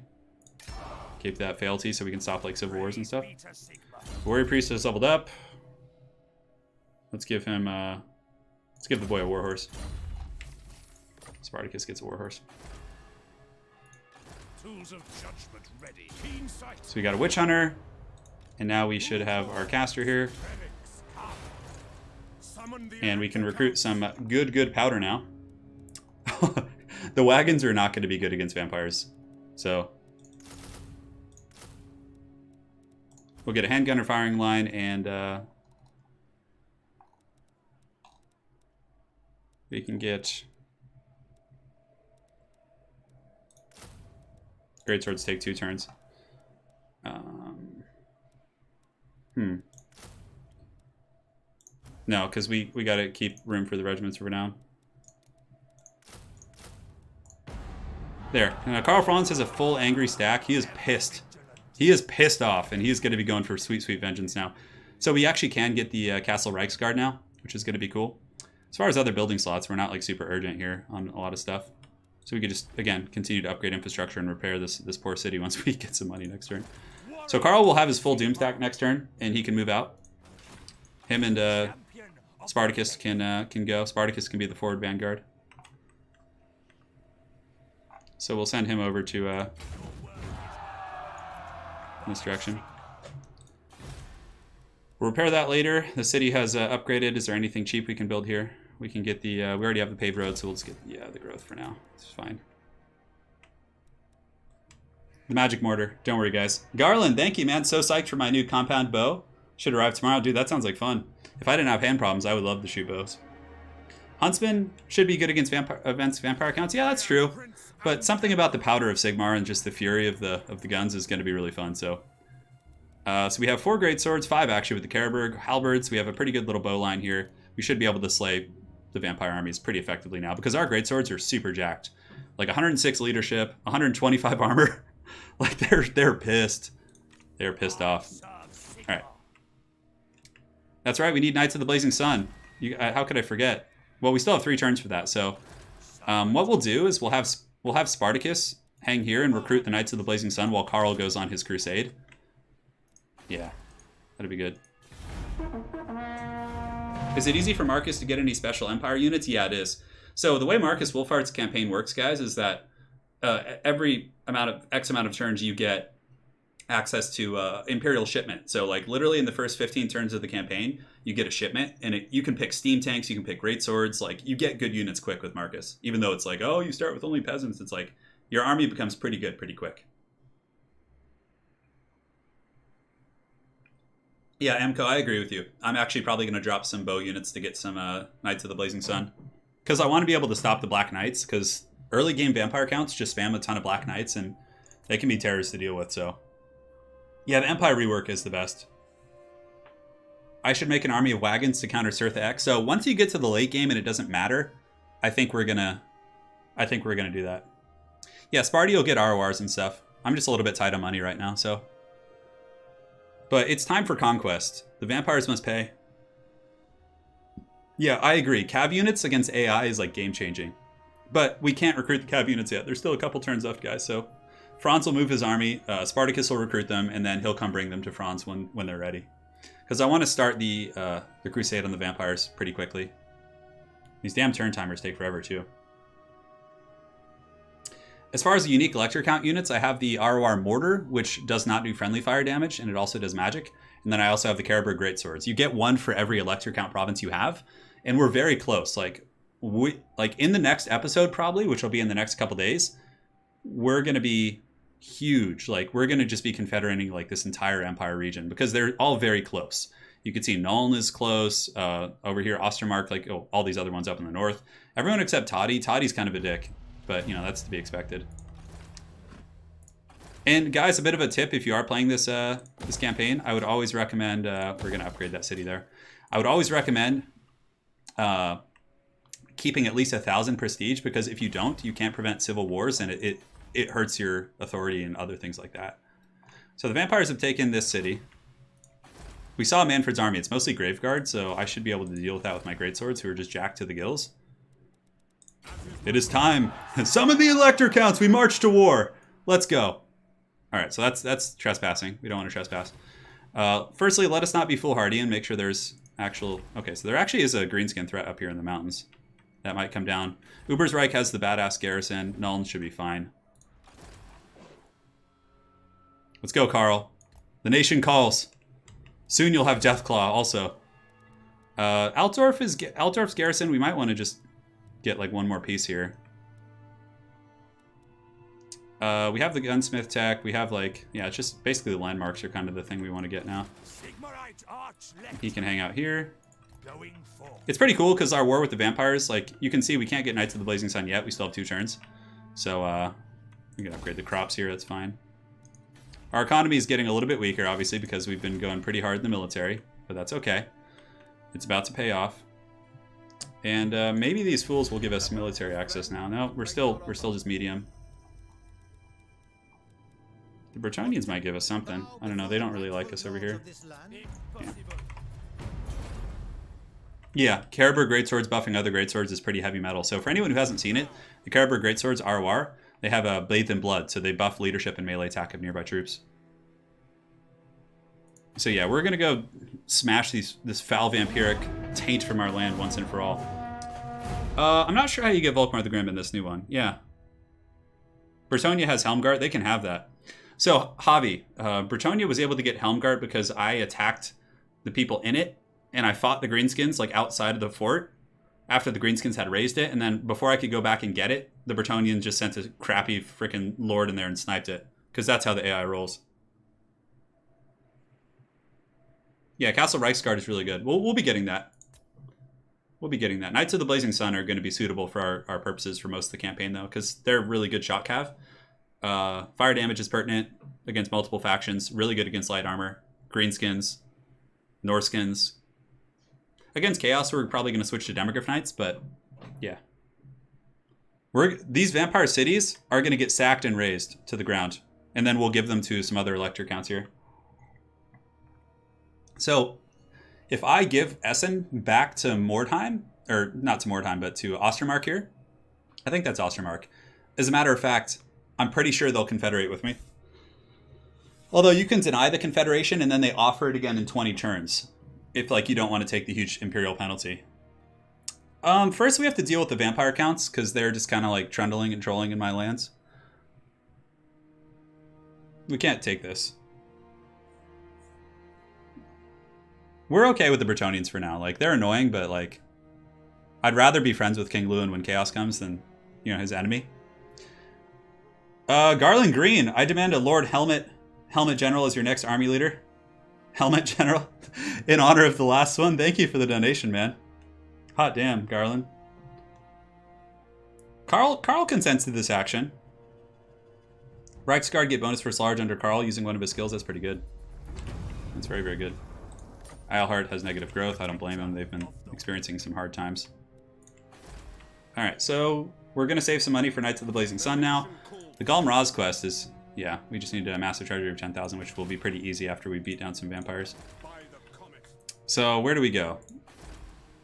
Keep that fealty so we can stop like civil wars and stuff. Warrior Priest has leveled up. Let's give him... let's give the boy a warhorse. Spartacus gets a warhorse. Tools of judgment ready. So we got a Witch Hunter, and now we should have our caster here. And we can recruit some good powder now. The wagons are not going to be good against vampires. So we'll get a handgunner firing line, and we can get... Great swords take 2 turns. No, because we got to keep room for the regiments for now. There. Now, Karl Franz has a full angry stack. He is pissed. He is pissed off, and he's going to be going for sweet vengeance now. So we actually can get the Castle Reichsguard now, which is going to be cool. As far as other building slots, we're not like super urgent here on a lot of stuff. So we could just, again, continue to upgrade infrastructure and repair this poor city once we get some money next turn. So Karl will have his full doom stack next turn, and he can move out. Him and Spartacus can go. Spartacus can be the forward vanguard. So we'll send him over to this direction. We'll repair that later. The city has upgraded. Is there anything cheap we can build here? We can get the... we already have the paved road, so we'll just get the growth for now. It's fine. The magic mortar. Don't worry, guys. Garland, thank you, man. So psyched for my new compound bow. Should arrive tomorrow. Dude, that sounds like fun. If I didn't have hand problems, I would love to shoot bows. Huntsman should be good against vampire counts. Yeah, that's true. But something about the powder of Sigmar and just the fury of the guns is going to be really fun. So we have 4 great swords, 5 actually with the Karberg halberds. We have a pretty good little bow line here. We should be able to slay the vampire armies pretty effectively now because our great swords are super jacked. Like 106 leadership, 125 armor. Like they're pissed. They're pissed off. All right. That's right. We need Knights of the Blazing Sun. How could I forget? Well, we still have 3 turns for that. So what we'll do is we'll have Spartacus hang here and recruit the Knights of the Blazing Sun while Karl goes on his crusade. Yeah, that'd be good. Is it easy for Marcus to get any special Empire units? Yeah, it is. So the way Marcus Wolfhart's campaign works, guys, is that every X amount of turns you get access to Imperial shipment. So like literally in the first 15 turns of the campaign, you get a shipment, and you can pick steam tanks, you can pick great swords. Like you get good units quick with Marcus, even though it's like, oh, you start with only peasants. It's like your army becomes pretty good pretty quick. Yeah, Amco, I agree with you. I'm actually probably going to drop some bow units to get some Knights of the Blazing Sun. Because I want to be able to stop the Black Knights, because early game vampire counts just spam a ton of Black Knights, and they can be terrors to deal with, so... Yeah, the Empire rework is the best. I should make an army of wagons to counter Cirtha X. So once you get to the late game and it doesn't matter, I think we're gonna do that. Yeah, Sparty will get RORs and stuff. I'm just a little bit tight on money right now, so... But it's time for conquest. The vampires must pay. Yeah, I agree. Cav units against AI is like game-changing. But we can't recruit the Cav units yet. There's still a couple turns left, guys. So Franz will move his army. Spartacus will recruit them, and then he'll come bring them to Franz when they're ready. Because I want to start the crusade on the vampires pretty quickly. These damn turn timers take forever, too. As far as the unique elector count units, I have the ROR Mortar, which does not do friendly fire damage, and it also does magic. And then I also have the Karberg Greatswords. You get 1 for every elector count province you have, and we're very close. Like in the next episode, probably, which will be in the next couple days, we're going to be huge. Like, we're going to just be confederating like this entire Empire region, because they're all very close. You can see Nuln is close. Over here, Ostermark, like all these other ones up in the north. Everyone except Toddy. Toddy's kind of a dick. But, you know, that's to be expected. And, guys, a bit of a tip if you are playing this this campaign. I would always recommend... we're going to upgrade that city there. I would always recommend keeping at least 1,000 prestige, because if you don't, you can't prevent civil wars, and it hurts your authority and other things like that. So the vampires have taken this city. We saw Manfred's army. It's mostly Graveguard, so I should be able to deal with that with my greatswords, who are just jacked to the gills. It is time. Summon the elector counts. We march to war. Let's go. All right, so that's trespassing. We don't want to trespass. Firstly, let us not be foolhardy and make sure there's actual... Okay, so there actually is a greenskin threat up here in the mountains. That might come down. Ubersreich has the badass garrison. Nuln should be fine. Let's go, Karl. The nation calls. Soon you'll have Deathclaw also. Altdorf's garrison, we might want to just get like 1 more piece here. We have the gunsmith tech. We have like, yeah, it's just basically the landmarks are kind of the thing we want to get now. He can hang out here. It's pretty cool because our war with the vampires, like you can see we can't get Knights of the Blazing Sun yet. We still have 2 turns. So we can upgrade the crops here. That's fine. Our economy is getting a little bit weaker, obviously, because we've been going pretty hard in the military. But that's okay. It's about to pay off. And maybe these fools will give us military access now. No, we're still just medium. The Bretonnians might give us something. I don't know. They don't really like us over here. Yeah, Karberg Greatswords buffing other Greatswords is pretty heavy metal. So for anyone who hasn't seen it, the Karberg Greatswords ROR, they have a Bathed in Blood, so they buff leadership and melee attack of nearby troops. So yeah, we're gonna go smash this foul vampiric taint from our land once and for all. I'm not sure how you get Volkmar the Grim in this new one. Yeah. Bretonia has Helmgart. They can have that. So, Javi, Bretonia was able to get Helmgart because I attacked the people in it, and I fought the Greenskins like outside of the fort after the Greenskins had raised it, and then before I could go back and get it, the Bretonians just sent a crappy freaking lord in there and sniped it. because that's how the AI rolls. Yeah, Castle Reichsguard is really good. We'll be getting that. We'll be getting that. Knights of the Blazing Sun are going to be suitable for our purposes for most of the campaign, though, because they're really good shot cav. Fire damage is pertinent against multiple factions. Really good against light armor. Greenskins. Norskins. Against Chaos, we're probably going to switch to Demograph Knights, but yeah. These Vampire Cities are going to get sacked and razed to the ground, and then we'll give them to some other Elector counts here. So, if I give Essen back to Mordheim, or not to Mordheim, but to Ostermark here, I think that's Ostermark. As a matter of fact, I'm pretty sure they'll confederate with me. Although you can deny the confederation and then they offer it again in 20 turns. If like you don't want to take the huge imperial penalty. First we have to deal with the vampire counts because they're just kind of like trundling and trolling in my lands. We can't take this. We're okay with the Bretonnians for now. Like, they're annoying, but like, I'd rather be friends with King Lewin when Chaos comes than, you know, his enemy. Garland Green, I demand a Lord Helmet General as your next army leader. Helmet General, in honor of the last one. Thank you for the donation, man. Hot damn, Garland. Karl consents to this action. Reichsguard get bonus first large under Karl using one of his skills. That's pretty good. That's very, very good. Eilhart has negative growth. I don't blame him. They've been experiencing some hard times. Alright, so we're going to save some money for Knights of the Blazing Sun now. The Golem Raz quest is, yeah, we just need a massive treasury of 10,000, which will be pretty easy after we beat down some vampires. So where do we go?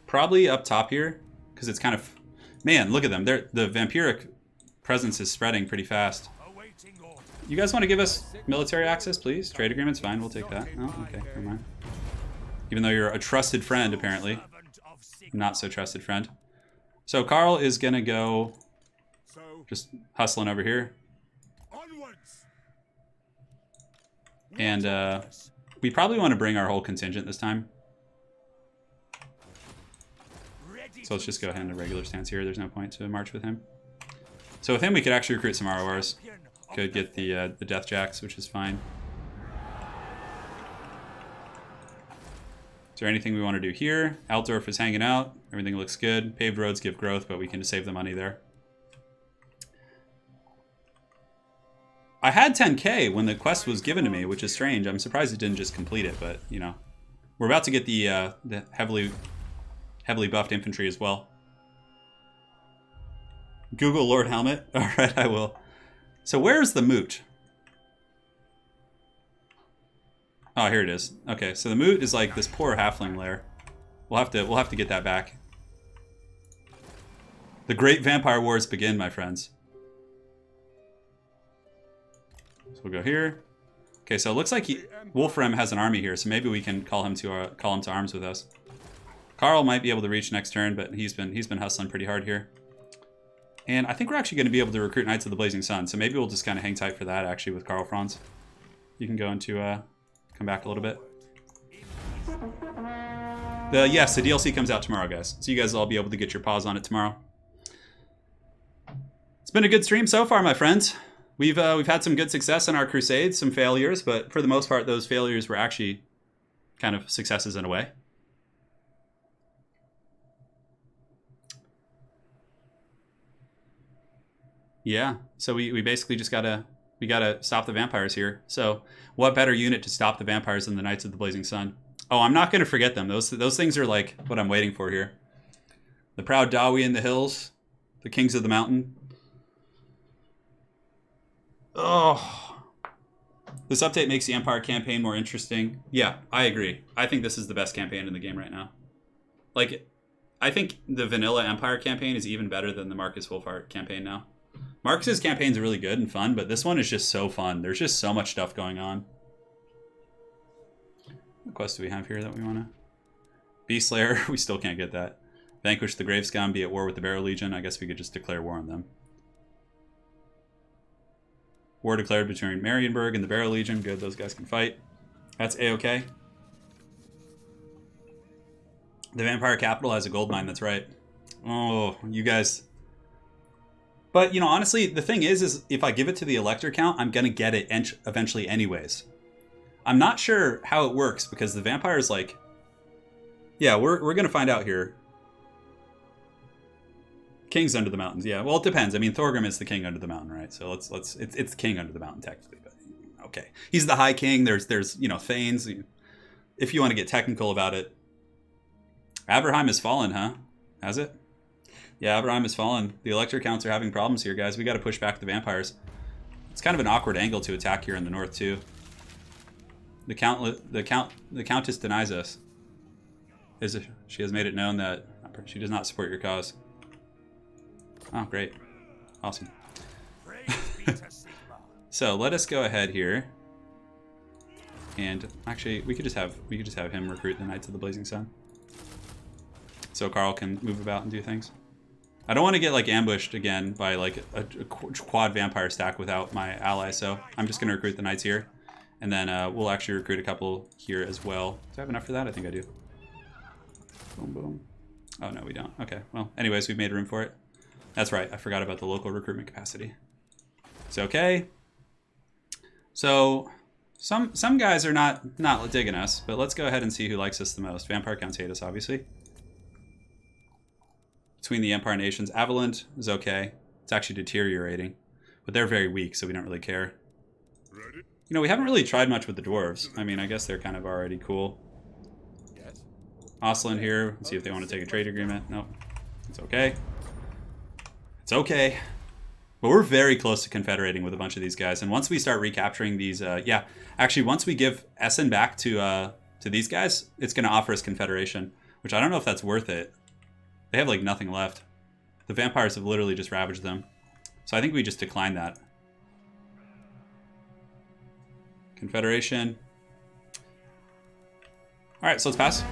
Probably up top here, because it's kind of... Man, look at them. The vampiric presence is spreading pretty fast. You guys want to give us military access, please? Trade agreement's fine. We'll take that. Oh, okay. Never mind. Even though you're a trusted friend, apparently. Not so trusted friend. So Karl is going to go just hustling over here. And we probably want to bring our whole contingent this time. So let's just go ahead in a regular stance here. There's no point to march with him. So with him, we could actually recruit some RORs. Could get the Death Jacks, which is fine. Is there anything we want to do here? Altdorf is hanging out. Everything looks good. Paved roads give growth, but we can just save the money there. I had 10k when the quest was given to me, which is strange. I'm surprised it didn't just complete it, but, you know. We're about to get the heavily buffed infantry as well. Google Lord Helmet. All right, I will. So where's the moot? Oh, here it is. Okay, so the moot is like this poor halfling lair. We'll have to get that back. The great vampire wars begin, my friends. So we'll go here. Okay, so it looks like Wolfram has an army here, so maybe we can call him to arms with us. Karl might be able to reach next turn, but he's been hustling pretty hard here. And I think we're actually going to be able to recruit Knights of the Blazing Sun, so maybe we'll just kind of hang tight for that, actually, with Karl Franz. You can go into, come back a little bit. Yes, the DLC comes out tomorrow, guys. So you guys will all be able to get your paws on it tomorrow. It's been a good stream so far, my friends. We've had some good success in our crusades, some failures, but for the most part, those failures were actually kind of successes in a way. Yeah, so we basically just gotta stop the vampires here. So what better unit to stop the vampires than the Knights of the Blazing Sun? Oh, I'm not gonna forget them. Those things are like what I'm waiting for here. The proud Dawi in the hills, the kings of the mountain. Oh, this update makes the Empire campaign more interesting. Yeah, I agree. I think this is the best campaign in the game right now. Like, I think the vanilla Empire campaign is even better than the Marcus Wolfhard campaign now. Marcus's campaigns are really good and fun, but this one is just so fun. There's just so much stuff going on. What quest do we have here that we want to... Beast Slayer, we still can't get that. Vanquish the Grave Scum, be at war with the Barrow Legion. I guess we could just declare war on them. War declared between Marienburg and the Barrow Legion. Good, those guys can fight. That's A-okay. The Vampire Capital has a gold mine, that's right. Oh, you guys... But, you know, honestly, the thing is if I give it to the Elector count, I'm going to get it eventually anyways. I'm not sure how it works because the vampire's like... Yeah, we're going to find out here. King's under the mountains. Yeah, well, it depends. I mean, Thorgrim is the king under the mountain, right? So it's king under the mountain technically, but okay. He's the high king. There's you know, Thanes. If you want to get technical about it. Aberheim has fallen, huh? Has it? Yeah, Aberheim has fallen. The Elector counts are having problems here, guys. We got to push back the vampires. It's kind of an awkward angle to attack here in the north too. The countess denies us. She has made it known that she does not support your cause. Oh, great. Awesome. So let us go ahead here. And actually, we could just have him recruit the Knights of the Blazing Sun. So Karl can move about and do things. I don't want to get like ambushed again by like a quad vampire stack without my ally, so I'm just going to recruit the Knights here. And then we'll actually recruit a couple here as well. Do I have enough for that? I think I do. Boom, boom. Oh, no, we don't. Okay, well, anyways, we've made room for it. That's right, I forgot about the local recruitment capacity. It's okay. So, some guys are not digging us, but let's go ahead and see who likes us the most. Vampire counts hate us, obviously. Between the Empire nations, Avaland is okay. It's actually deteriorating, but they're very weak, so we don't really care. You know, we haven't really tried much with the dwarves. I mean, I guess they're kind of already cool. Osland here. Let's see if they want to take a trade agreement. Nope. It's okay. It's okay. But we're very close to confederating with a bunch of these guys. And once we start recapturing these... yeah, actually, once we give Essen back to these guys, it's going to offer us confederation. Which I don't know if that's worth it. They have, like, nothing left. The vampires have literally just ravaged them. So I think we just decline that. Confederation. Alright, so let's pass.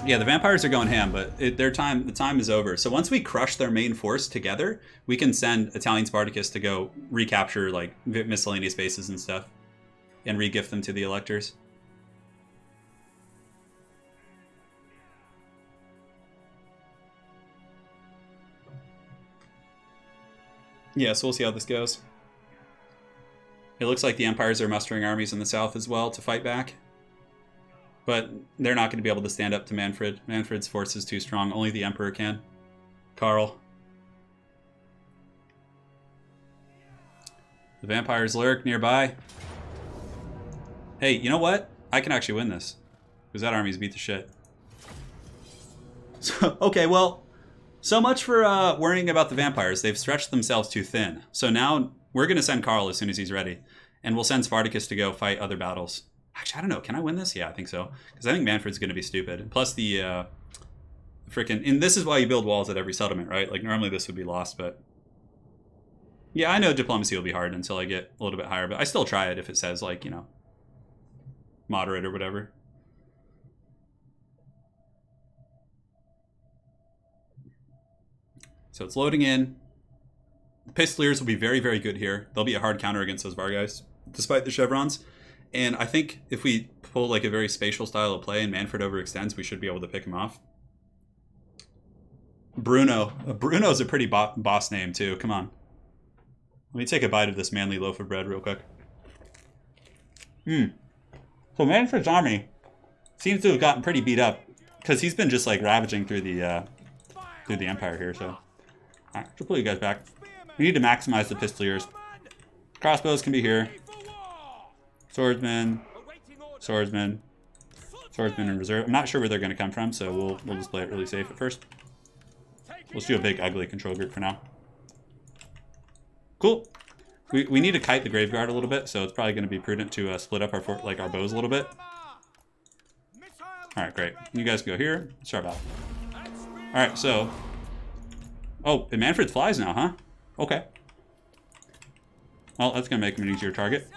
Yeah, the vampires are going ham, but the time is over. So once we crush their main force together, we can send Italian Spartacus to go recapture like miscellaneous bases and stuff, and re-gift them to the electors. Yeah, so we'll see how this goes. It looks like the empires are mustering armies in the south as well to fight back. But they're not going to be able to stand up to Manfred. Manfred's force is too strong. Only the Emperor can. Karl. The vampires lurk nearby. Hey, you know what? I can actually win this. Because that army's beat the shit. So, okay, well, so much for worrying about the vampires. They've stretched themselves too thin. So now we're going to send Karl as soon as he's ready. And we'll send Spartacus to go fight other battles. Actually, I don't know. Can I win this? Yeah, I think so. Because I think Manfred's going to be stupid. Plus the freaking... And this is why you build walls at every settlement, right? Like, normally this would be lost, but... Yeah, I know diplomacy will be hard until I get a little bit higher, but I still try it if it says, like, you know, moderate or whatever. So it's loading in. The Pistoliers will be very, very good here. They'll be a hard counter against those Varguys, despite the chevrons. And I think if we pull like a very spatial style of play and Manfred overextends, we should be able to pick him off. Bruno. Bruno's a pretty boss name too. Come on. Let me take a bite of this manly loaf of bread real quick. So Manfred's army seems to have gotten pretty beat up because he's been just like ravaging through the Empire here. So, all right, I'll pull you guys back. We need to maximize the Pistoliers. Crossbows can be here. Swordsman, swordsman, swordsman in reserve. I'm not sure where they're going to come from, so we'll just play it really safe at first. Let's do a big ugly control group for now. Cool. We need to kite the Graveguard a little bit, so it's probably going to be prudent to split up our bows a little bit. All right, great. You guys go here. Start battle. All right, so. Oh, and Manfred flies now, huh? Okay. Well, that's going to make him an easier target.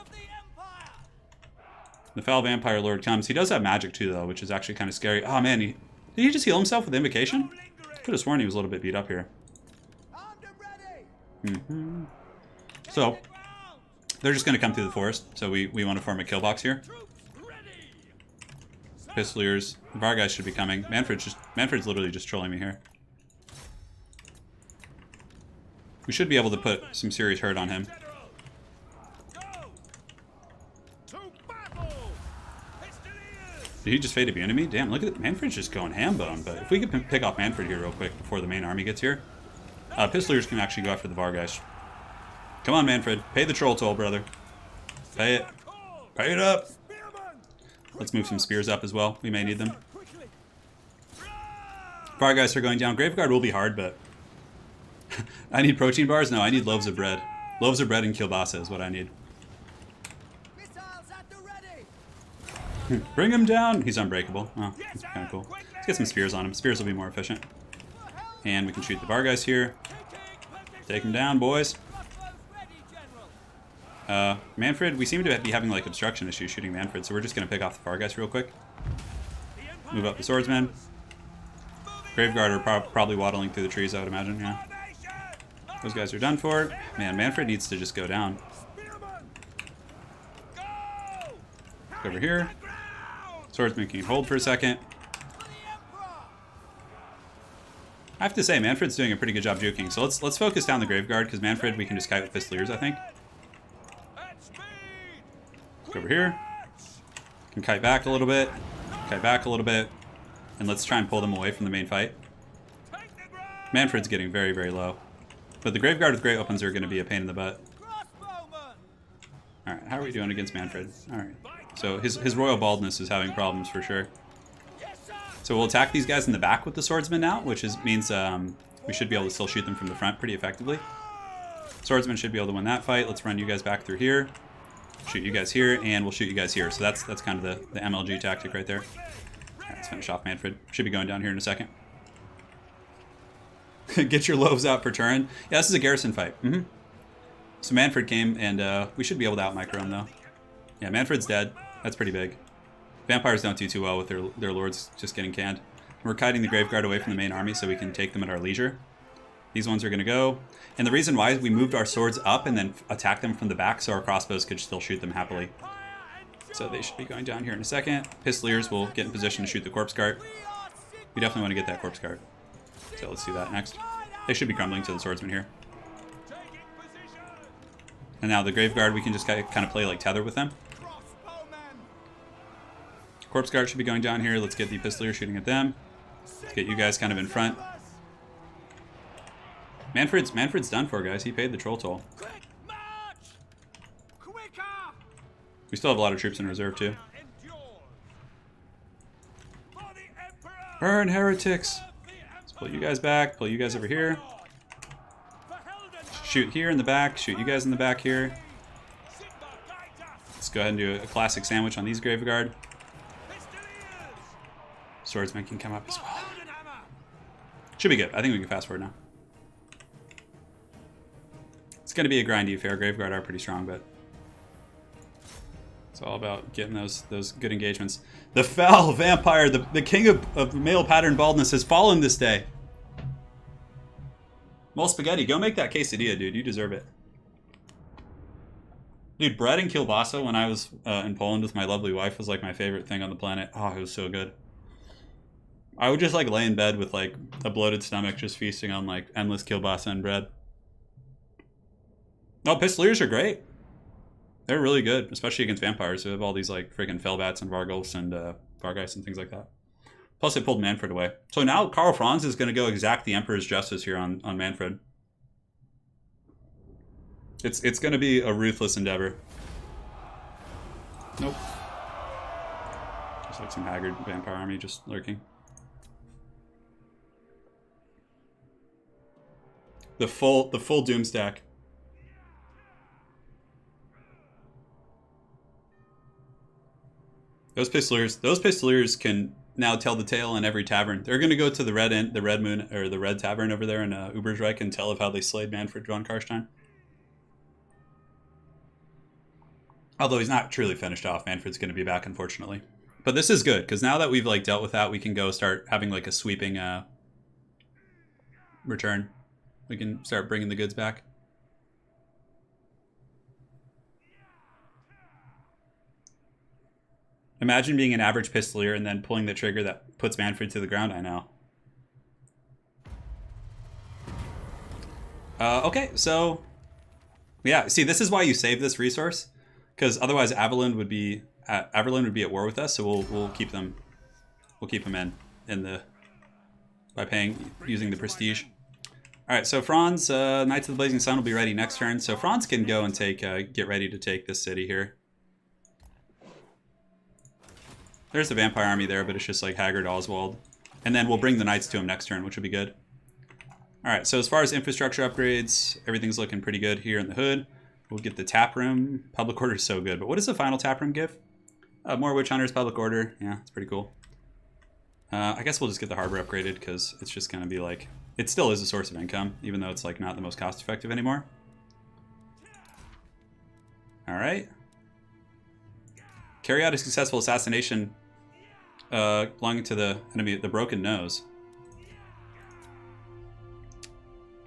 The Foul Vampire Lord comes. He does have magic too, though, which is actually kind of scary. Oh, man. Did he just heal himself with Invocation? Could have sworn he was a little bit beat up here. So, they're just going to come through the forest. So we want to form a kill box here. Pistoliers. The Varguys should be coming. Manfred's literally just trolling me here. We should be able to put some serious hurt on him. Did he just fade to be enemy? Damn, look at it. Manfred's just going ham-bone, but if we could pick off Manfred here real quick before the main army gets here. Pistoliers can actually go after the Vargeist. Come on, Manfred. Pay the troll toll, brother. Pay it. Pay it up. Let's move some spears up as well. We may need them. Vargeist are going down. Graveguard will be hard, but... I need protein bars? No, I need loaves of bread. Loaves of bread and kielbasa is what I need. Bring him down! He's unbreakable. Oh, that's kind of cool. Let's get some spears on him. Spears will be more efficient. And we can shoot the Vargeist here. Take him down, boys. Manfred, we seem to be having like obstruction issues shooting Manfred, so we're just going to pick off the Vargeist real quick. Move up the swordsman. Graveguard are probably waddling through the trees, I would imagine, yeah. Those guys are done for. Man, Manfred needs to just go down. Go over here. Swordsman can hold for a second. I have to say, Manfred's doing a pretty good job juking, so let's focus down the Graveguard, because Manfred we can just kite with Pistoliers, I think. Go over here. Can kite back a little bit. Kite back a little bit. And let's try and pull them away from the main fight. Manfred's getting very, very low. But the Graveguard with great weapons are going to be a pain in the butt. Alright, how are we doing against Manfred? Alright. So his royal baldness is having problems for sure. So we'll attack these guys in the back with the swordsman now, which means we should be able to still shoot them from the front pretty effectively. Swordsman should be able to win that fight. Let's run you guys back through here. Shoot you guys here, and we'll shoot you guys here. So that's kind of the MLG tactic right there. Alright, let's finish off Manfred. Should be going down here in a second. Get your loaves out for Turin. Yeah, this is a garrison fight. So Manfred came, and we should be able to out-micro him, though. Yeah, Manfred's dead. That's pretty big. Vampires don't do too well with their lords just getting canned. We're kiting the Graveguard away from the main army so we can take them at our leisure. These ones are going to go. And the reason why is we moved our swords up and then attacked them from the back so our crossbows could still shoot them happily. So they should be going down here in a second. Pistoliers will get in position to shoot the corpse cart. We definitely want to get that corpse cart. So let's do that next. They should be crumbling to the swordsman here. And now the Graveguard, we can just kind of play like tether with them. Corpse guard should be going down here. Let's get the Pistolier shooting at them. Let's get you guys kind of in front. Manfred's done for, guys. He paid the troll toll. We still have a lot of troops in reserve, too. Burn, heretics! Let's pull you guys back. Pull you guys over here. Shoot here in the back. Shoot you guys in the back here. Let's go ahead and do a classic sandwich on these Graveguard. Swordsman can come up as well. Should be good. I think we can fast forward now. It's going to be a grindy affair. Graveguard are pretty strong, but it's all about getting those good engagements. The foul vampire, the king of male pattern baldness, has fallen this day. Mole Spaghetti, go make that quesadilla, dude. You deserve it. Dude, bread and kielbasa when I was in Poland with my lovely wife was like my favorite thing on the planet. Oh, it was so good. I would just like lay in bed with like a bloated stomach just feasting on like endless kielbasa and bread. No, Pistoliers are great. They're really good, especially against vampires who have all these like freaking Fellbats and Vargulfs and Vargeist and things like that. Plus they pulled Manfred away. So now Karl Franz is going to go exact the Emperor's justice here on Manfred. It's going to be a ruthless endeavor. Nope. Just like some haggard vampire army just lurking. The full doom stack. Those Pistoliers can now tell the tale in every tavern. They're going to go to the Red Moon or the Red Tavern over there in Ubersreich and tell of how they slayed Manfred von Karstein. Although he's not truly finished off, Manfred's going to be back, unfortunately. But this is good because now that we've like dealt with that, we can go start having like a sweeping return. We can start bringing the goods back. Imagine being an average Pistolier and then pulling the trigger that puts Manfred to the ground. I know. Okay, so yeah, see, this is why you save this resource, because otherwise Averland would be at war with us. So we'll keep them in the by using the prestige. All right, so Franz, Knights of the Blazing Sun will be ready next turn. So Franz can go and get ready to take this city here. There's the vampire army there, but it's just like Haggard, Oswald. And then we'll bring the knights to him next turn, which would be good. All right, so as far as infrastructure upgrades, everything's looking pretty good here in the hood. We'll get the tap room. Public order is so good, but what does the final tap room give? More witch hunters, public order. Yeah, it's pretty cool. I guess we'll just get the harbor upgraded because it's just going to be like... It still is a source of income, even though it's like not the most cost effective anymore. All right. Carry out a successful assassination belonging to the enemy, the Broken Nose.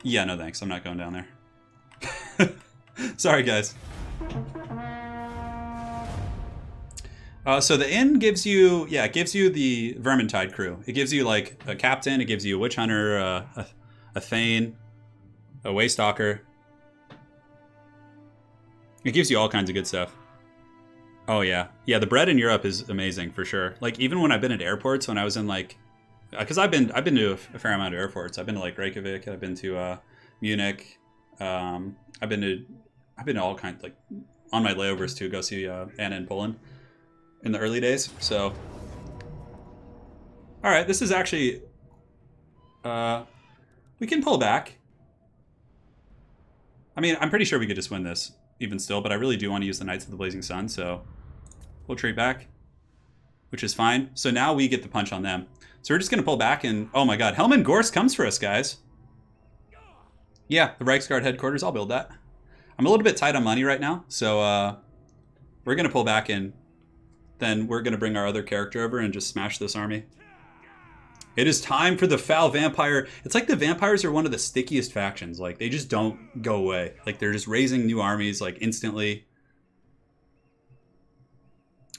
Yeah, no thanks. I'm not going down there. Sorry, guys. So the inn gives you, yeah, it gives you the Vermintide crew. It gives you like a captain. It gives you a witch hunter, a thane, a waystalker. It gives you all kinds of good stuff. Oh yeah, yeah. The bread in Europe is amazing for sure. Like even when I've been at airports, when I was in like, because I've been to a fair amount of airports. I've been to like Reykjavik. I've been to Munich. I've been to all kinds, like on my layovers to go see Anna in Poland in the early days. So, all right, this is actually we can pull back. I mean, I'm pretty sure we could just win this even still, but I really do want to use the Knights of the Blazing Sun, so we'll retreat back, which is fine. So now we get the punch on them. So we're just going to pull back and, oh my god, Helman Gorst comes for us, guys. Yeah, the Reichsguard headquarters, I'll build that. I'm a little bit tight on money right now, so we're going to pull back and then we're going to bring our other character over and just smash this army. It is time for the foul vampire. It's like the vampires are one of the stickiest factions. Like, they just don't go away. Like, they're just raising new armies, like, instantly.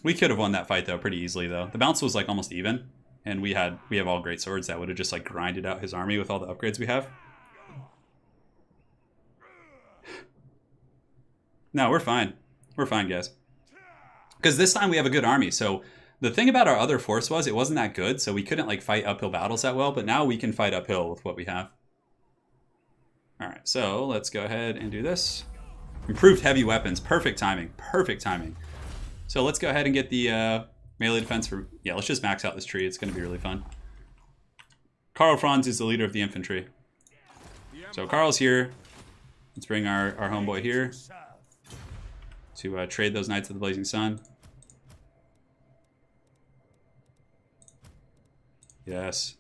We could have won that fight, though, pretty easily, though. The bounce was, like, almost even. And we have all great swords that would have just, like, grinded out his army with all the upgrades we have. No, we're fine. We're fine, guys. Because this time we have a good army, so... The thing about our other force was it wasn't that good, so we couldn't like fight uphill battles that well, but now we can fight uphill with what we have. All right, so let's go ahead and do this. Improved heavy weapons, perfect timing, perfect timing. So let's go ahead and get the melee defense for, yeah, let's just max out this tree. It's gonna be really fun. Karl Franz is the leader of the infantry. So Karl's here. Let's bring our homeboy here to trade those Knights of the Blazing Sun. Yes.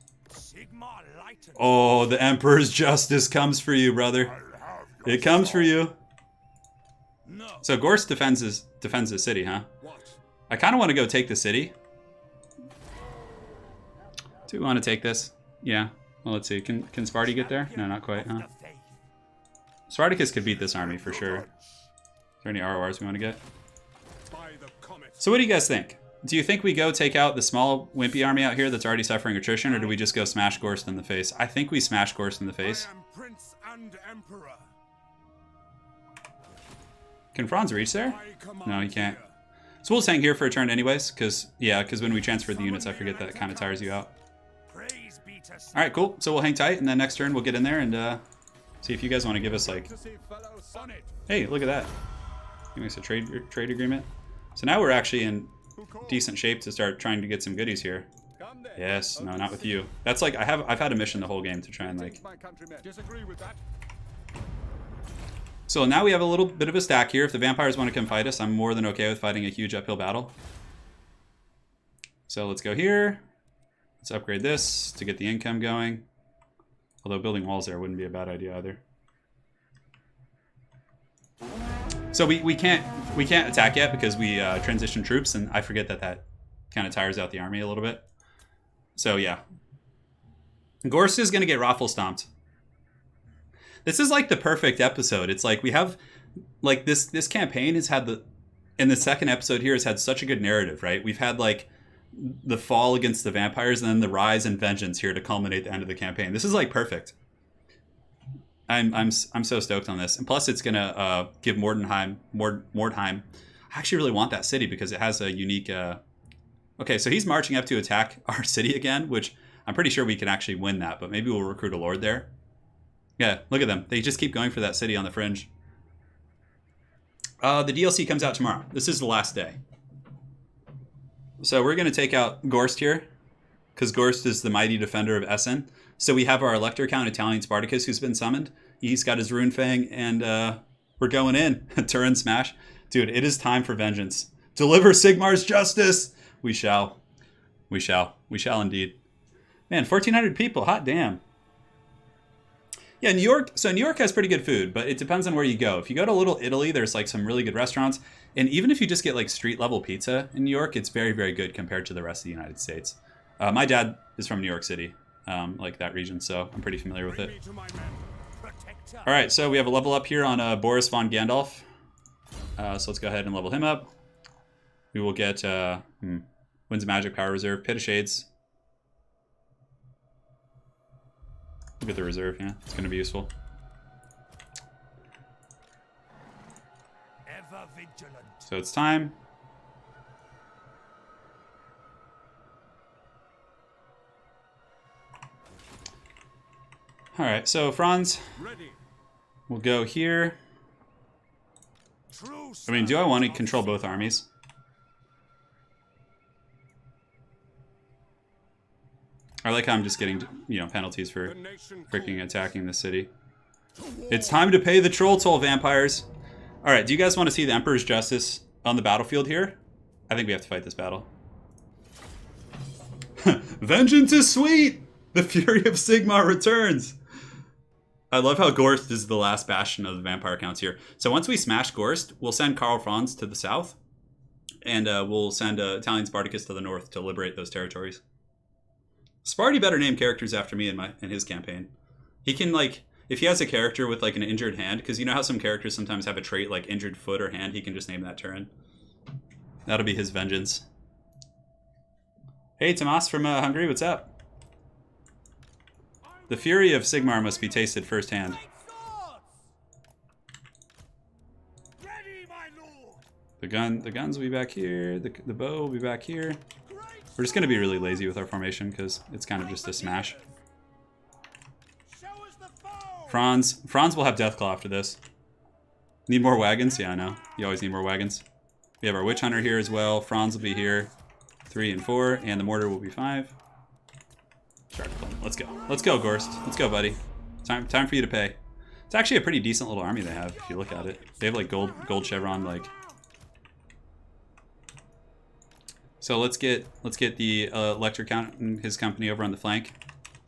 Oh, the Emperor's justice comes for you, brother. It comes for you. So Gorst defends the city, huh? I kind of want to go take the city. Do we want to take this? Yeah. Well, let's see. Can Sparty get there? No, not quite, huh? Spartacus could beat this army for sure. Is there any RORs we want to get? So what do you guys think? Do you think we go take out the small wimpy army out here that's already suffering attrition, or do we just go smash Gorst in the face? I think we smash Gorst in the face. Can Franz reach there? No, he can't. So we'll hang here for a turn anyways, because when we transfer the units, I forget that it kind of tires you out. Alright, cool. So we'll hang tight, and then next turn we'll get in there and see if you guys want to give us, like... Hey, look at that. Give us a trade agreement. So now we're actually in decent shape to start trying to get some goodies here. Yes, no, not with you. That's like I've had a mission the whole game to try and like. So now we have a little bit of a stack here. If the vampires want to come fight us, I'm more than okay with fighting a huge uphill battle. So let's go here. Let's upgrade this to get the income going. Although building walls there wouldn't be a bad idea either. So we can't attack yet because we transition troops, and I forget that kind of tires out the army a little bit. So yeah, Gorst is gonna get raffle stomped. This is like the perfect episode. It's like we have like this campaign has had in the second episode here has had such a good narrative, right? We've had like the fall against the vampires and then the rise and vengeance here to culminate the end of the campaign. This is like perfect. I'm so stoked on this, and plus it's gonna give Mordheim. I actually really want that city because it has a unique. Okay, so he's marching up to attack our city again, which I'm pretty sure we can actually win that, but maybe we'll recruit a lord there. Yeah, look at them. They just keep going for that city on the fringe. The DLC comes out tomorrow. This is the last day. So we're going to take out Gorst here, because Gorst is the mighty defender of Essen. So we have our Elector Count Italian Spartacus who's been summoned. He's got his Rune Fang, and we're going in. Turin smash. Dude, it is time for vengeance. Deliver Sigmar's justice! We shall. We shall. We shall indeed. Man, 1,400 people. Hot damn. Yeah, New York. So New York has pretty good food, but it depends on where you go. If you go to Little Italy, there's like some really good restaurants. And even if you just get like street level pizza in New York, it's very, very good compared to the rest of the United States. My dad is from New York City, like that region, so I'm pretty familiar with it. All right, so we have a level up here on Boris von Gandalf. So let's go ahead and level him up. We will get Winds of Magic, Power Reserve, Pit of Shades. We'll get the reserve, yeah. It's going to be useful. Ever vigilant. So it's time. Alright, so Franz will go here. I mean, do I want to control both armies? I like how I'm just getting, you know, penalties for freaking attacking the city. It's time to pay the troll toll, vampires. All right, do you guys want to see the Emperor's Justice on the battlefield here? I think we have to fight this battle. Vengeance is sweet! The fury of Sigmar returns! I love how Gorst is the last bastion of the vampire counts here. So once we smash Gorst, we'll send Karl Franz to the south. And we'll send Italian Spartacus to the north to liberate those territories. Sparty better name characters after me in his campaign. He can, like, if he has a character with, like, an injured hand, because you know how some characters sometimes have a trait like injured foot or hand, he can just name that Turin. That'll be his vengeance. Hey, Tomas from Hungary, what's up? The fury of Sigmar must be tasted firsthand. The guns will be back here. The bow will be back here. We're just going to be really lazy with our formation because it's kind of just a smash. Franz will have Deathclaw after this. Need more wagons? Yeah, I know. You always need more wagons. We have our Witch Hunter here as well. Franz will be here 3 and 4, and the mortar will be 5. Let's go. Let's go, Gorst. Let's go, buddy. Time for you to pay. It's actually a pretty decent little army they have if you look at it. They have like gold chevron like. So let's get the Elector Count and his company over on the flank,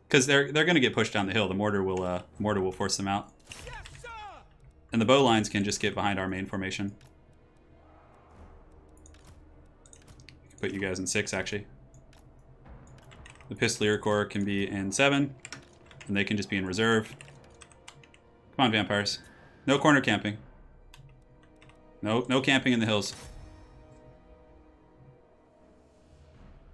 because they're going to get pushed down the hill. The mortar will force them out, and the bow lines can just get behind our main formation. I can put you guys in 6 actually. The Pistolier Corps can be in 7, and they can just be in reserve. Come on, vampires! No corner camping. No camping in the hills.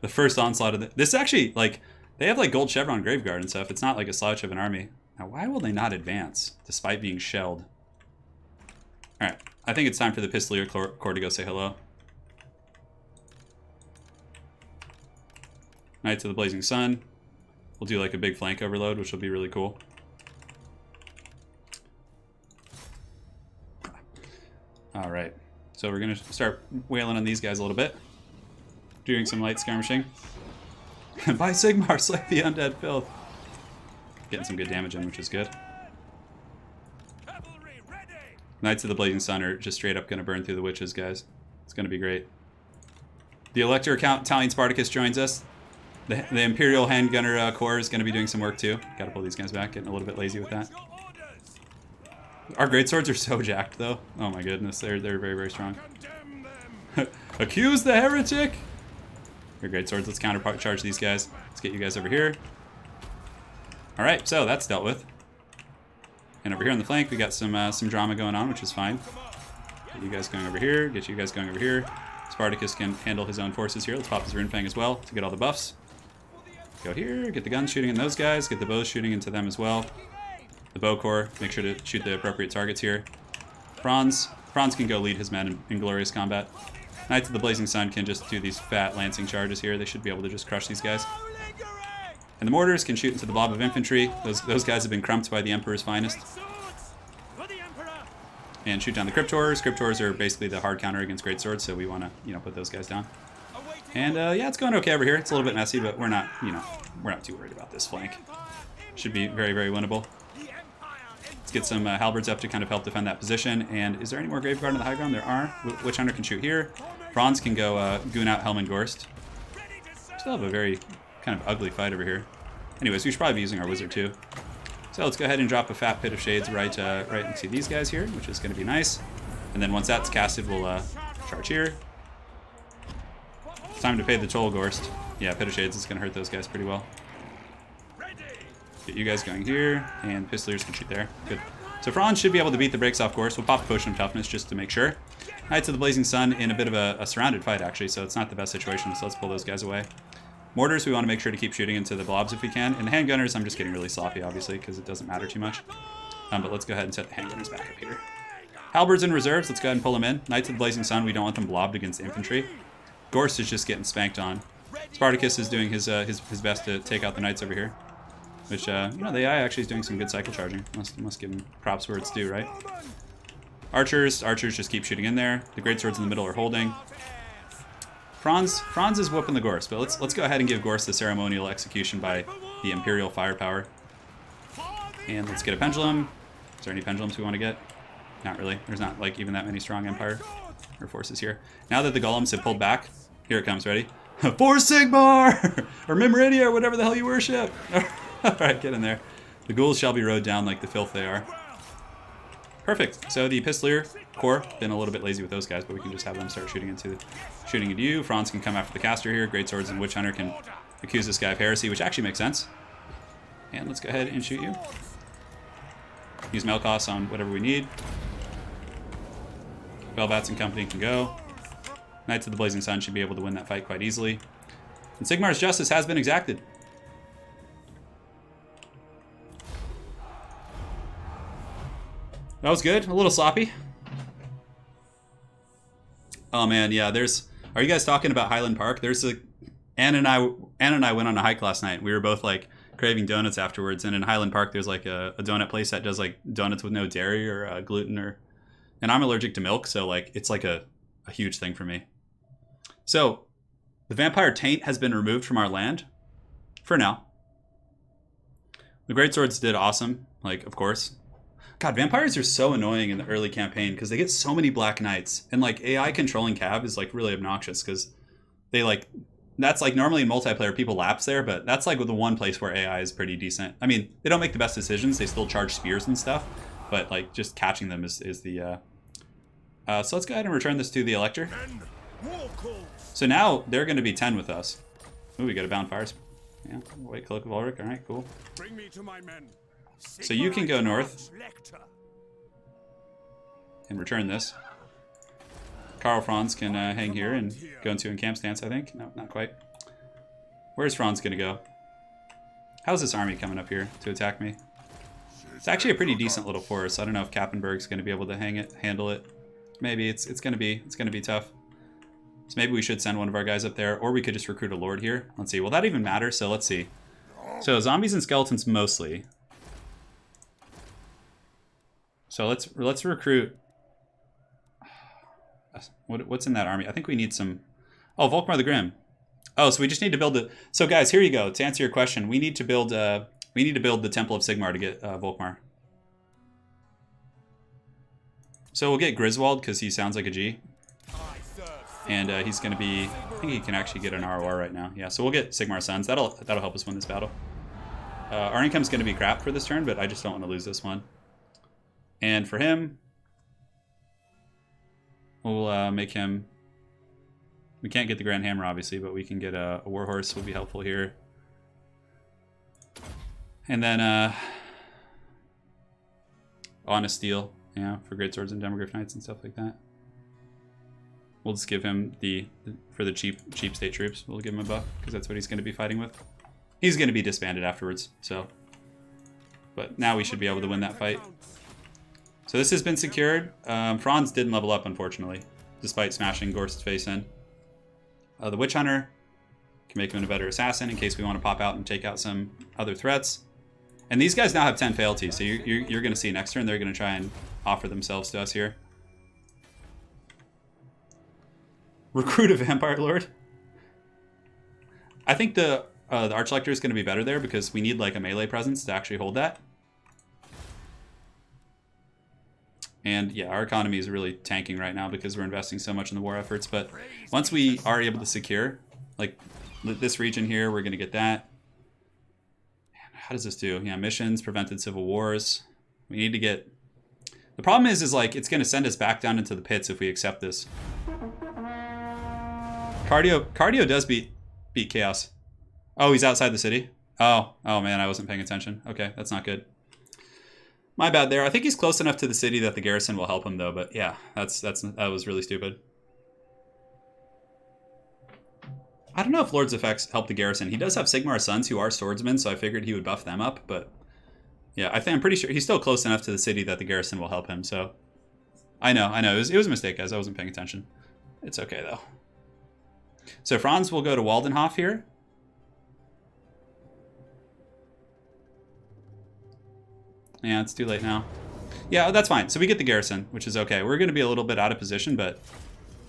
The first onslaught of this is actually, like, they have, like, gold chevron graveguard and stuff. It's not, like, a slouch of an army. Now, why will they not advance, despite being shelled? Alright, I think it's time for the Pistolier Corps to go say hello. Knights of the Blazing Sun. We'll do, like, a big flank overload, which will be really cool. Alright, so we're going to start wailing on these guys a little bit. Doing some light skirmishing. By Sigmar, slay the undead filth. Getting some good damage in, which is good. Knights of the Blazing Sun are just straight up going to burn through the witches, guys. It's going to be great. The Elector Count Italian Spartacus joins us. The Imperial Handgunner Corps is going to be doing some work too. Got to pull these guys back. Getting a little bit lazy with that. Our greatswords are so jacked, though. Oh my goodness, they're very, very strong. Accuse the heretic! Your greatswords, let's countercharge these guys. Let's get you guys over here. Alright, so that's dealt with. And over here on the flank, we got some drama going on, which is fine. Get you guys going over here, get you guys going over here. Spartacus can handle his own forces here. Let's pop his Rune Fang as well to get all the buffs. Go here, get the guns shooting in those guys, get the bows shooting into them as well. The bow corps, make sure to shoot the appropriate targets here. Franz can go lead his men in glorious combat. Knights of the Blazing Sun can just do these fat lancing charges here. They should be able to just crush these guys. And the mortars can shoot into the blob of infantry. Those guys have been crumped by the Emperor's finest. And shoot down the Cryptors. Cryptors are basically the hard counter against great swords, so we want to, you know, put those guys down. And yeah, it's going okay over here. It's a little bit messy, but we're not, you know, we're not too worried about this flank. Should be very, very winnable. Let's get some halberds up to kind of help defend that position. And is there any more Graveguard on the high ground? There are. Witch Hunter can shoot here. Franz can go goon out Helmengorst. Still have a very kind of ugly fight over here. Anyways, we should probably be using our wizard too. So let's go ahead and drop a fat pit of shades right into these guys here, which is going to be nice. And then once that's casted, we'll charge here. It's time to pay the toll, Gorst. Yeah, pit of shades is going to hurt those guys pretty well. Get you guys going here, and pistoliers can shoot there. Good. So Franz should be able to beat the brakes off Gorst. We'll pop a potion of toughness just to make sure. Knights of the Blazing Sun in a bit of a surrounded fight, actually, so it's not the best situation, so let's pull those guys away. Mortars, we want to make sure to keep shooting into the blobs if we can. And the handgunners, I'm just getting really sloppy, obviously, because it doesn't matter too much. But let's go ahead and set the handgunners back up here. Halberds in reserves, let's go ahead and pull them in. Knights of the Blazing Sun, we don't want them blobbed against the infantry. Gorst is just getting spanked on. Spartacus is doing his best to take out the knights over here. Which, you know, the AI actually is doing some good cycle charging. Must give him props where it's due, right? Archers just keep shooting in there. The greatswords in the middle are holding. Franz is whooping the Gorst, but let's go ahead and give Gorst the ceremonial execution by the Imperial firepower. And let's get a pendulum. Is there any pendulums we want to get? Not really. There's not like even that many strong Empire or forces here. Now that the golems have pulled back, here it comes. Ready? For Sigmar or Mimridia or whatever the hell you worship. All right, get in there. The ghouls shall be rode down like the filth they are. Perfect. So the Pistolier Corps, been a little bit lazy with those guys, but we can just have them start shooting at you. Franz can come after the caster here. Great Swords and Witch Hunter can accuse this guy of heresy, which actually makes sense. And let's go ahead and shoot you. Use Melkos on whatever we need. Velvats and company can go. Knights of the Blazing Sun should be able to win that fight quite easily. And Sigmar's justice has been exacted. That was good. A little sloppy. Oh man, yeah. Are you guys talking about Highland Park? Ann and I went on a hike last night. We were both like craving donuts afterwards. And in Highland Park, there's like a donut place that does like donuts with no dairy or gluten and I'm allergic to milk, so like it's like a huge thing for me. So the vampire taint has been removed from our land for now. The greatswords did awesome, like of course. God, vampires are so annoying in the early campaign because they get so many black knights. And like AI controlling Cav is like really obnoxious because they like, that's like normally in multiplayer people lapse there, but that's like the one place where AI is pretty decent. I mean, they don't make the best decisions. They still charge spears and stuff, but like just catching them is the, so let's go ahead and return this to the Elector. So now they're going to be 10 with us. Ooh, we got a bound fires. Yeah, White Cloak of Ulrich. All right, cool. Bring me to my men. So you can go north and return this. Karl Franz can hang here and go into encamp stance, I think. No, not quite. Where's Franz going to go? How's this army coming up here to attack me? It's actually a pretty decent little force. I don't know if Kappenberg's going to be able to handle it. Maybe it's going to be tough. So maybe we should send one of our guys up there, or we could just recruit a lord here. Let's see. Will that even matter? So let's see. So zombies and skeletons mostly. So let's recruit. What's in that army? I think we need some. Oh, Volkmar the Grim. Oh, so we just need to build it. So guys, here you go. To answer your question, we need to build. We need to build the Temple of Sigmar to get Volkmar. So we'll get Griswold because he sounds like a G. And he's going to be. I think he can actually get an ROR right now. Yeah. So we'll get Sigmar's Sons. That'll help us win this battle. Our income's going to be crap for this turn, but I just don't want to lose this one. And for him, we'll make him. We can't get the Grand Hammer, obviously, but we can get a Warhorse would be helpful here. And then Honest Steel, yeah, for Great Swords and Demogryph Knights and stuff like that. We'll just give him for the cheap state troops. We'll give him a buff because that's what he's going to be fighting with. He's going to be disbanded afterwards, so. But now we should be able to win that fight. So this has been secured. Franz didn't level up, unfortunately, despite smashing Gorst's face in. The Witch Hunter can make him a better assassin in case we want to pop out and take out some other threats. And these guys now have 10 fealty, so you're going to see next turn they're going to try and offer themselves to us here. Recruit a Vampire Lord. I think the Archlector is going to be better there because we need like a melee presence to actually hold that. And yeah, our economy is really tanking right now because we're investing so much in the war efforts. But once we are able to secure, like this region here, we're going to get that. How does this do? Yeah, missions, prevented civil wars. We need to get... The problem is like, it's going to send us back down into the pits if we accept this. Cardio does beat Chaos. Oh, he's outside the city? Oh man, I wasn't paying attention. Okay, that's not good. My bad there. I think he's close enough to the city that the garrison will help him though, but yeah, that was really stupid. I don't know if Lord's effects help the garrison. He does have Sigmar's sons who are swordsmen, so I figured he would buff them up, but yeah, I'm pretty sure he's still close enough to the city that the garrison will help him, so I know. It was a mistake, guys. I wasn't paying attention. It's okay though. So Franz will go to Waldenhof here. Yeah, it's too late now. Yeah, that's fine. So we get the garrison, which is okay. We're going to be a little bit out of position, but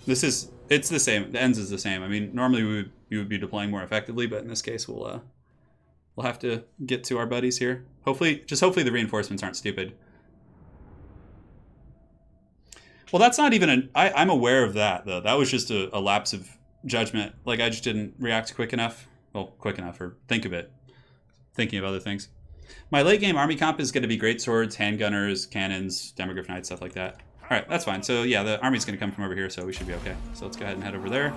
it's the same. The ends is the same. I mean, normally we would be deploying more effectively, but in this case, we'll have to get to our buddies here. Hopefully the reinforcements aren't stupid. Well, that's not even I'm aware of that though. That was just a lapse of judgment. Like I just didn't react quick enough. Well, quick enough, or thinking of other things. My late game army comp is going to be great swords, handgunners, cannons, Demogryph Knights, stuff like that. All right, that's fine. So yeah, the army's going to come from over here, so we should be okay. So let's go ahead and head over there.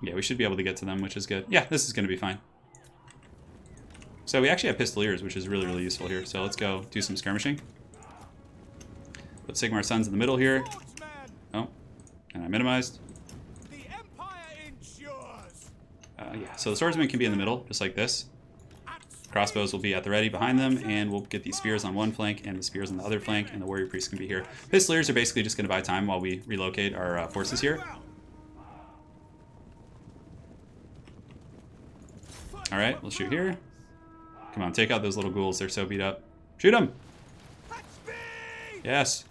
Yeah, we should be able to get to them, which is good. Yeah, this is going to be fine. So we actually have Pistoliers, which is really, really useful here. So let's go do some skirmishing. Put Sigmar's sons in the middle here. Oh, and I minimized. Yeah, so the swordsman can be in the middle, just like this. Crossbows will be at the ready behind them, and we'll get these spears on one flank and the spears on the other flank, and the warrior priest can be here. Pistoliers are basically just going to buy time while we relocate our forces here. All right, we'll shoot here. Come on, take out those little ghouls. They're so beat up. Shoot them! Yes.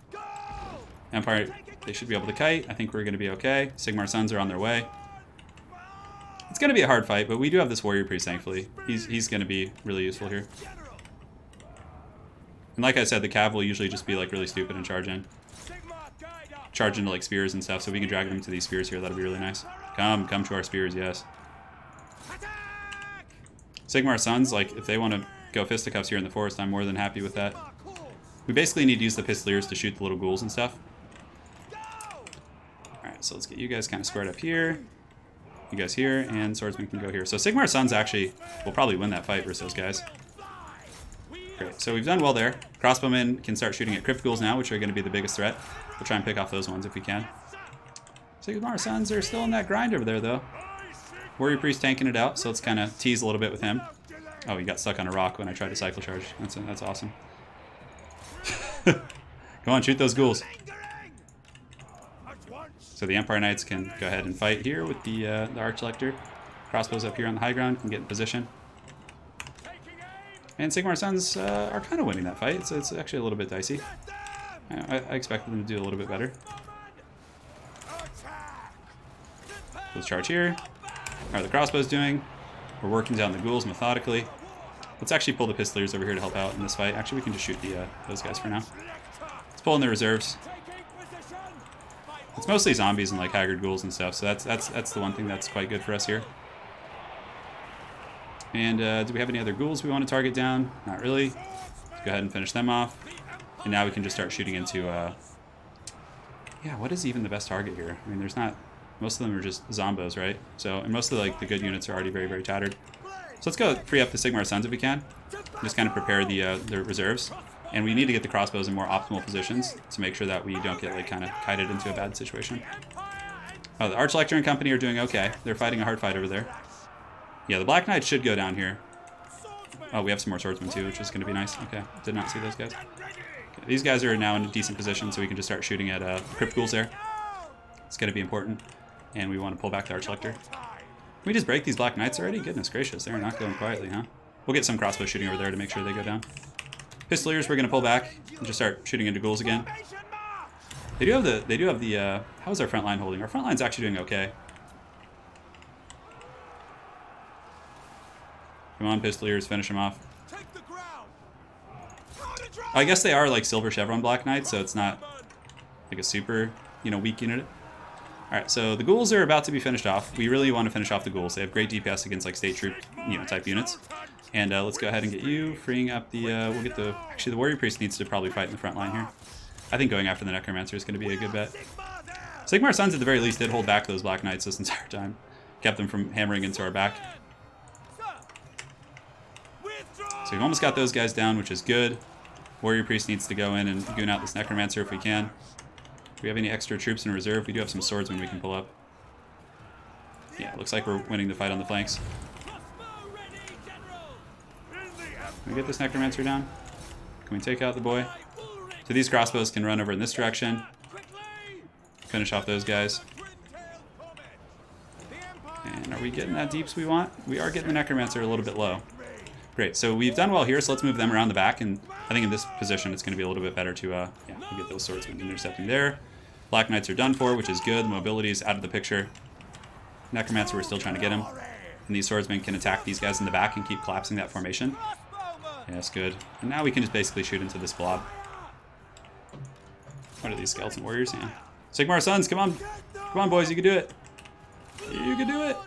Empire, they should be able to kite. I think we're going to be okay. Sigmar's sons are on their way. It's going to be a hard fight, but we do have this warrior priest, thankfully. He's going to be really useful here. And like I said, the cav will usually just be like really stupid and charge in. Charge into like spears and stuff, so we can drag them to these spears here. That'll be really nice. Come to our spears, yes. Sigmar's sons, like if they want to go fisticuffs here in the forest, I'm more than happy with that. We basically need to use the Pistoliers to shoot the little ghouls and stuff. Alright, so let's get you guys kind of squared up here. You guys here, and swordsman can go here. So Sigmar's sons actually will probably win that fight versus those guys. Great, so we've done well there. Crossbowmen can start shooting at crypt ghouls now, which are going to be the biggest threat. We'll try and pick off those ones if we can. Sigmar's sons are still in that grind over there, though. Warrior priest tanking it out, so let's kind of tease a little bit with him. Oh, he got stuck on a rock when I tried to cycle charge. That's awesome. Come on, shoot those ghouls. So the Empire Knights can go ahead and fight here with the Archlector. Crossbows up here on the high ground can get in position. And Sigmar's sons are kind of winning that fight, so it's actually a little bit dicey. I expected them to do a little bit better. Let's charge here. How are the crossbows doing? We're working down the ghouls methodically. Let's actually pull the Pistoliers over here to help out in this fight. Actually, we can just shoot those guys for now. Let's pull in the reserves. It's mostly zombies and like haggard ghouls and stuff, so that's the one thing that's quite good for us here. And do we have any other ghouls we want to target down? Not really. Let's go ahead and finish them off. And now we can just start shooting into... yeah, what is even the best target here? I mean, there's not... Most of them are just zombos, right? So, and most of like the good units are already very, very tattered. So let's go free up the Sigmar's sons if we can. Just kind of prepare the reserves. And we need to get the crossbows in more optimal positions to make sure that we don't get like kind of kited into a bad situation. Oh, the Archlector and company are doing okay. They're fighting a hard fight over there. Yeah, the Black Knights should go down here. Oh, we have some more swordsmen too, which is going to be nice. Okay, did not see those guys. Okay, these guys are now in a decent position, so we can just start shooting at crypt ghouls there. It's going to be important. And we want to pull back the Archlector. Can we just break these Black Knights already? Goodness gracious, they're not going quietly, huh? We'll get some crossbow shooting over there to make sure they go down. Pistoliers, we're going to pull back and just start shooting into ghouls again. They do have the, how is our front line holding? Our front line's actually doing okay. Come on, Pistoliers, finish them off. I guess they are like Silver Chevron Black Knights, so it's not like a super, you know, weak unit. Alright, so the ghouls are about to be finished off. We really want to finish off the ghouls. They have great DPS against like state troop, you know, type units. And let's go ahead and get you, freeing up the, we'll get the, actually the Warrior Priest needs to probably fight in the front line here. I think going after the Necromancer is going to be a good bet. Sigmar Sons at the very least did hold back those Black Knights this entire time. Kept them from hammering into our back. So we've almost got those guys down, which is good. Warrior Priest needs to go in and goon out this Necromancer if we can. Do we have any extra troops in reserve? We do have some swordsmen we can pull up. Yeah, it looks like we're winning the fight on the flanks. Can we get this Necromancer down? Can we take out the boy? So these crossbows can run over in this direction. Finish off those guys. And are we getting that deeps we want? We are getting the Necromancer a little bit low. Great, so we've done well here, so let's move them around the back, and I think in this position it's going to be a little bit better to yeah, get those swordsmen intercepting there. Black Knights are done for, which is good. The mobility is out of the picture. Necromancer, we're still trying to get him. And these swordsmen can attack these guys in the back and keep collapsing that formation. Yeah, that's good. And now we can just basically shoot into this blob. What are these skeleton warriors? Yeah. Sigmar Sons, come on. Come on, boys, you can do it. You can do it.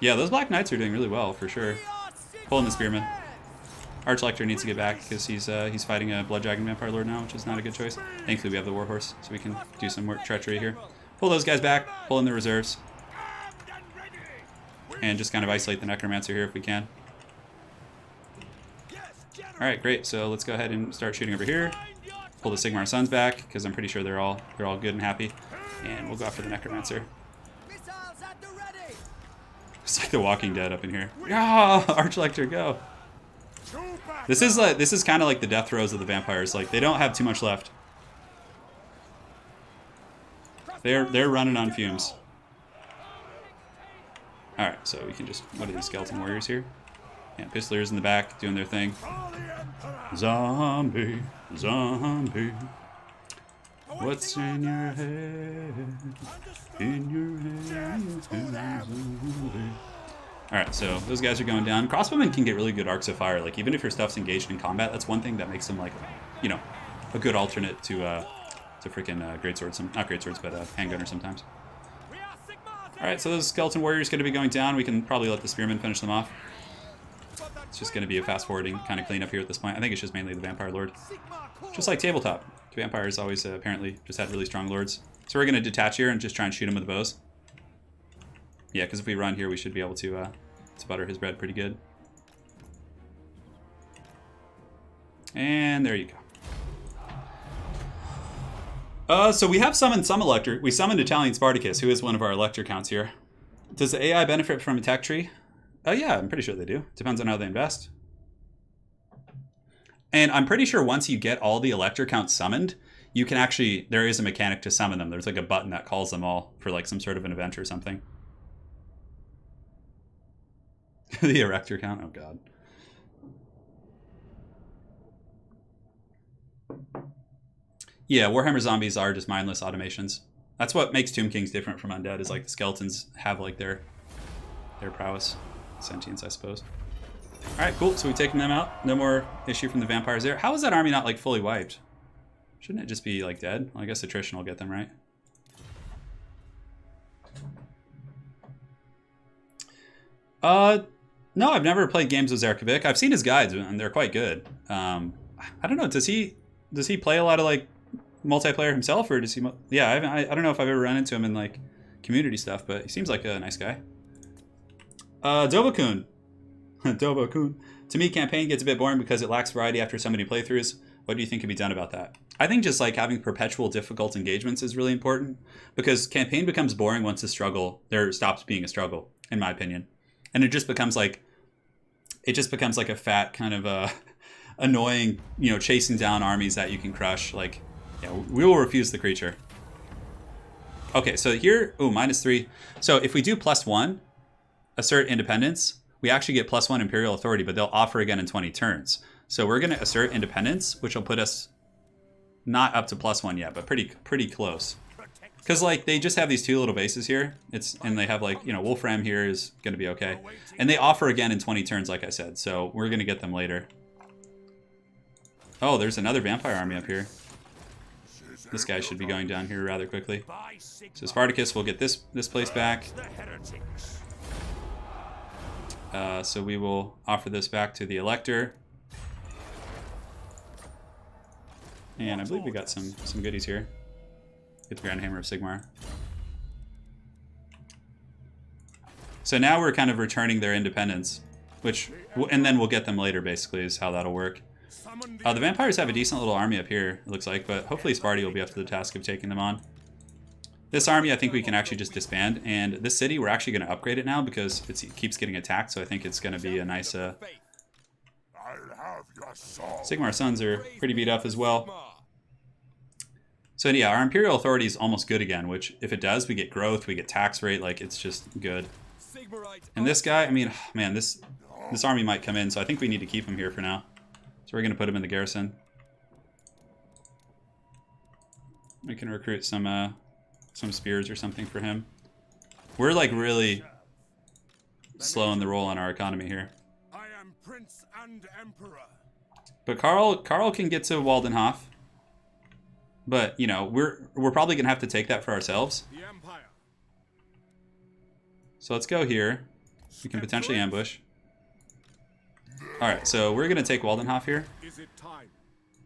Yeah, those Black Knights are doing really well, for sure. Pulling the Spearman. Archlector needs to get back because he's fighting a Blood Dragon Vampire Lord now, which is not a good choice. Thankfully, we have the Warhorse, so we can do some more treachery here. Pull those guys back, pull in the reserves. And just kind of isolate the Necromancer here if we can. Alright, great. So let's go ahead and start shooting over here. Pull the Sigmar Sons back, because I'm pretty sure they're all good and happy. And we'll go after the Necromancer. It's like the Walking Dead up in here. Ah, Archlector, go! This is kind of like the death throes of the vampires. Like, they don't have too much left. They're running on fumes. All right, so we can just, what are these skeleton warriors here? Yeah, Pistoliers in the back doing their thing. Zombie, zombie. What's in your head? In your head. Alright, so those guys are going down. Crossbowmen can get really good arcs of fire. Like, even if your stuff's engaged in combat, that's one thing that makes them, like, you know, a good alternate to freaking greatswords. Not greatswords, but handgunner sometimes. Alright, so those skeleton warriors going to be going down. We can probably let the spearmen finish them off. It's just going to be a fast-forwarding kind of cleanup here at this point. I think it's just mainly the Vampire Lord. Just like tabletop. Vampires always apparently just had really strong lords. So we're going to detach here and just try and shoot him with the bows. Yeah, because if we run here, we should be able to butter his bread pretty good. And there you go. So we have summoned some Elector. We summoned Italian Spartacus, who is one of our Elector counts here. Does the AI benefit from a tech tree? Yeah, I'm pretty sure they do. Depends on how they invest. And I'm pretty sure once you get all the Elector counts summoned, you can actually, there is a mechanic to summon them. There's like a button that calls them all for like some sort of an event or something. The Erector count? Oh, God. Yeah, Warhammer zombies are just mindless automations. That's what makes Tomb Kings different from Undead, is like the skeletons have like their prowess. Sentience, I suppose. Alright, cool. So we've taken them out. No more issue from the vampires there. How is that army not like fully wiped? Shouldn't it just be like dead? Well, I guess attrition will get them, right? No, I've never played games with Zerkovic. I've seen his guides, and they're quite good. I don't know. Does he play a lot of like multiplayer himself, or does he? Yeah, I don't know if I've ever run into him in like community stuff, but he seems like a nice guy. Dobokun. Dobokun. To me, campaign gets a bit boring because it lacks variety after so many playthroughs. What do you think can be done about that? I think just like having perpetual difficult engagements is really important, because campaign becomes boring once the struggle there stops being a struggle, in my opinion. And it just becomes like a fat kind of annoying, you know, chasing down armies that you can crush. Like, yeah, we will refuse the creature. Okay, so here, ooh, -3. So if we do +1, assert independence, we actually get +1 imperial authority, but they'll offer again in 20 turns. So we're going to assert independence, which will put us not up to +1 yet, but pretty close. Because, like, they just have these 2 little bases here. And they have, like, you know, Wolfram here is going to be okay. And they offer again in 20 turns, like I said. So we're going to get them later. Oh, there's another vampire army up here. This guy should be going down here rather quickly. So Spartacus will get this place back. So we will offer this back to the Elector. And I believe we got some goodies here. Get the Grand Hammer of Sigmar. So now we're kind of returning their independence, and then we'll get them later, basically, is how that'll work. The vampires have a decent little army up here, it looks like, but hopefully Sparty will be up to the task of taking them on. This army, I think we can actually just disband, and this city, we're actually going to upgrade it now because it keeps getting attacked, so I think it's going to be a nice... Sigmar Sons are pretty beat up as well. So yeah, our Imperial Authority is almost good again, which if it does, we get growth, we get tax rate, like it's just good. And this guy, I mean, man, this army might come in, so I think we need to keep him here for now. So we're going to put him in the garrison. We can recruit some spears or something for him. We're like really slowing the roll on our economy here. I am Prince and Emperor. But Karl can get to Waldenhof. But, you know, we're probably going to have to take that for ourselves. So let's go here. We can potentially ambush. Alright, so we're going to take Waldenhof here. Is it time?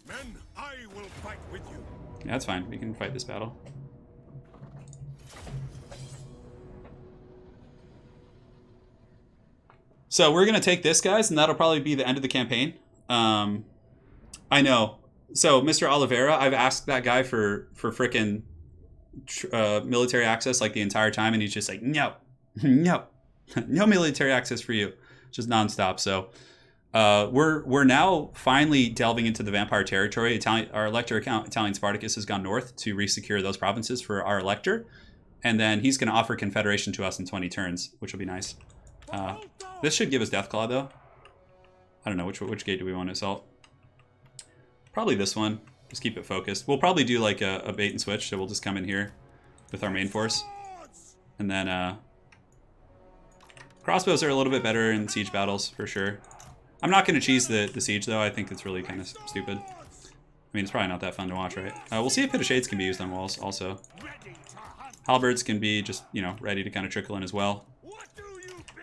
Men, I will fight with you. Yeah, that's fine. We can fight this battle. So we're going to take this, guys, and that'll probably be the end of the campaign. I know. So, Mr. Oliveira, I've asked that guy for frickin' military access like the entire time, and he's just like, no, no military access for you. Just nonstop. So, we're now finally delving into the vampire territory. Our Elector account, Italian Spartacus, has gone north to resecure those provinces for our Elector, and then he's going to offer Confederation to us in 20 turns, which will be nice. This should give us Deathclaw, though. I don't know, which gate do we want to assault? Probably this one. Just keep it focused. We'll probably do like a bait and switch, so we'll just come in here with our main force. And then crossbows are a little bit better in siege battles, for sure. I'm not going to cheese the siege, though. I think it's really kind of stupid. I mean, it's probably not that fun to watch, right? We'll see if Pit of Shades can be used on walls, also. Halberds can be just, you know, ready to kind of trickle in as well.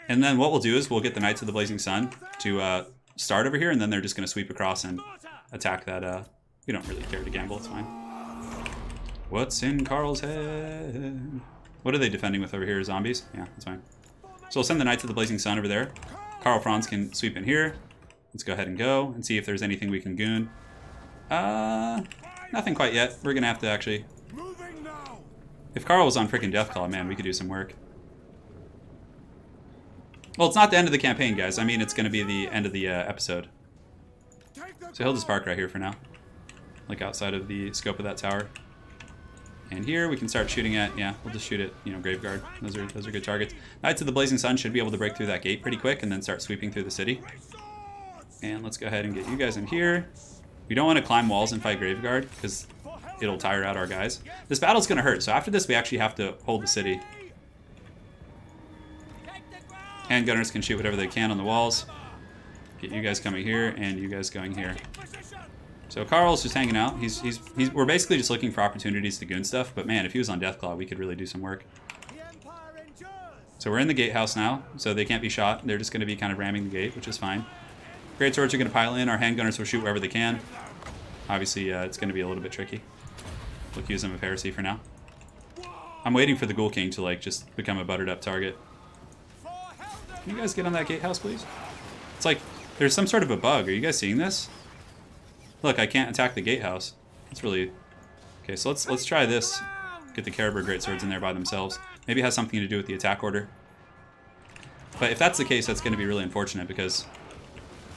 And then what we'll do is we'll get the Knights of the Blazing Sun to start over here, and then they're just going to sweep across and attack that. We don't really care to gamble, it's fine. What's in Karl's head? What are they defending with over here? Zombies? Yeah, that's fine. So we'll send the Knights of the Blazing Sun over there. Karl Franz can sweep in here. Let's go ahead and go and see if there's anything we can goon. Nothing quite yet. We're going to have to actually... If Karl was on freaking Deathclaw, man, we could do some work. Well, it's not the end of the campaign, guys. I mean, it's going to be the end of the episode. So he'll just park right here for now. Like outside of the scope of that tower. And here we can start shooting at, yeah, we'll just shoot at, you know, Graveguard. Those are good targets. Knights of the Blazing Sun should be able to break through that gate pretty quick and then start sweeping through the city. And let's go ahead and get you guys in here. We don't want to climb walls and fight Graveguard because it'll tire out our guys. This battle's going to hurt, so after this we actually have to hold the city. Handgunners can shoot whatever they can on the walls. Get you guys coming here and you guys going here. So Karl's just hanging out. We're basically just looking for opportunities to goon stuff, but man, if he was on Deathclaw, we could really do some work. So we're in the gatehouse now, so they can't be shot. They're just going to be kind of ramming the gate, which is fine. Great swords are going to pile in. Our handgunners will shoot wherever they can. Obviously, it's going to be a little bit tricky. We'll accuse them of heresy for now. I'm waiting for the Ghoul King to like just become a buttered up target. Can you guys get on that gatehouse, please? It's like there's some sort of a bug. Are you guys seeing this? Look, I can't attack the gatehouse. It's really... Okay, so let's try this. Get the Caribou Greatswords in there by themselves. Maybe it has something to do with the attack order. But if that's the case, that's going to be really unfortunate because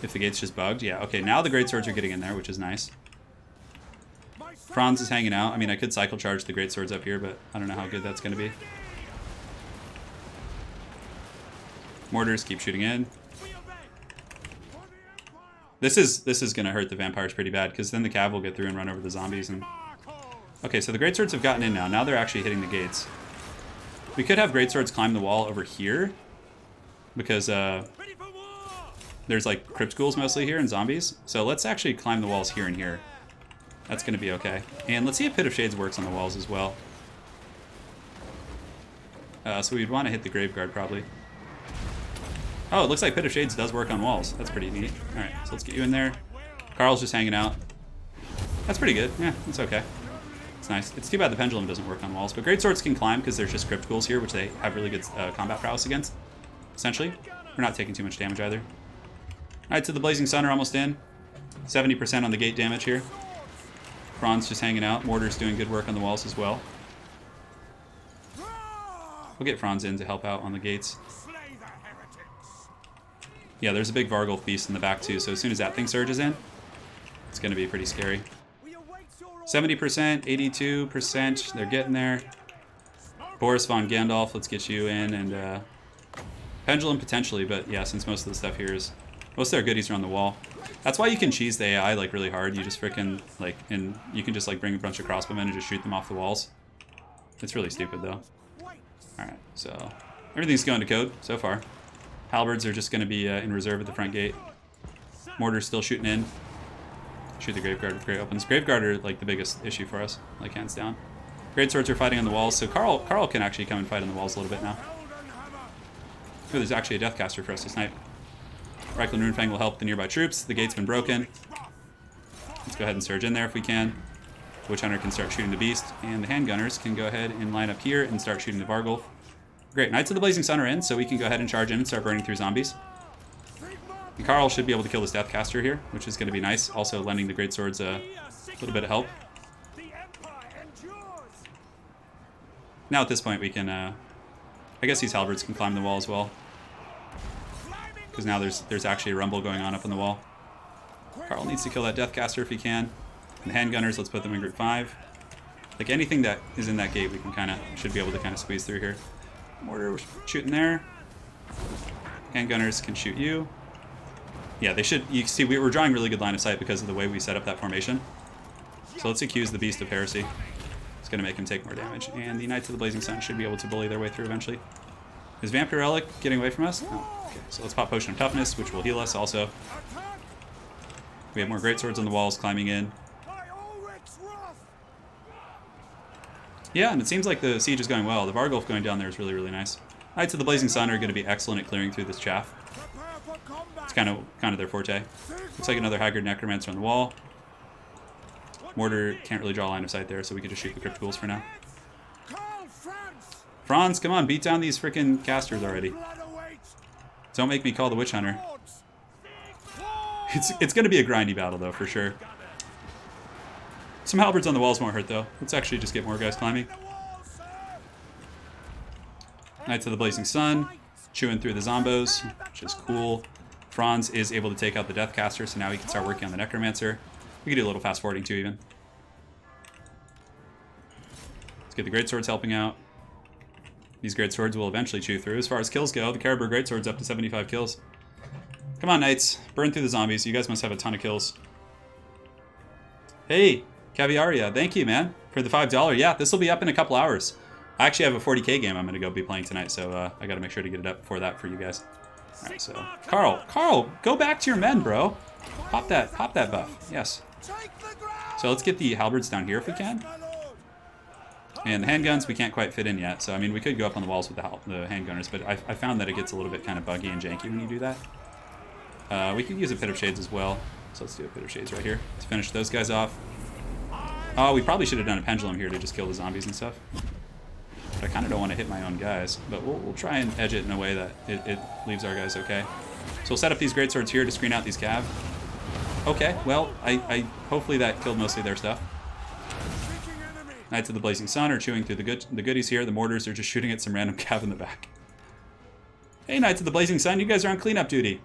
if the gate's just bugged, yeah. Okay, now the greatswords are getting in there, which is nice. Franz is hanging out. I mean, I could cycle charge the greatswords up here, but I don't know how good that's going to be. Mortars keep shooting in. This is going to hurt the vampires pretty bad because then the cav will get through and run over the zombies. And okay, so the greatswords have gotten in now. Now they're actually hitting the gates. We could have greatswords climb the wall over here because there's like crypt ghouls mostly here and zombies. So let's actually climb the walls here and here. That's going to be okay. And let's see if Pit of Shades works on the walls as well. So we'd want to hit the Graveguard probably. Oh, it looks like Pit of Shades does work on walls. That's pretty neat. Alright, so let's get you in there. Karl's just hanging out. That's pretty good. Yeah, that's okay. It's nice. It's too bad the pendulum doesn't work on walls. But greatswords can climb because there's just crypt ghouls here, which they have really good combat prowess against. Essentially. We're not taking too much damage either. Alright, so the Blazing Sun are almost in. 70% on the gate damage here. Franz just hanging out. Mortar's doing good work on the walls as well. We'll get Franz in to help out on the gates. Yeah, there's a big Vargulf beast in the back too, so as soon as that thing surges in, it's going to be pretty scary. 70%, 82%, they're getting there. Boris von Gandalf, let's get you in, and Pendulum potentially, but yeah, since most of the stuff here is... Most of their goodies are on the wall. That's why you can cheese the AI like really hard. You just frickin' like, and you can just like bring a bunch of crossbowmen and just shoot them off the walls. It's really stupid though. Alright, so everything's going to code so far. Halberds are just going to be in reserve at the front gate. Mortar's still shooting in. Shoot the Graveguard with great opens. Graveguard are like the biggest issue for us, like hands down. Greatswords are fighting on the walls, so Karl can actually come and fight on the walls a little bit now. Oh, there's actually a Deathcaster for us to snipe. Reikland Runefang will help the nearby troops. The gate's been broken. Let's go ahead and surge in there if we can. Witch Hunter can start shooting the beast, and the handgunners can go ahead and line up here and start shooting the Vargulf. Great, Knights of the Blazing Sun are in, so we can go ahead and charge in and start burning through zombies. And Karl should be able to kill this Deathcaster here, which is going to be nice. Also lending the greatswords a little bit of help. Now at this point we can, I guess these halberds can climb the wall as well. Because now there's actually a rumble going on up on the wall. Karl needs to kill that Deathcaster if he can. And the handgunners, let's put them in group 5. Like anything that is in that gate we can should be able to squeeze through here. Mortar, we're shooting there. Handgunners can shoot you. Yeah, they should. You see, we were drawing really good line of sight because of the way we set up that formation. So let's accuse the Beast of Heresy. It's going to make him take more damage. And the Knights of the Blazing Sun should be able to bully their way through eventually. Is Vampire Relic getting away from us? Oh, okay. So let's pop Potion of Toughness, which will heal us also. We have more greatswords on the walls climbing in. Yeah, and it seems like the siege is going well. The Vargulf going down there is really, really nice. Knights of the Blazing Sun are going to be excellent at clearing through this chaff. It's kind of their forte. Looks like another Haggard Necromancer on the wall. Mortar can't really draw a line of sight there, so we could just shoot the Crypt Ghouls for now. Franz, come on, beat down these freaking casters already. Don't make me call the Witch Hunter. It's going to be a grindy battle, though, for sure. Some halberds on the walls won't hurt, though. Let's actually just get more guys climbing. Knights of the Blazing Sun, chewing through the zombos, which is cool. Franz is able to take out the Deathcaster, so now he can start working on the Necromancer. We can do a little fast forwarding, too, even. Let's get the Greatswords helping out. These Greatswords will eventually chew through. As far as kills go, the Caribou Greatsword's up to 75 kills. Come on, Knights. Burn through the zombies. You guys must have a ton of kills. Hey, Caviaria, thank you, man, for the $5. Yeah, this will be up in a couple hours. I actually have a 40k game I'm going to go be playing tonight, so I got to make sure to get it up before that for you guys. All right, so Karl, go back to your men, bro. Pop that buff. Yes. So let's get the halberds down here if we can. And the handguns we can't quite fit in yet, so I mean we could go up on the walls with the handgunners, but I found that it gets a little bit kind of buggy and janky when you do that. We could use a Pit of Shades as well, so let's do a Pit of Shades right here to finish those guys off. Oh, we probably should have done a pendulum here to just kill the zombies and stuff. But I kind of don't want to hit my own guys, but we'll try and edge it in a way that it leaves our guys okay. So we'll set up these greatswords here to screen out these cav. Okay, well, I hopefully that killed mostly their stuff. Knights of the Blazing Sun are chewing through the goodies here. The mortars are just shooting at some random cav in the back. Hey, Knights of the Blazing Sun, you guys are on cleanup duty.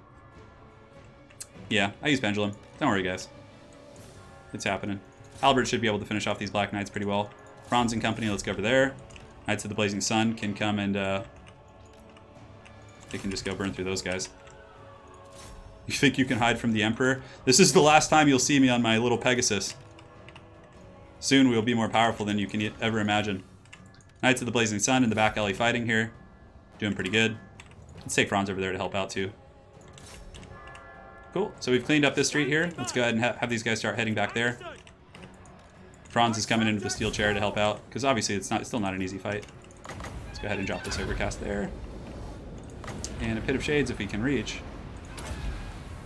Yeah, I use Pendulum. Don't worry, guys. It's happening. Albert should be able to finish off these Black Knights pretty well. Franz and company, let's go over there. Knights of the Blazing Sun can come and they can just go burn through those guys. You think you can hide from the Emperor? This is the last time you'll see me on my little Pegasus. Soon we'll be more powerful than you can ever imagine. Knights of the Blazing Sun in the back alley fighting here. Doing pretty good. Let's take Franz over there to help out too. Cool. So we've cleaned up this street here. Let's go ahead and have these guys start heading back there. Franz is coming into the steel chair to help out because obviously it's still not an easy fight. Let's go ahead and drop this overcast there. And a Pit of Shades if we can reach.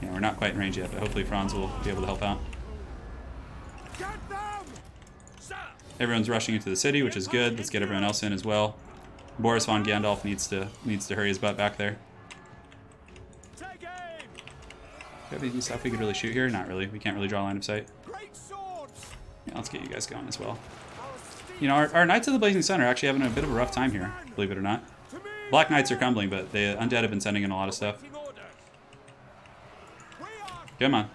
Yeah, we're not quite in range yet, but hopefully Franz will be able to help out. Everyone's rushing into the city, which is good. Let's get everyone else in as well. Boris von Gandalf needs to hurry his butt back there. Got any stuff we could really shoot here? Not really. We can't really draw a line of sight. Yeah, let's get you guys going as well. You know, our Knights of the Blazing Sun are actually having a bit of a rough time here, believe it or not. Black Knights are crumbling, but the Undead have been sending in a lot of stuff. Come on.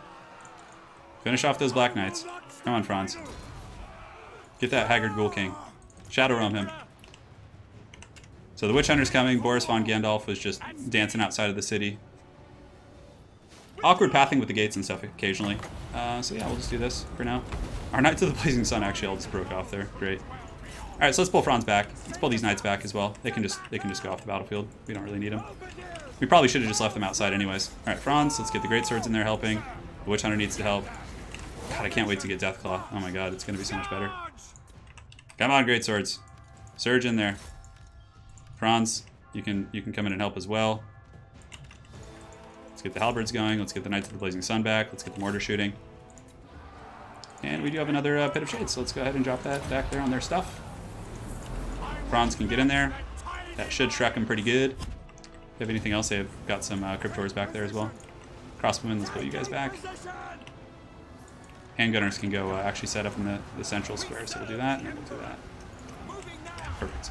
Finish off those Black Knights. Come on, Franz. Get that Haggard Ghoul King. Shadow Realm him. So the Witch Hunter's coming. Boris von Gandalf was just dancing outside of the city. Awkward pathing with the gates and stuff occasionally. So yeah, we'll just do this for now. Our Knights of the Blazing Sun actually all just broke off there. Great. All right, so let's pull Franz back. Let's pull these Knights back as well. They can just go off the battlefield. We don't really need them. We probably should have just left them outside anyways. All right, Franz, let's get the Great Swords in there helping. The Witch Hunter needs to help. God, I can't wait to get Deathclaw. Oh my god, it's going to be so much better. Come on, Great Swords. Surge in there. Franz, you can come in and help as well. Let's get the halberds going. Let's get the Knights of the Blazing Sun back. Let's get the mortar shooting. And we do have another Pit of Shades, so let's go ahead and drop that back there on their stuff. Franz can get in there. That should Shrek him pretty good. If you have anything else, they've got some Cryptors back there as well. Crossbowmen, let's put you guys back. Handgunners can go actually set up in the central square, so we'll do that, and then we'll do that. Perfect.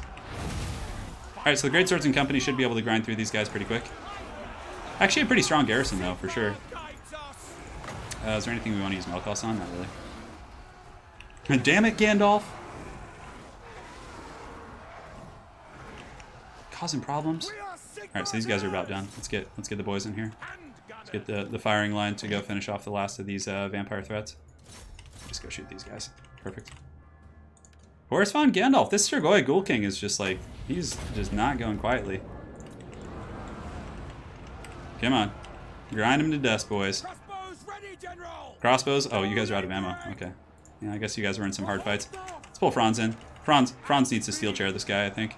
Alright, so the Great Swords and Company should be able to grind through these guys pretty quick. Actually a pretty strong garrison, though, for sure. Is there anything we want to use Melkos on? Not really. Damn it, Gandalf! Causing problems. Alright, so these guys are about done. Let's get the boys in here. Let's get the firing line to go finish off the last of these vampire threats. Just go shoot these guys. Perfect. Boris von Gandalf. This Strigoi Ghoul King is just like, he's just not going quietly. Come on. Grind him to dust, boys. Crossbows? Oh, you guys are out of ammo. Okay. Yeah, I guess you guys were in some hard fights. Let's pull Franz in. Franz needs to steel chair this guy, I think.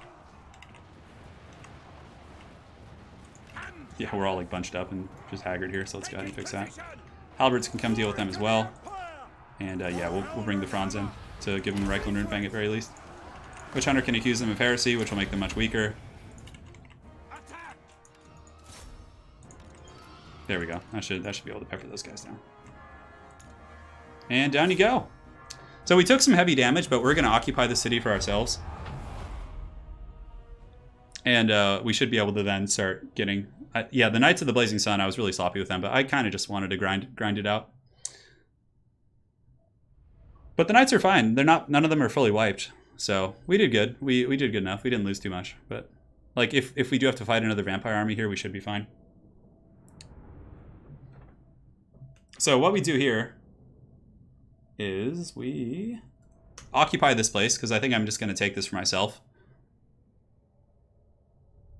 Yeah, we're all like bunched up and just haggard here, so let's go ahead and fix that. Halberds can come deal with them as well. And yeah, we'll bring the Franz in to give them the Reikland Runefang at very least. Witch Hunter can accuse them of heresy, which will make them much weaker. There we go. That should be able to pepper those guys down. And down you go. So we took some heavy damage, but we're going to occupy the city for ourselves. And we should be able to then start getting... yeah, the Knights of the Blazing Sun, I was really sloppy with them, but I kind of just wanted to grind it out. But the Knights are fine. None of them are fully wiped. So we did good. We did good enough. We didn't lose too much. But like if we do have to fight another vampire army here, we should be fine. So what we do here is we occupy this place, because I think I'm just going to take this for myself.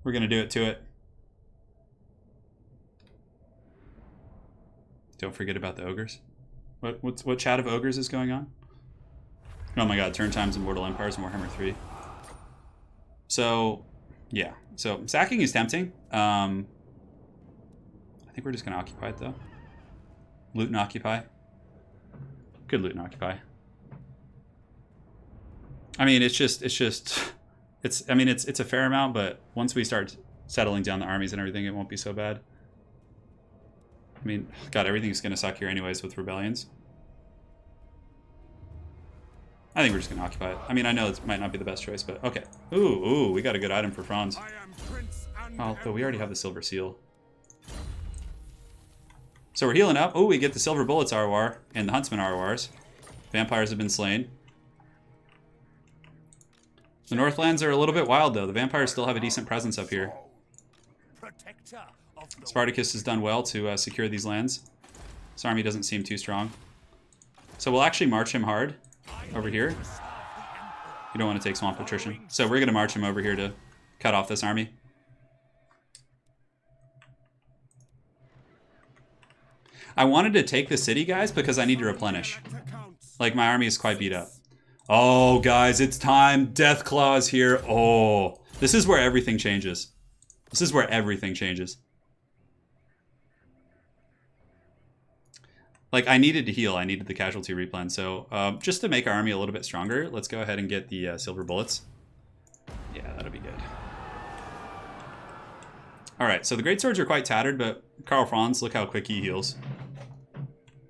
We're going to do it to it. Don't forget about the ogres. What chat of ogres is going on? Oh my god, turn times in Mortal Empires and Warhammer 3. So, yeah. So, sacking is tempting. I think we're just going to occupy it, though. Loot and occupy. Good loot and occupy. I mean, it's a fair amount, but once we start settling down the armies and everything, it won't be so bad. I mean, god, everything's going to suck here anyways with rebellions. I think we're just going to occupy it. I mean, I know it might not be the best choice, but okay. Ooh, we got a good item for Franz. I am Prince and Oh, but we already have Emperor. the silver seal. So we're healing up. Oh, we get the silver bullets ROR and the huntsman RORs. Vampires have been slain. The Northlands are a little bit wild, though. The vampires still have a decent presence up here. Protector of the Spartacus has done well to secure these lands. His army doesn't seem too strong. So we'll actually march him hard over here. You don't want to take swamp attrition. So we're going to march him over here to cut off this army. I wanted to take the city, guys, because I need to replenish. Like, my army is quite beat up. Oh, guys, it's time. Death Claw's here. Oh, this is where everything changes. This is where everything changes. Like, I needed to heal. I needed the casualty replan. So, just to make our army a little bit stronger, let's go ahead and get the silver bullets. Yeah, that'll be good. All right, so the greatswords are quite tattered, but Karl Franz, look how quick he heals.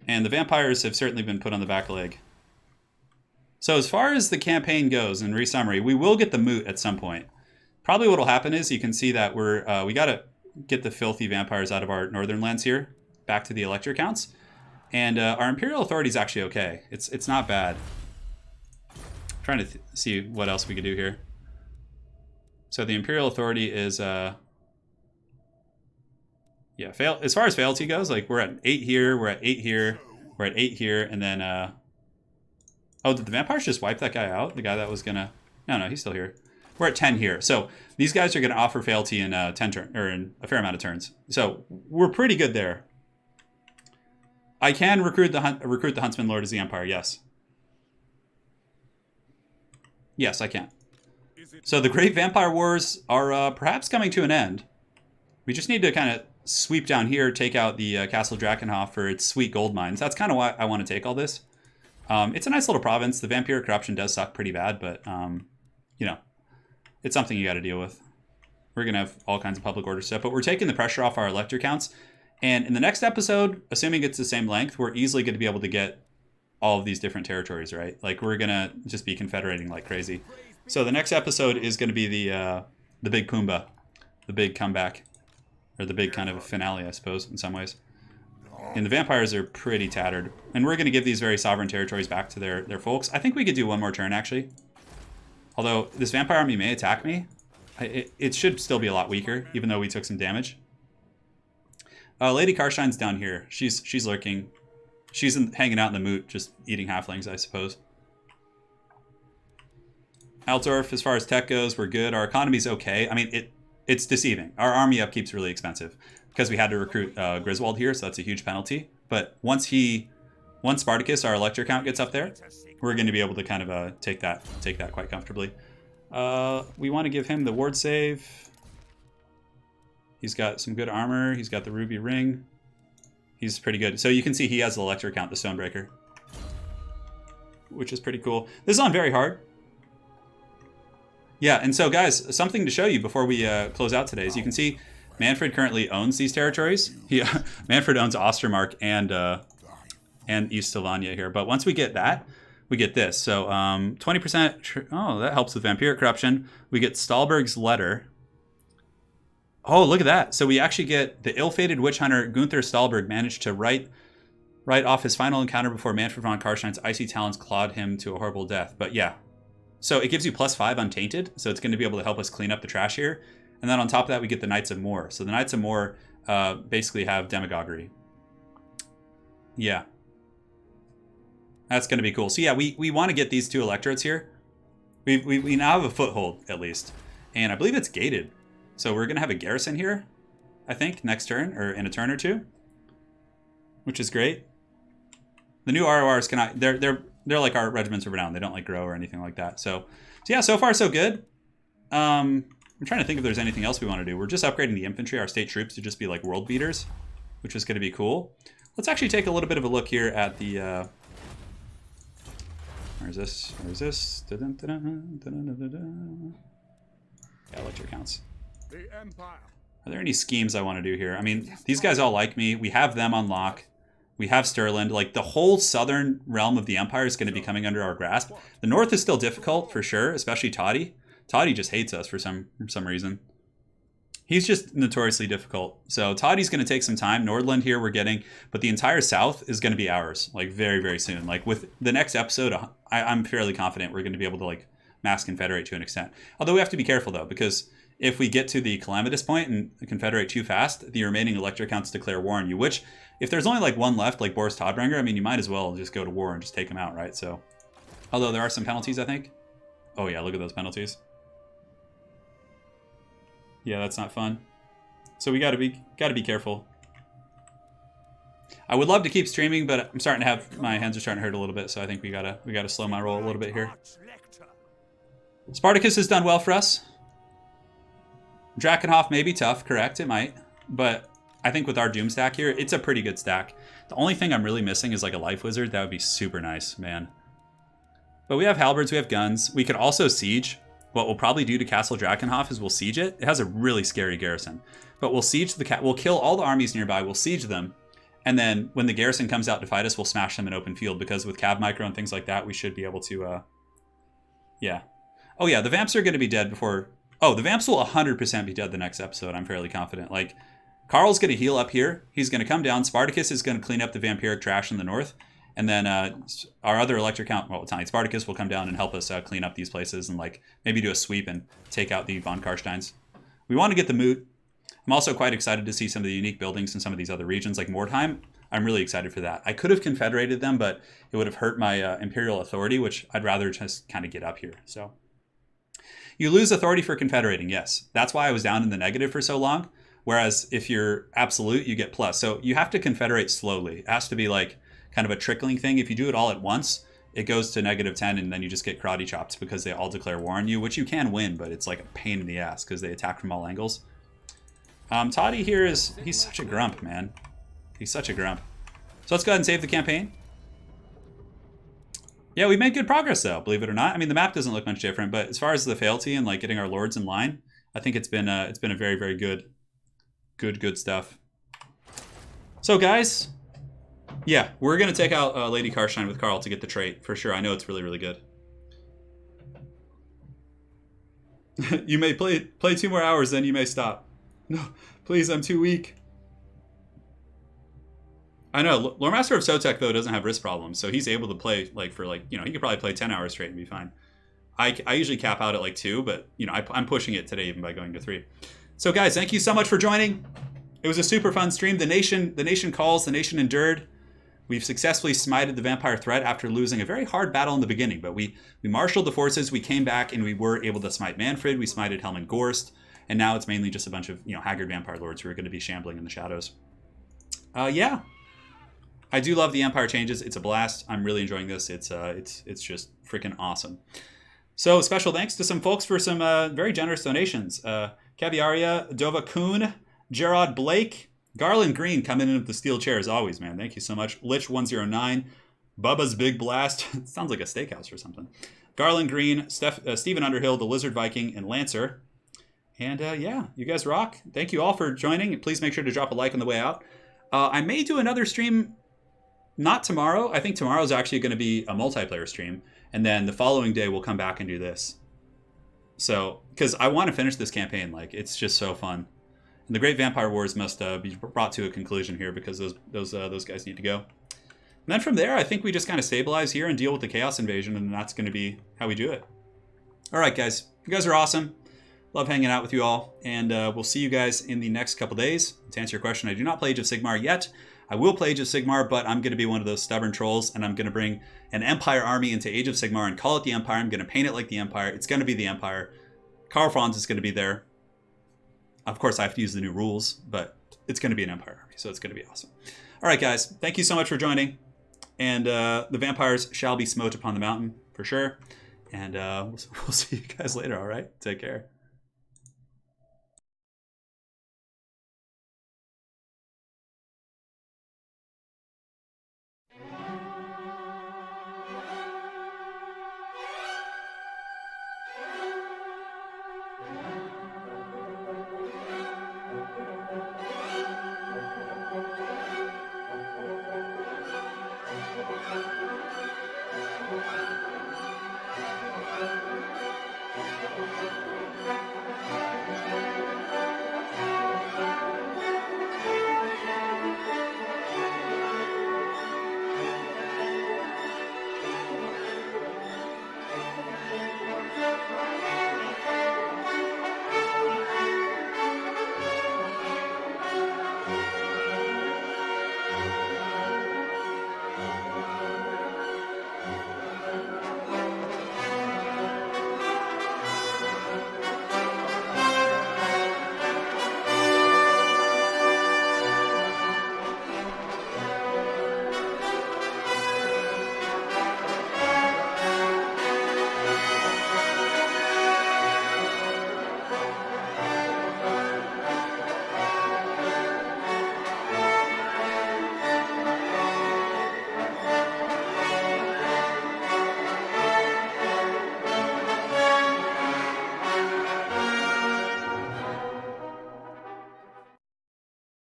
And the vampires have certainly been put on the back leg. So as far as the campaign goes, in re-summary, we will get the moot at some point. Probably what will happen is you can see that we got to get the filthy vampires out of our northern lands here, back to the elector counts. And our imperial authority is actually okay. It's not bad. I'm trying to see what else we could do here. So the imperial authority is yeah, as far as fealty goes, like we're at 8 here, we're at 8 here, we're at 8 here, and then oh, did the vampires just wipe that guy out? The guy that was gonna... No, he's still here. We're at 10 here. So these guys are gonna offer fealty in 10 turn, or in a fair amount of turns. So we're pretty good there. I can recruit the Huntsman Lord as the Empire, yes. Yes, I can. So the Great Vampire Wars are perhaps coming to an end. We just need to kind of sweep down here, take out the Castle Drakenhof for its sweet gold mines. That's kind of why I want to take all this. It's a nice little province. The vampire corruption does suck pretty bad, but, you know, it's something you got to deal with. We're going to have all kinds of public order stuff, but we're taking the pressure off our elector counts. And in the next episode, assuming it's the same length, we're easily going to be able to get all of these different territories, right? Like, we're going to just be confederating like crazy. So the next episode is going to be the big Pumbaa, the big comeback, or the big kind of finale, I suppose, in some ways. And the vampires are pretty tattered. And we're going to give these very sovereign territories back to their folks. I think we could do one more turn, actually. Although this vampire army may attack me, it should still be a lot weaker, even though we took some damage. Lady Karshine's down here. She's lurking. She's hanging out in the moot, just eating halflings, I suppose. Altdorf, as far as tech goes, we're good. Our economy's okay. I mean, it's deceiving. Our army upkeep's really expensive because we had to recruit Griswold here, so that's a huge penalty. But once Spartacus, our elector count, gets up there, we're going to be able to kind of take that quite comfortably. We want to give him the ward save. He's got some good armor. He's got the ruby ring. He's pretty good. So you can see he has the elector count, the Stonebreaker, which is pretty cool. This is on very hard. Yeah, and so guys, something to show you before we close out today is you can see Manfred currently owns these territories. Manfred owns Ostermark and East Sylvania here. But once we get that, we get this. So 20%, oh, that helps with vampiric corruption. We get Stahlberg's letter. Oh, look at that. So we actually get the ill-fated witch hunter Gunther Stahlberg managed to write off his final encounter before Manfred von Karshine's icy talons clawed him to a horrible death. But yeah. So it gives you +5 untainted, so it's going to be able to help us clean up the trash here. And then on top of that, we get the Knights of Moor. So the Knights of Moor basically have demagoguery. Yeah. That's going to be cool. So yeah, we want to get these 2 electorates here. We now have a foothold, at least. And I believe it's gated. So we're going to have a garrison here, I think, next turn, or in a turn or 2. Which is great. The new RORs cannot... They're like our regiments of renown. They don't like grow or anything like that. So yeah, so far so good. I'm trying to think if there's anything else we want to do. We're just upgrading the infantry, our state troops, to just be like world beaters, which is going to be cool. Let's actually take a little bit of a look here at the... Where is this? Where is this? Yeah, elector counts. The Empire. Are there any schemes I want to do here? I mean, these guys all like me. We have them on lock. We have Stirland. Like, the whole southern realm of the Empire is going to be coming under our grasp. The north is still difficult, for sure, especially Toddy. Toddy just hates us for some reason. He's just notoriously difficult. So Toddy's going to take some time. Nordland here we're getting, but the entire south is going to be ours, like, very, very soon. Like, with the next episode, I'm fairly confident we're going to be able to, like, mass confederate to an extent. Although we have to be careful, though, because if we get to the calamitous point and confederate too fast, the remaining elector counts declare war on you, which, if there's only, like, one left, like Boris Todbringer, I mean, you might as well just go to war and just take him out, right? So, although there are some penalties, I think. Oh, yeah, look at those penalties. Yeah, that's not fun. So we gotta be careful. I would love to keep streaming, but I'm starting to have, my hands are starting to hurt a little bit, so I think we gotta slow my roll a little bit here. Spartacus has done well for us. Drakenhof may be tough, correct, it might, but I think with our Doom stack here, it's a pretty good stack. The only thing I'm really missing is like a Life Wizard. That would be super nice, man. But we have halberds, we have guns. We could also siege. What we'll probably do to Castle Drakenhof is we'll siege it. It has a really scary garrison. But we'll siege the we'll kill all the armies nearby, we'll siege them, and then when the garrison comes out to fight us, we'll smash them in open field, because with Cav Micro and things like that, we should be able to, yeah. Oh yeah, the Vamps are going to be dead before... Oh, the Vamps will 100% be dead the next episode, I'm fairly confident. Like, Karl's going to heal up here, he's going to come down, Spartacus is going to clean up the vampiric trash in the north, and then our other Elector Count, well, Italian Spartacus will come down and help us clean up these places and, like, maybe do a sweep and take out the von Karsteins. We want to get the Moot. I'm also quite excited to see some of the unique buildings in some of these other regions, like Mordheim. I'm really excited for that. I could have confederated them, but it would have hurt my imperial authority, which I'd rather just kind of get up here. So you lose authority for confederating, yes. That's why I was down in the negative for so long. Whereas if you're absolute, you get plus. So you have to confederate slowly. It has to be like kind of a trickling thing. If you do it all at once, it goes to -10, and then you just get karate chopped because they all declare war on you, which you can win, but it's like a pain in the ass because they attack from all angles. Toddy here he's such a grump, man. He's such a grump. So let's go ahead and save the campaign. Yeah, we've made good progress though, believe it or not. I mean, the map doesn't look much different, but as far as the fealty and like getting our lords in line, I think it's been a very, very good stuff. So guys, yeah, we're gonna take out Lady Karstein with Karl to get the trait for sure. I know it's really, really good. You may play 2 more hours, then you may stop. No, please, I'm too weak. I know, Lore Master of Sotek, though, doesn't have wrist problems, so he's able to play, like, for, like, you know, he could probably play 10 hours straight and be fine. I usually cap out at, like, 2, but, you know, I'm pushing it today even by going to 3. So, guys, thank you so much for joining. It was a super fun stream. The nation calls, the nation endured. We've successfully smited the vampire threat after losing a very hard battle in the beginning, but we marshaled the forces, we came back, and we were able to smite Manfred, we smited Helmand Gorst, and now it's mainly just a bunch of, you know, haggard vampire lords who are going to be shambling in the shadows. Yeah. I do love the Empire changes. It's a blast. I'm really enjoying this. It's just freaking awesome. So special thanks to some folks for some very generous donations. Caviaria, Dova Kuhn, Gerard Blake, Garland Green coming in with the steel chair as always, man. Thank you so much. Lich 109, Bubba's Big Blast. It sounds like a steakhouse or something. Garland Green, Stephen Underhill, the Lizard Viking, and Lancer. And yeah, you guys rock. Thank you all for joining. Please make sure to drop a like on the way out. I may do another stream. Not tomorrow. I think tomorrow is actually going to be a multiplayer stream. And then the following day, we'll come back and do this. So, because I want to finish this campaign. Like, it's just so fun. And the Great Vampire Wars must be brought to a conclusion here because those guys need to go. And then from there, I think we just kind of stabilize here and deal with the Chaos Invasion. And that's going to be how we do it. All right, guys. You guys are awesome. Love hanging out with you all. And we'll see you guys in the next couple days. To answer your question, I do not play Age of Sigmar yet. I will play Age of Sigmar, but I'm going to be one of those stubborn trolls, and I'm going to bring an Empire army into Age of Sigmar and call it the Empire. I'm going to paint it like the Empire. It's going to be the Empire. Karl Franz is going to be there. Of course, I have to use the new rules, but it's going to be an Empire army, so it's going to be awesome. All right, guys. Thank you so much for joining. And the vampires shall be smote upon the mountain, for sure. And we'll see you guys later, all right? Take care.